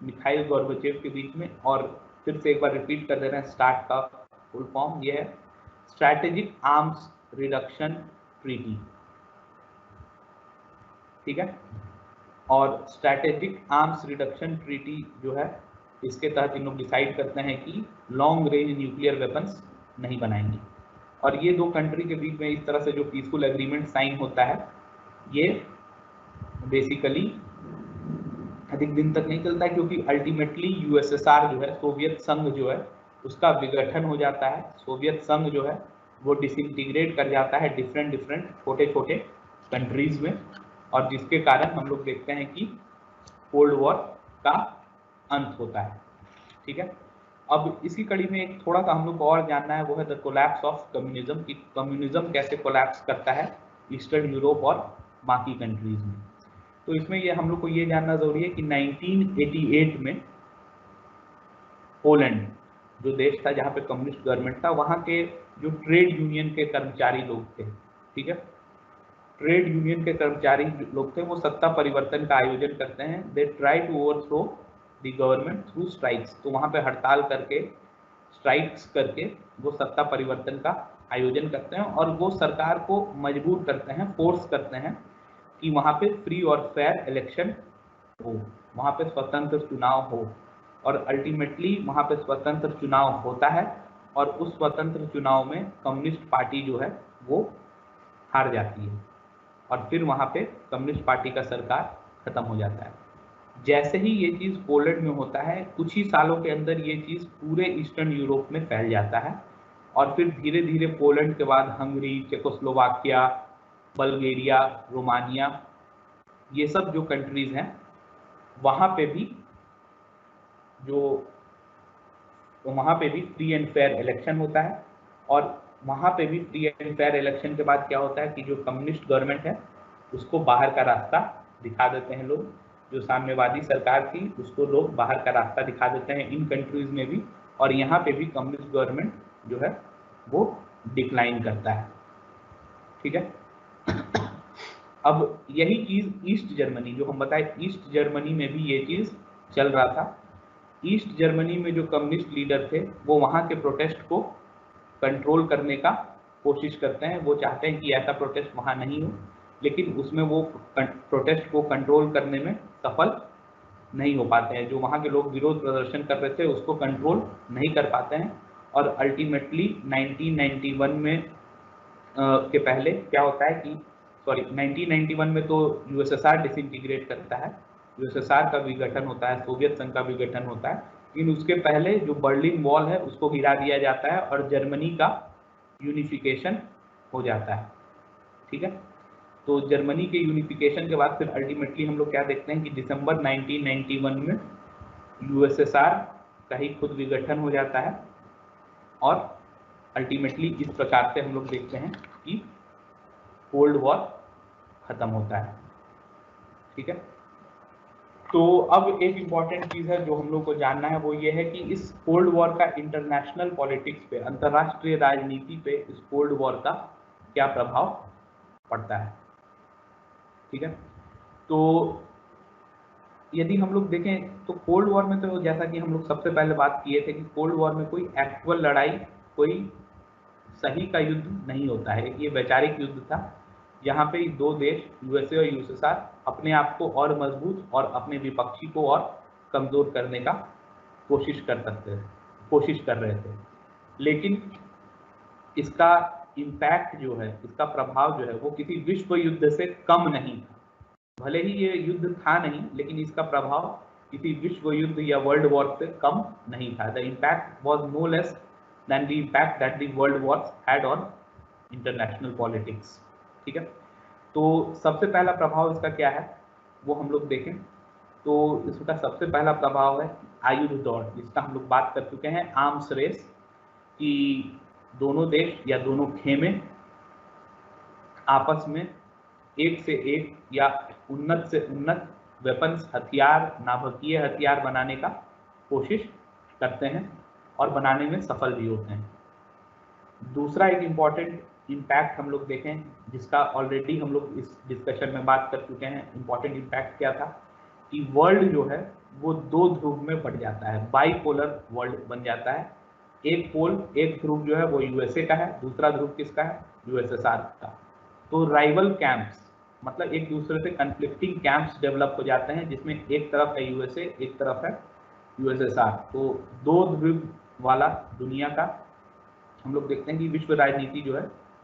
मिखाइल गोर्बाचेव के बीच में। और फिर से एक बार रिपीट कर दे रहे हैं, स्टार्ट का फुल फॉर्म ये है स्ट्रैटेजिक आर्म्स रिडक्शन ट्रीटी, ठीक है। और स्ट्रैटेजिक आर्म्स रिडक्शन ट्रीटी जो है, इसके तहत इन लोग डिसाइड करते हैं कि लॉन्ग रेंज न्यूक्लियर वेपन्स नहीं बनाएंगे। और ये दो कंट्री के बीच में इस तरह से जो पीसफुल एग्रीमेंट साइन होता है, ये बेसिकली अधिक दिन तक नहीं चलता है, क्योंकि अल्टीमेटली यूएसएसआर जो है, सोवियत संघ जो है, उसका विघटन हो जाता है। सोवियत संघ जो है वो डिसइंटीग्रेट कर जाता है डिफरेंट छोटे छोटे कंट्रीज में, और जिसके कारण हम लोग देखते हैं कि कोल्ड वॉर का अंत होता है। ठीक है, अब इसी कड़ी में एक थोड़ा सा हम लोग को और जानना है, वो है द कोलैप्स ऑफ कम्युनिज्म, कि कम्युनिज्म कैसे कोलैप्स करता है ईस्टर्न यूरोप और बाकी कंट्रीज में। तो इसमें ये हम लोग को ये जानना जरूरी है कि 1988 में पोलैंड जो देश था जहाँ पे कम्युनिस्ट गवर्नमेंट था, वहाँ के जो ट्रेड यूनियन के कर्मचारी लोग थे, ठीक है, ट्रेड यूनियन के कर्मचारी लोग थे, वो सत्ता परिवर्तन का आयोजन करते हैं। They try to overthrow the government through strikes. तो वहाँ पे हड़ताल करके, स्ट्राइक्स करके वो सत्ता परिवर्तन का आयोजन करते हैं, और वो सरकार को मजबूर करते हैं, फोर्स करते हैं कि वहाँ पे फ्री और फेयर इलेक्शन हो, वहाँ पे स्वतंत्र चुनाव हो। और अल्टीमेटली वहाँ पे स्वतंत्र चुनाव होता है, और उस स्वतंत्र चुनाव में कम्युनिस्ट पार्टी जो है वो हार जाती है, और फिर वहाँ पे कम्युनिस्ट पार्टी का सरकार खत्म हो जाता है। जैसे ही ये चीज़ पोलैंड में होता है, कुछ ही सालों के अंदर ये चीज़ पूरे ईस्टर्न यूरोप में फैल जाता है, और फिर धीरे धीरे पोलैंड के बाद हंगरी, चेकोस्लोवाकिया, बल्गेरिया, रोमानिया, ये सब जो कंट्रीज हैं वहाँ पे भी फ्री एंड फेयर इलेक्शन होता है। और वहाँ पे भी फ्री एंड फेयर इलेक्शन के बाद क्या होता है कि जो कम्युनिस्ट गवर्नमेंट है उसको बाहर का रास्ता दिखा देते हैं लोग, जो साम्यवादी सरकार थी उसको लोग बाहर का रास्ता दिखा देते हैं इन कंट्रीज में भी, और यहाँ पे भी कम्युनिस्ट गवर्नमेंट जो है वो डिक्लाइन करता है। ठीक है, अब यही चीज ईस्ट जर्मनी, जो हम बताए ईस्ट जर्मनी में भी ये चीज चल रहा था। ईस्ट जर्मनी में जो कम्युनिस्ट लीडर थे वो वहाँ के प्रोटेस्ट को कंट्रोल करने का कोशिश करते हैं। वो चाहते हैं कि ऐसा प्रोटेस्ट वहाँ नहीं हो, लेकिन उसमें वो प्रोटेस्ट को कंट्रोल करने में सफल नहीं हो पाते हैं। जो वहाँ के लोग विरोध प्रदर्शन कर रहे थे उसको कंट्रोल नहीं कर पाते हैं, और अल्टीमेटली 1991 में के पहले क्या होता है कि 1991 में तो यूएसएसआर डिसइंटीग्रेट करता है, यूएसएसआर का विघटन होता है, सोवियत संघ का विघटन होता है, लेकिन उसके पहले जो बर्लिन वॉल है उसको गिरा दिया जाता है और जर्मनी का यूनिफिकेशन हो जाता है। ठीक है, तो जर्मनी के यूनिफिकेशन के बाद फिर अल्टीमेटली हम लोग क्या देखते हैं कि दिसंबर 1991 में यूएसएसआर का ही खुद विघटन हो जाता है, और अल्टीमेटली इस प्रकार से हम लोग देखते हैं कि कोल्ड वॉर खत्म होता है। ठीक है, तो अब एक इम्पॉर्टेंट चीज है जो हम लोग को जानना है, वो ये है कि इस कोल्ड वॉर का इंटरनेशनल पॉलिटिक्स पे, अंतरराष्ट्रीय राजनीति पे इस कोल्ड वॉर का क्या प्रभाव पड़ता है। ठीक है, तो यदि हम लोग देखें तो कोल्ड वॉर में, तो जैसा कि हम लोग सबसे पहले बात किए थे कि कोल्ड वॉर में कोई एक्चुअल लड़ाई, कोई सही का युद्ध नहीं होता है, ये वैचारिक युद्ध था। यहाँ पे दो देश यूएसए और यूएसएसआर अपने आप को और मजबूत और अपने विपक्षी को और कमजोर करने का कोशिश कर रहे थे, लेकिन इसका इम्पैक्ट जो है, इसका प्रभाव जो है वो किसी विश्व युद्ध से कम नहीं था। भले ही ये युद्ध था नहीं, लेकिन इसका प्रभाव किसी विश्व युद्ध या वर्ल्ड वॉर से कम नहीं था। The impact was no less than the impact that the world wars had on international politics। ठीक है, तो सबसे पहला प्रभाव इसका क्या है वो हम लोग देखें तो इसका सबसे पहला प्रभाव है आयुध दौड़, जिसका हम लोग बात कर चुके हैं, आर्म्स रेस, कि दोनों देश या दोनों खेमे आपस में एक से एक या उन्नत से उन्नत वेपन्स, हथियार, नाभिकीय हथियार बनाने का कोशिश करते हैं और बनाने में सफल भी होते हैं। दूसरा एक इम्पॉर्टेंट इम्पैक्ट हम लोग देखें, जिसका ऑलरेडी हम लोग इस डिस्कशन में बात कर चुके हैं, इम्पॉर्टेंट इम्पैक्ट क्या था कि वर्ल्ड जो है वो दो ध्रुव में बढ़ जाता है, बाईपोलर वर्ल्ड बन जाता है। एक पोल, एक ध्रुव जो है वो यूएसए का है, दूसरा ध्रुव किसका है, यूएसएसआर का। तो राइवल कैंप्स, मतलब एक दूसरे से कन्फ्लिक्टिंग कैंप्स डेवलप हो जाते हैं, जिसमें एक तरफ है यूएसए, एक तरफ है यूएसएसआर। तो दो ध्रुव वाला दुनिया का हम लोग देखते हैं कि विश्व राजनीति जो है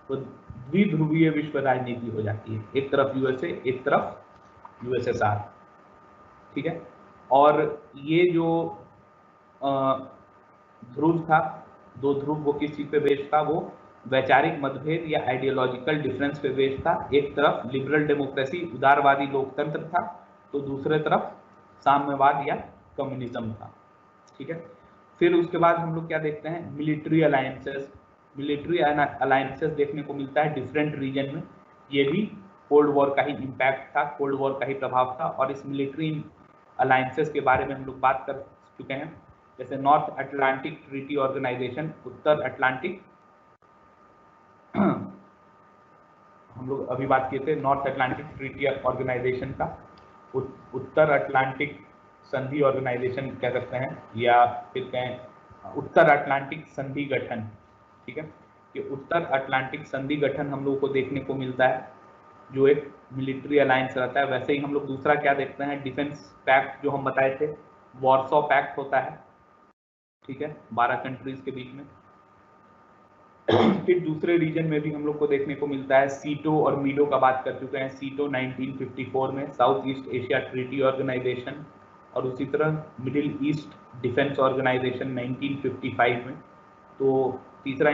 वो द्विध्रुवीय विश्व राजनीति हो जाती है, एक तरफ यूएसए, एक तरफ यूएसएसआर, ठीक है। और ये जो ध्रुव था, दो ध्रुव, वो किस चीज पे बेस्ड था, वो वैचारिक मतभेद या आइडियोलॉजिकल डिफरेंस पे बेस्ड था। एक तरफ लिबरल डेमोक्रेसी, उदारवादी लोकतंत्र था, तो दूसरे तरफ साम्यवाद या कम्युनिज्म था, ठीक है। फिर उसके बाद हम लोग क्या देखते हैं, मिलिट्री अलायंसेस। मिलिट्री अलायंसेस देखने को मिलता है डिफरेंट रीजन में, ये भी कोल्ड वॉर का ही इम्पैक्ट था, कोल्ड वॉर का ही प्रभाव था। और इस मिलिट्री अलायंसेस के बारे में हम लोग बात कर चुके हैं, जैसे नॉर्थ अटलांटिक ट्रीटी ऑर्गेनाइजेशन, उत्तर अटलांटिक हम लोग अभी बात किए थे नॉर्थ अटलांटिक ट्रीटी ऑर्गेनाइजेशन का, उत्तर अटलांटिक संधि ऑर्गेनाइजेशन कह सकते हैं, या फिर कहें उत्तर अटलांटिक संधि गठन, ठीक है। कि उत्तर अटलांटिक संधि गठन हम लोगों को देखने को मिलता है, जो एक मिलिट्री अलायंस रहता है। वैसे ही हम लोग दूसरा क्या देखते हैं, डिफेंस पैक्ट जो हम बताए थे, वॉर्सो पैक्ट होता है, ठीक है, 12 कंट्रीज के बीच में। फिर दूसरे रीजन में भी हम लोग को देखने को मिलता है, सीटो और मीडो का बात कर चुके हैं। सीटो 1954 में, South East Asia Treaty Organization, और उसी तरह मिडिल ईस्ट डिफेंस ऑर्गेनाइजेशन 1955 में। तो तीसरा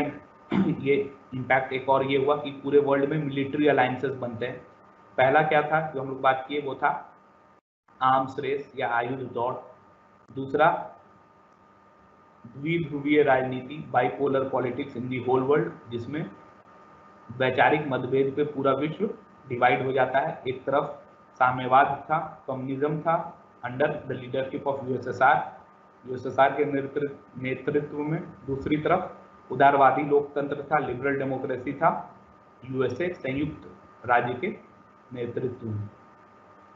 ये इम्पैक्ट एक और ये हुआ कि पूरे वर्ल्ड में मिलिट्री अलायंसेस बनते हैं। पहला क्या था जो हम लोग बात किए, वो था आर्म्स रेस या आयुध दौड़। दूसरा द्विध्रुवीय राजनीति, bipolar politics in the whole world, जिसमें वैचारिक मतभेद पे पूरा विश्व डिवाइड हो जाता है। एक तरफ साम्यवाद था, कम्युनिज्म था under the leadership of USSR के नेतृत्व में। दूसरी तरफ उदारवादी लोकतंत्र था, लिबरल डेमोक्रेसी था, यूएसए संयुक्त राज्य के नेतृत्व में,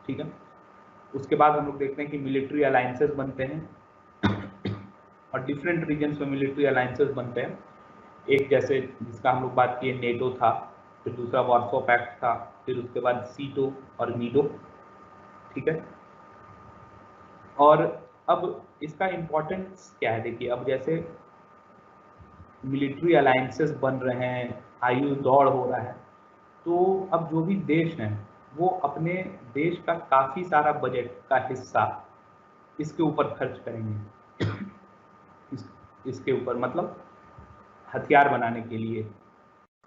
ठीक है। उसके बाद हम लोग देखते हैं कि मिलिट्री अलायंसेस बनते हैं और डिफरेंट रीजन्स में मिलिट्री अलायंसेस बनते हैं। एक जैसे जिसका हम लोग बात किए नेटो था, फिर दूसरा वॉर्सो पैक्ट था, फिर उसके बाद सीटो और मीडो, ठीक है। और अब इसका इम्पोर्टेंस क्या है, देखिए अब जैसे मिलिट्री अलायंसेस बन रहे हैं, आयु दौड़ हो रहा है, तो अब जो भी देश हैं वो अपने देश का काफ़ी सारा बजट का हिस्सा इसके ऊपर खर्च करेंगे। इसके ऊपर मतलब हथियार बनाने के लिए,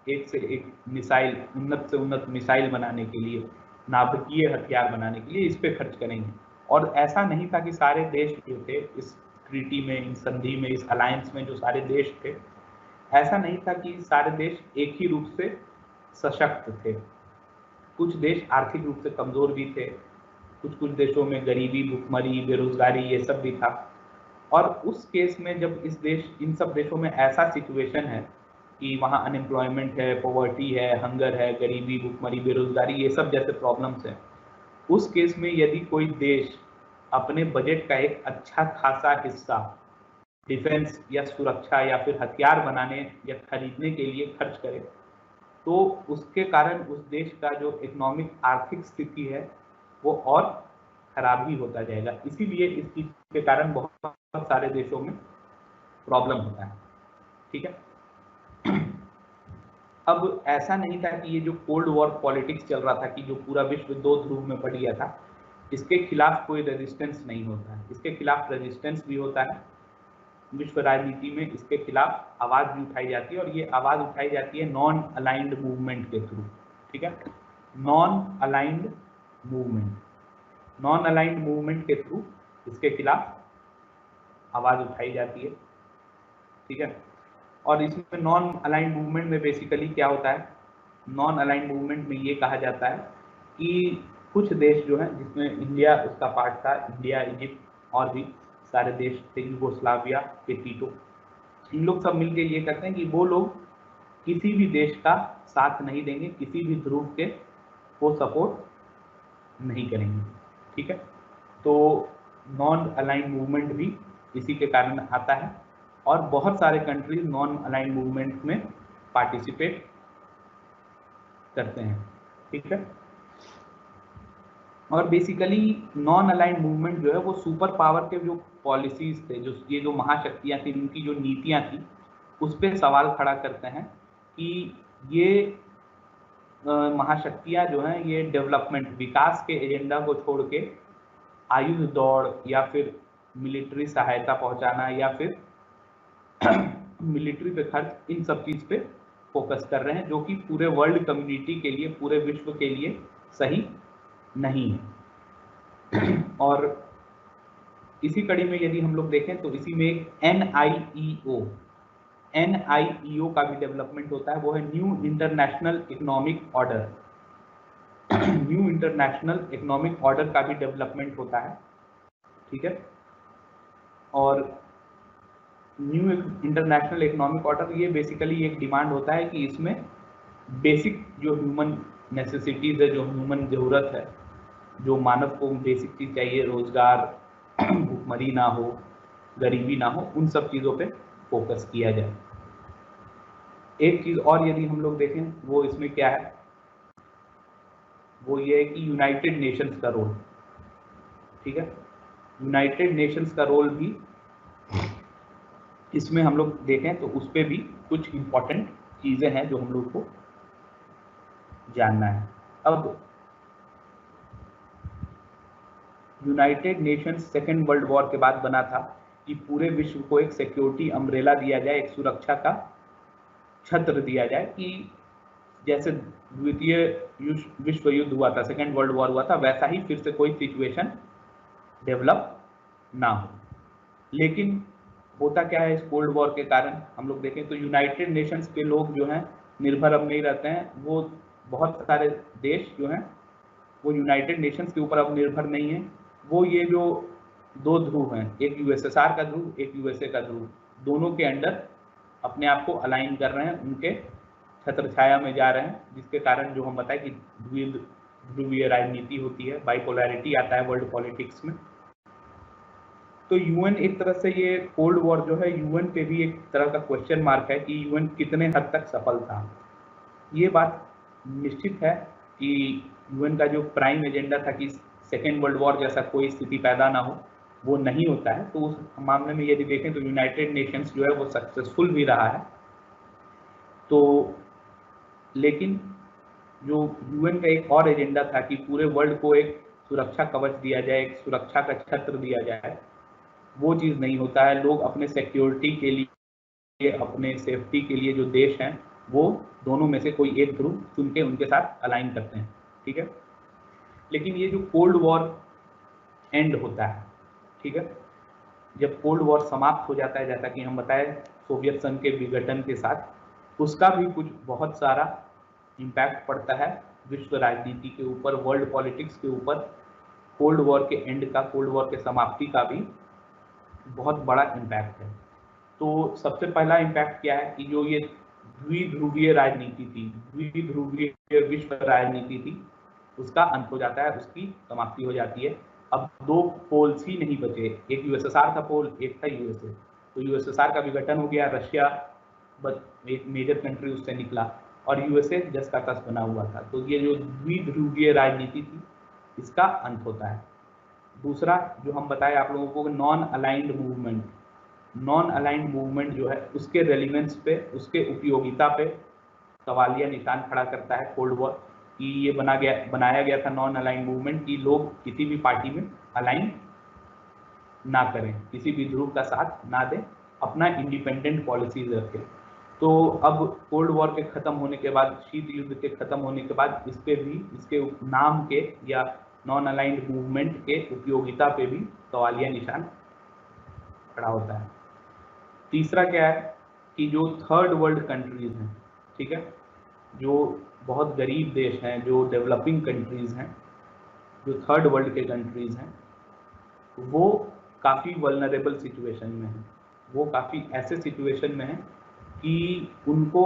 एक से एक मिसाइल, उन्नत से उन्नत मिसाइल बनाने के लिए, नाभिकीय हथियार बनाने के लिए इस पे खर्च करेंगे। और ऐसा नहीं था कि सारे देश जो थे इस ट्रीटी में, इन संधि में, इस अलायंस में जो सारे देश थे, ऐसा नहीं था कि सारे देश एक ही रूप से सशक्त थे। कुछ देश आर्थिक रूप से कमजोर भी थे, कुछ देशों में गरीबी, भुखमरी, बेरोजगारी ये सब भी था। और उस केस में जब इन सब देशों में ऐसा सिचुएशन है कि वहाँ अनएम्प्लॉयमेंट है, पॉवर्टी है, हंगर है, गरीबी, भुखमरी, बेरोजगारी, ये सब जैसे प्रॉब्लम्स हैं, उस केस में यदि कोई देश अपने बजट का एक अच्छा खासा हिस्सा डिफेंस या सुरक्षा या फिर हथियार बनाने या खरीदने के लिए खर्च करे, तो उसके कारण उस देश का जो इकोनॉमिक आर्थिक स्थिति है वो और खराब ही होता जाएगा। इसीलिए इस चीज के कारण बहुत सारे देशों में प्रॉब्लम होता है, ठीक है। अब ऐसा नहीं था कि ये जो कोल्ड वॉर पॉलिटिक्स चल रहा था कि जो पूरा विश्व दो ध्रुव में पड़ गया था, इसके खिलाफ कोई रेजिस्टेंस नहीं होता है। इसके खिलाफ रेजिस्टेंस भी होता है, विश्व राजनीति में इसके खिलाफ आवाज भी उठाई जाती है, और ये आवाज उठाई जाती है नॉन अलाइंड मूवमेंट के थ्रू, ठीक है। नॉन अलाइंड मूवमेंट के थ्रू इसके खिलाफ आवाज उठाई जाती है, ठीक है। और इसमें नॉन अलाइंड मूवमेंट में बेसिकली क्या होता है, नॉन अलाइंड मूवमेंट में ये कहा जाता है कि कुछ देश जो है, जिसमें इंडिया उसका पार्ट था, इंडिया, इजिप्ट और भी सारे देश थे, यूगोस्लाविया के टीटो, इन लोग सब मिलके ये कहते हैं कि वो लोग किसी भी देश का साथ नहीं देंगे, किसी भी ध्रुव के को सपोर्ट नहीं करेंगे, ठीक है। तो नॉन अलाइंड मूवमेंट भी इसी के कारण आता है, और बहुत सारे कंट्रीज नॉन अलाइंड मूवमेंट में पार्टिसिपेट करते हैं, ठीक है। और बेसिकली नॉन अलाइंड मूवमेंट जो है वो सुपर पावर के जो पॉलिसीज थे, जो ये जो महाशक्तियां थी, उनकी जो नीतियां थी, उस पर सवाल खड़ा करते हैं कि ये महाशक्तियां जो हैं ये डेवलपमेंट विकास के एजेंडा को छोड़ के आयुध दौड़ या फिर मिलिट्री सहायता पहुंचाना या फिर मिलिट्री पे खर्च, इन सब चीज पे फोकस कर रहे हैं, जो कि पूरे वर्ल्ड कम्युनिटी के लिए, पूरे विश्व के लिए सही नहीं है। और इसी कड़ी में यदि हम लोग देखें तो इसी में एक NIEO का भी डेवलपमेंट होता है, वो है new international economic order. New international economic order का भी डेवलपमेंट होता है, ठीक है। और न्यू इंटरनेशनल इकोनॉमिक ऑर्डर ये बेसिकली एक डिमांड होता है कि इसमें बेसिक जो ह्यूमन नेसेसिटीज है, जो ह्यूमन ज़रूरत है, जो मानव को बेसिक चीज़ चाहिए, रोजगार, भूखमरी ना हो, गरीबी ना हो, उन सब चीज़ों पे फोकस किया जाए। एक चीज़ और यदि हम लोग देखें वो इसमें क्या है, वो ये है कि यूनाइटेड नेशंस का रोल, ठीक है। यूनाइटेड नेशंस का रोल भी इसमें हम लोग देखें तो उस पर भी कुछ इम्पोर्टेंट चीज़ें हैं जो हम लोग को जानना है। अब United Nations second world war के बाद बना था कि पूरे विश्व को एक सिक्योरिटी अम्ब्रेला दिया जाए, एक सुरक्षा का छत्र दिया जाए कि जैसे द्वितीय विश्व युद्ध हुआ था, सेकेंड वर्ल्ड वॉर हुआ था, वैसा ही फिर से कोई सिचुएशन डेवलप ना हो। लेकिन होता क्या है, इस कोल्ड वॉर के कारण हम लोग देखें तो यूनाइटेड नेशंस के लोग जो हैं निर्भर अब नहीं रहते हैं। वो बहुत सारे देश जो हैं वो यूनाइटेड नेशंस के ऊपर अब निर्भर नहीं है। वो ये जो दो ध्रुव हैं, एक USSR का ध्रुव, एक USA का ध्रुव, दोनों के अंडर अपने आप को अलाइन कर रहे हैं, उनके छत्र छाया में जा रहे हैं, जिसके कारण जो हम बताएं कि ध्रुवीय राजनीति होती है, बाइपोलैरिटी आता है वर्ल्ड पॉलिटिक्स में। तो UN एक तरह से, ये कोल्ड वॉर जो है UN पे भी एक तरह का क्वेश्चन मार्क है कि UN कितने हद तक सफल था। ये बात निश्चित है कि UN का जो प्राइम एजेंडा था कि सेकेंड वर्ल्ड वॉर जैसा कोई स्थिति पैदा ना हो, वो नहीं होता है। तो उस मामले में यदि देखें तो यूनाइटेड नेशंस जो है वो सक्सेसफुल भी रहा है। तो लेकिन जो UN का एक और एजेंडा था कि पूरे वर्ल्ड को एक सुरक्षा कवच दिया जाए, एक सुरक्षा का छत्र दिया जाए, वो चीज़ नहीं होता है। लोग अपने सिक्योरिटी के लिए, अपने सेफ्टी के लिए जो देश हैं वो दोनों में से कोई एक ध्रुव चुन के उनके साथ अलाइन करते हैं, ठीक है। लेकिन ये जो कोल्ड वॉर एंड होता है, ठीक है, जब कोल्ड वॉर समाप्त हो जाता है, जैसा कि हम बताएं सोवियत संघ के विघटन के साथ, उसका भी कुछ बहुत सारा इम्पैक्ट पड़ता है विश्व राजनीति के ऊपर, वर्ल्ड पॉलिटिक्स के ऊपर। कोल्ड वॉर के एंड का, कोल्ड वॉर के समाप्ति का भी बहुत बड़ा इम्पैक्ट है। तो सबसे पहला इम्पैक्ट क्या है कि जो ये द्विध्रुवीय राजनीति थी, द्विध्रुवीय विश्व राजनीति थी, उसका अंत हो जाता है, उसकी समाप्ति हो जाती है। अब दो पोल्स ही नहीं बचे, एक USSR का पोल, एक था USA। तो USSR का विघटन हो गया, रशिया एक मेजर कंट्री उससे निकला, और USA जस का तस बना हुआ था। तो ये जो द्विध्रुवीय राजनीति थी, इसका अंत होता है। दूसरा जो हम बताए आप लोगों को, non aligned movement. Non aligned movement जो है उसके रेलिवेंस पे, उसके उपयोगिता पे सवालिया निशान खड़ा करता है कोल्ड वॉर, कि ये बनाया गया था नॉन अलाइंड मूवमेंट, कि लोग किसी भी पार्टी में अलाइन ना करें, किसी भी ध्रुव का साथ ना दें, अपना इंडिपेंडेंट पॉलिसीज रखें। तो अब कोल्ड वॉर के खत्म होने के बाद, शीत युद्ध के खत्म होने के बाद, इस पे भी, इसके नाम के या नॉन अलाइंड मूवमेंट के उपयोगिता पे भी सवालिया निशान खड़ा होता है। तीसरा क्या है कि जो थर्ड वर्ल्ड कंट्रीज हैं, ठीक है, जो बहुत गरीब देश हैं, जो डेवलपिंग कंट्रीज हैं, जो थर्ड वर्ल्ड के कंट्रीज हैं, वो काफ़ी वल्नरेबल सिचुएशन में हैं। वो काफ़ी ऐसे सिचुएशन में हैं कि उनको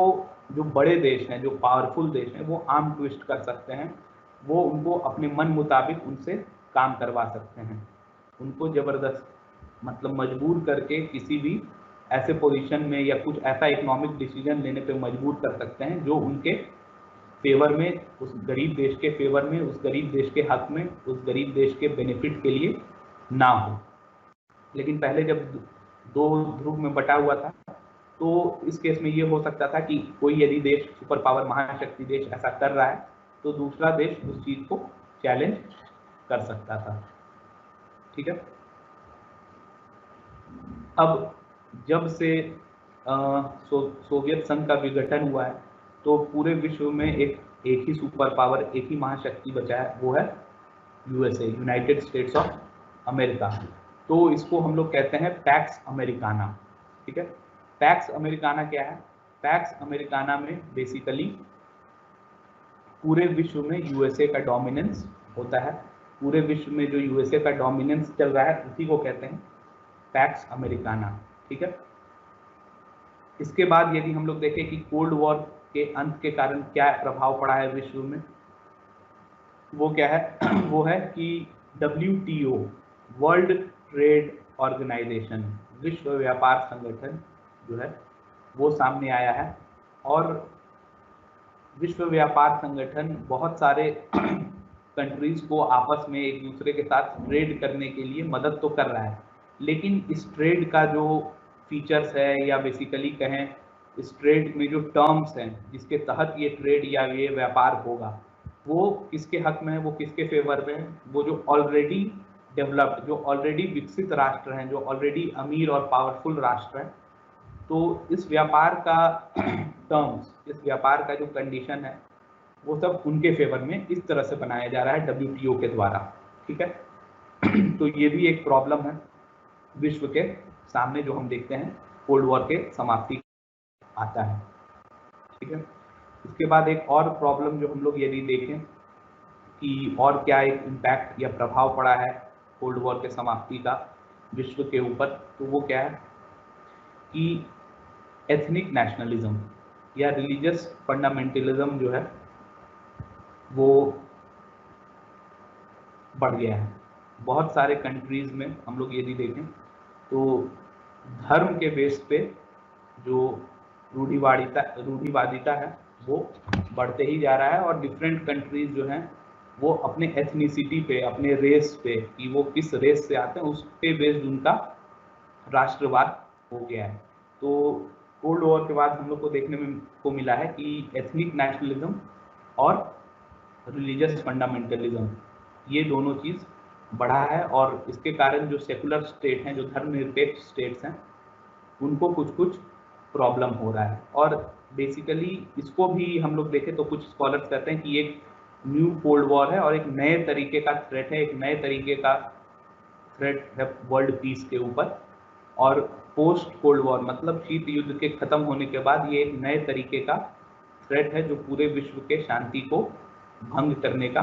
जो बड़े देश हैं, जो पावरफुल देश हैं, वो आर्म ट्विस्ट कर सकते हैं, वो उनको अपने मन मुताबिक उनसे काम करवा सकते हैं, उनको ज़बरदस्त मतलब मजबूर करके किसी भी ऐसे पोजीशन में या कुछ ऐसा इकोनॉमिक डिसीजन लेने पे मजबूर कर सकते हैं जो उनके फेवर में, उस गरीब देश के फेवर में, उस गरीब देश के हक में, उस गरीब देश के बेनिफिट के लिए ना हो। लेकिन पहले जब दो ध्रुव में बटा हुआ था, तो इस केस में ये हो सकता था कि कोई यदि देश, सुपर पावर महाशक्ति देश ऐसा कर रहा है तो दूसरा देश उस चीज को चैलेंज कर सकता था। ठीक है। अब जब से सोवियत संघ का विघटन हुआ है तो पूरे विश्व में एक ही सुपर पावर, एक ही महाशक्ति बचा है, वो है USA, United states of America. तो इसको हम लोग कहते हैं पैक्स अमेरिकाना। ठीक है। पैक्स अमेरिकाना क्या है? पैक्स अमेरिकाना में बेसिकली पूरे विश्व में यूएसए का डोमिनेंस होता है। पूरे विश्व में जो यूएसए का डोमिनेंस चल रहा है उसी को कहते हैं पैक्स अमेरिकाना। ठीक है। इसके बाद यदि हम लोग देखें कि कोल्ड वॉर के अंत के कारण क्या प्रभाव पड़ा है विश्व में, वो क्या है? वो है कि WTO, वर्ल्ड ट्रेड ऑर्गेनाइजेशन, विश्व व्यापार संगठन जो है वो सामने आया है। और विश्व व्यापार संगठन बहुत सारे कंट्रीज को आपस में एक दूसरे के साथ ट्रेड करने के लिए मदद तो कर रहा है, लेकिन इस ट्रेड का जो फीचर्स है या बेसिकली कहें इस ट्रेड में जो टर्म्स हैं जिसके तहत ये ट्रेड या ये व्यापार होगा, वो किसके हक में है, वो किसके फेवर में है? वो जो ऑलरेडी डेवलप्ड, जो ऑलरेडी विकसित राष्ट्र हैं, जो ऑलरेडी अमीर और पावरफुल राष्ट्र हैं। तो इस व्यापार का टर्म्स, इस व्यापार का जो कंडीशन है वो सब उनके फेवर में इस तरह से बनाया जा रहा है WTO के द्वारा। ठीक है। तो ये भी एक प्रॉब्लम है विश्व के सामने जो हम देखते हैं कोल्ड वॉर के समाप्ति आता है। ठीक है। इसके बाद एक और प्रॉब्लम जो हम लोग यदि देखें कि और क्या एक इम्पैक्ट या प्रभाव पड़ा है कोल्ड वॉर के समाप्ति का विश्व के ऊपर, तो वो क्या है कि एथनिक नेशनलिज्म या रिलीजियस फंडामेंटलिज्म जो है वो बढ़ गया है। बहुत सारे कंट्रीज में हम लोग यदि देखें तो धर्म के बेस पे जो रूढ़िवादिता है वो बढ़ते ही जा रहा है, और डिफरेंट कंट्रीज जो हैं वो अपने एथनिसिटी पे, अपने रेस पे, कि वो किस रेस से आते हैं उस पे बेस्ड उनका राष्ट्रवाद हो गया है। तो कोल्ड वॉर के बाद हम लोग को देखने में को मिला है कि एथनिक नेशनलिज्म और रिलीजियस फंडामेंटलिज्म, ये दोनों चीज़ बढ़ा है, और इसके कारण जो सेकुलर स्टेट हैं, जो धर्मनिरपेक्ष स्टेट्स हैं, उनको कुछ कुछ प्रॉब्लम हो रहा है। और बेसिकली इसको भी हम लोग देखें तो कुछ स्कॉलर्स कहते हैं कि एक न्यू कोल्ड वॉर है और एक नए तरीके का थ्रेट है, एक नए तरीके का थ्रेट है वर्ल्ड पीस के ऊपर। और पोस्ट कोल्ड वॉर मतलब शीत युद्ध के खत्म होने के बाद ये एक नए तरीके का थ्रेट है जो पूरे विश्व के शांति को भंग करने का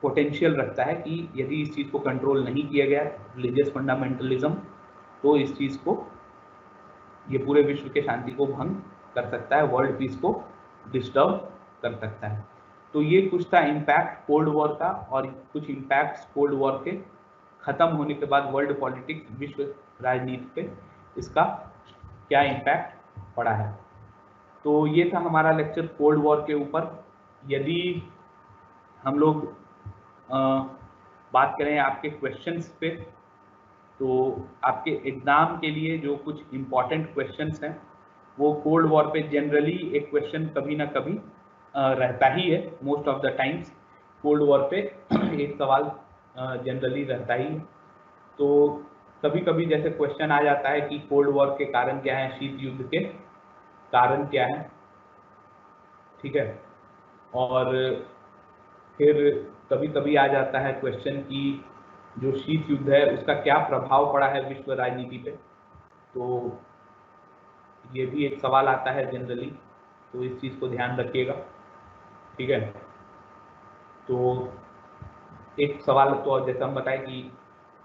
पोटेंशियल रखता है कि यदि इस चीज़ को कंट्रोल नहीं किया गया रिलीजियस फंडामेंटलिज्म, तो इस चीज़ को, ये पूरे विश्व के शांति को भंग कर सकता है, वर्ल्ड पीस को डिस्टर्ब कर सकता है। तो ये कुछ था इम्पैक्ट कोल्ड वॉर का, और कुछ इम्पैक्ट्स कोल्ड वॉर के खत्म होने के बाद वर्ल्ड पॉलिटिक्स, विश्व राजनीति पे इसका क्या इम्पैक्ट पड़ा है। तो ये था हमारा लेक्चर कोल्ड वॉर के ऊपर। यदि हम लोग बात करें आपके क्वेश्चंस पे, तो आपके एग्जाम के लिए जो कुछ इम्पॉर्टेंट क्वेश्चंस हैं वो कोल्ड वॉर पे जनरली एक क्वेश्चन कभी ना कभी रहता ही है। Most of the times cold war पे एक सवाल जनरली रहता ही है। तो कभी कभी जैसे क्वेश्चन आ जाता है कि कोल्ड वॉर के कारण क्या है, शीत युद्ध के कारण क्या है। ठीक है। और फिर कभी कभी आ जाता है क्वेश्चन कि जो शीत युद्ध है उसका क्या प्रभाव पड़ा है विश्व राजनीति पे, तो ये भी एक सवाल आता है जनरली, तो इस चीज़ को ध्यान रखिएगा। ठीक है। तो एक सवाल तो जैसे हम बताएं कि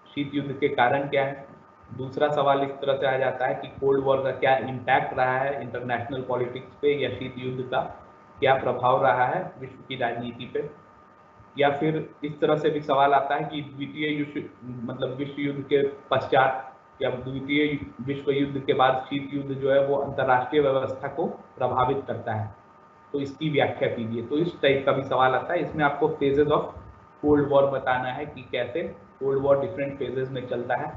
शीत युद्ध के कारण क्या है, दूसरा सवाल इस तरह से आ जाता है कि कोल्ड वॉर का क्या इम्पैक्ट रहा है इंटरनेशनल पॉलिटिक्स पे, या शीत युद्ध का क्या प्रभाव रहा है विश्व की राजनीति पे। या फिर इस तरह से भी सवाल आता है कि विश्व युद्ध के पश्चात या द्वितीय विश्व युद्ध के बाद शीत युद्ध जो है वो अंतर्राष्ट्रीय व्यवस्था को प्रभावित करता है, तो इसकी व्याख्या कीजिए। तो इस टाइप का भी सवाल आता है। इसमें आपको फेजेस ऑफ कोल्ड वॉर बताना है कि कैसे कोल्ड वॉर डिफरेंट फेजेस में चलता है,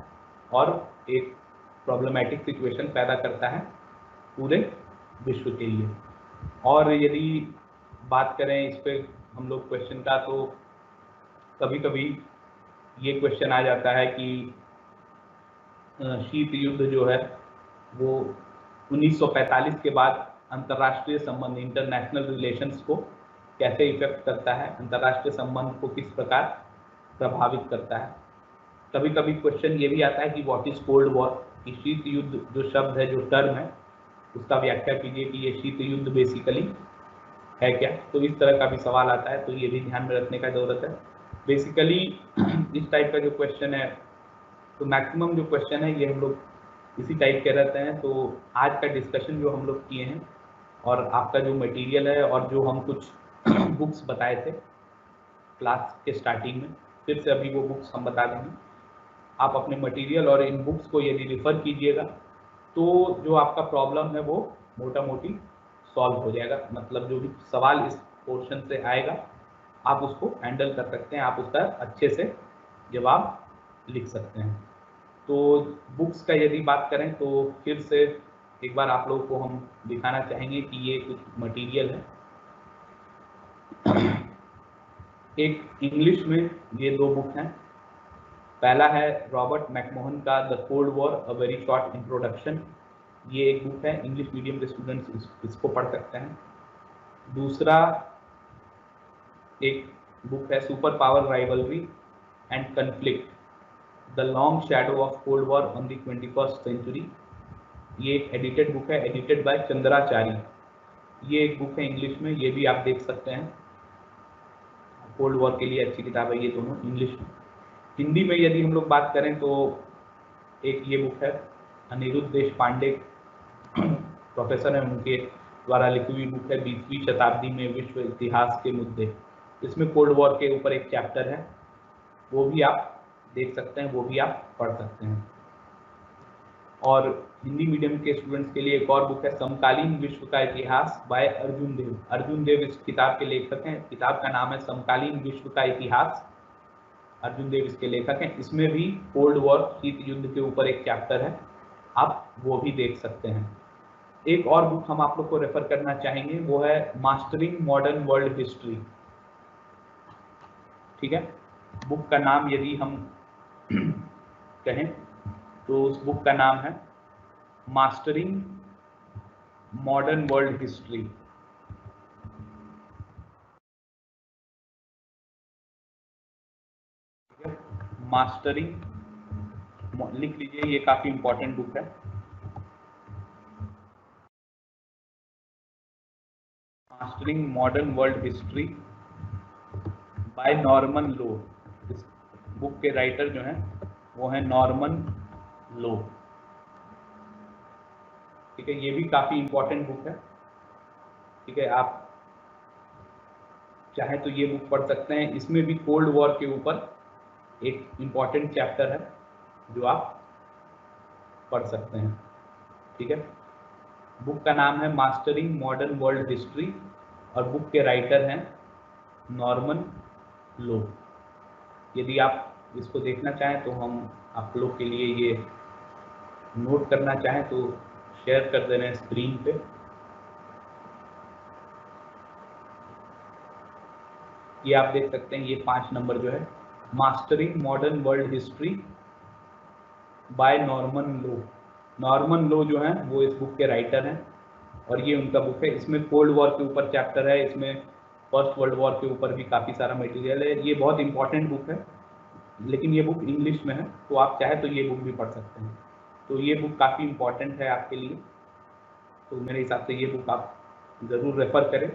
और एक प्रॉब्लमेटिक सिचुएशन पैदा करता है पूरे विश्व के लिए। और यदि बात करें इस पे हम लोग क्वेश्चन का, तो कभी कभी ये क्वेश्चन आ जाता है कि शीत युद्ध जो है वो 1945 के बाद अंतर्राष्ट्रीय संबंध, इंटरनेशनल रिलेशंस को कैसे इफेक्ट करता है, अंतर्राष्ट्रीय संबंध को किस प्रकार प्रभावित करता है। कभी कभी क्वेश्चन ये भी आता है कि व्हाट इज कोल्ड वॉर, कि शीत युद्ध जो शब्द है, जो टर्म है, उसका व्याख्या कीजिए कि ये शीत युद्ध बेसिकली है क्या। तो इस तरह का भी सवाल आता है, तो ये भी ध्यान में रखने का जरूरत है। बेसिकली इस टाइप का जो क्वेश्चन है, तो मैक्सिमम जो क्वेश्चन है ये हम लोग इसी टाइप के रहते हैं। तो आज का डिस्कशन जो हम लोग किए हैं और आपका जो मटेरियल है और जो हम कुछ बुक्स बताए थे क्लास के स्टार्टिंग में, फिर से अभी वो बुक्स हम बता देंगे। आप अपने मटेरियल और इन बुक्स को यदि रिफ़र कीजिएगा तो जो आपका प्रॉब्लम है वो मोटा मोटी सॉल्व हो जाएगा। मतलब जो भी सवाल इस पोर्शन से आएगा आप उसको हैंडल कर सकते हैं, आप उसका अच्छे से जवाब लिख सकते हैं। तो बुक्स का यदि बात करें तो फिर से एक बार आप लोगों को हम दिखाना चाहेंगे कि ये कुछ मटेरियल है। एक इंग्लिश में ये दो बुक हैं। पहला है रॉबर्ट मैकमोहन का the cold war a very short introduction, ये एक बुक है, इंग्लिश मीडियम के स्टूडेंट्स इसको पढ़ सकते हैं। दूसरा एक बुक है super power rivalry and conflict, the long shadow of cold war on the 21st century, ये एक एडिटेड बुक है, एडिटेड बाय चंद्राचार्य। ये एक बुक है इंग्लिश में, ये भी आप देख सकते हैं। कोल्ड वॉर के लिए अच्छी किताब है ये दोनों इंग्लिश में। हिंदी में यदि हम लोग बात करें तो एक ये बुक है अनिरुद्ध देशपांडे प्रोफेसर हैं, उनके द्वारा लिखी हुई बुक है 20वीं शताब्दी में विश्व इतिहास के मुद्दे। इसमें कोल्ड वॉर के ऊपर एक चैप्टर है, वो भी आप देख सकते हैं, वो भी आप पढ़ सकते हैं। और हिंदी मीडियम के स्टूडेंट्स के लिए एक और बुक है समकालीन विश्व का इतिहास बाय अर्जुन देव। अर्जुन देव इस किताब के लेखक हैं, किताब का नाम है समकालीन विश्व का इतिहास, अर्जुन देव इसके लेखक हैं। इसमें भी कोल्ड वॉर शीत युद्ध के ऊपर एक चैप्टर है, आप वो भी देख सकते हैं। एक और बुक हम आप लोग को रेफर करना चाहेंगे, वो है मास्टरिंग मॉडर्न वर्ल्ड हिस्ट्री। ठीक है, बुक का नाम यदि हम कहें तो उस बुक का नाम है mastering modern world history. Mastering लिख लीजिए, ये काफी इंपॉर्टेंट बुक है। Mastering modern world history by Norman Lowe. इस बुक के राइटर जो हैं वो हैं नॉर्मन लो। ठीक है, ये भी काफी इंपॉर्टेंट बुक है। ठीक है, आप चाहे तो ये बुक पढ़ सकते हैं। इसमें भी कोल्ड वॉर के ऊपर एक इंपॉर्टेंट चैप्टर है जो आप पढ़ सकते हैं। ठीक है, बुक का नाम है मास्टरिंग मॉडर्न वर्ल्ड हिस्ट्री और बुक के राइटर हैं नॉर्मन लो। यदि आप इसको देखना चाहें तो हम आप लोग के लिए ये नोट करना चाहें तो शेयर कर दे रहे हैं स्क्रीन पे। ये आप देख सकते हैं, ये 5 नंबर जो है mastering modern world history by Norman Lowe. Norman Lowe जो है वो इस बुक के राइटर हैं और ये उनका बुक है। इसमें कोल्ड वॉर के ऊपर चैप्टर है, इसमें फर्स्ट वर्ल्ड वॉर के ऊपर भी काफ़ी सारा मटेरियल है। ये बहुत इंपॉर्टेंट बुक है, लेकिन ये बुक इंग्लिश में है, तो आप चाहे तो ये बुक भी पढ़ सकते हैं। तो ये बुक काफ़ी इंपॉर्टेंट है आपके लिए, तो मेरे हिसाब से ये बुक आप ज़रूर रेफ़र करें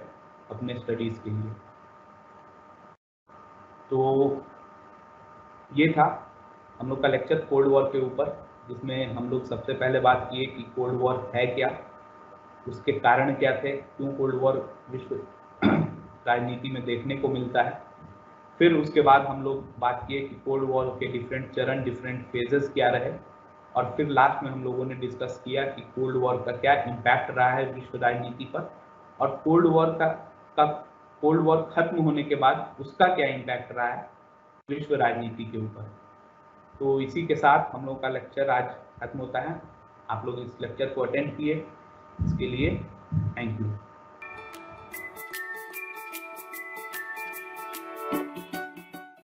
अपने स्टडीज़ के लिए। तो ये था हम लोग का लेक्चर कोल्ड वॉर के ऊपर, जिसमें हम लोग सबसे पहले बात किए कि कोल्ड वॉर है क्या, उसके कारण क्या थे, क्यों कोल्ड वॉर विश्व राजनीति में देखने को मिलता है। फिर उसके बाद हम लोग बात किए कि कोल्ड वॉर के डिफरेंट चरण, डिफरेंट फेजेस क्या रहे, और फिर लास्ट में हम लोगों ने डिस्कस किया कि कोल्ड वॉर का क्या इम्पैक्ट रहा है विश्व राजनीति पर, और कोल्ड वॉर का कोल्ड वॉर खत्म होने के बाद उसका क्या इम्पैक्ट रहा है विश्व राजनीति के ऊपर। तो इसी के साथ हम लोग का लेक्चर आज खत्म होता है। आप लोग इस लेक्चर को अटेंड किए, इसके लिए थैंक यू।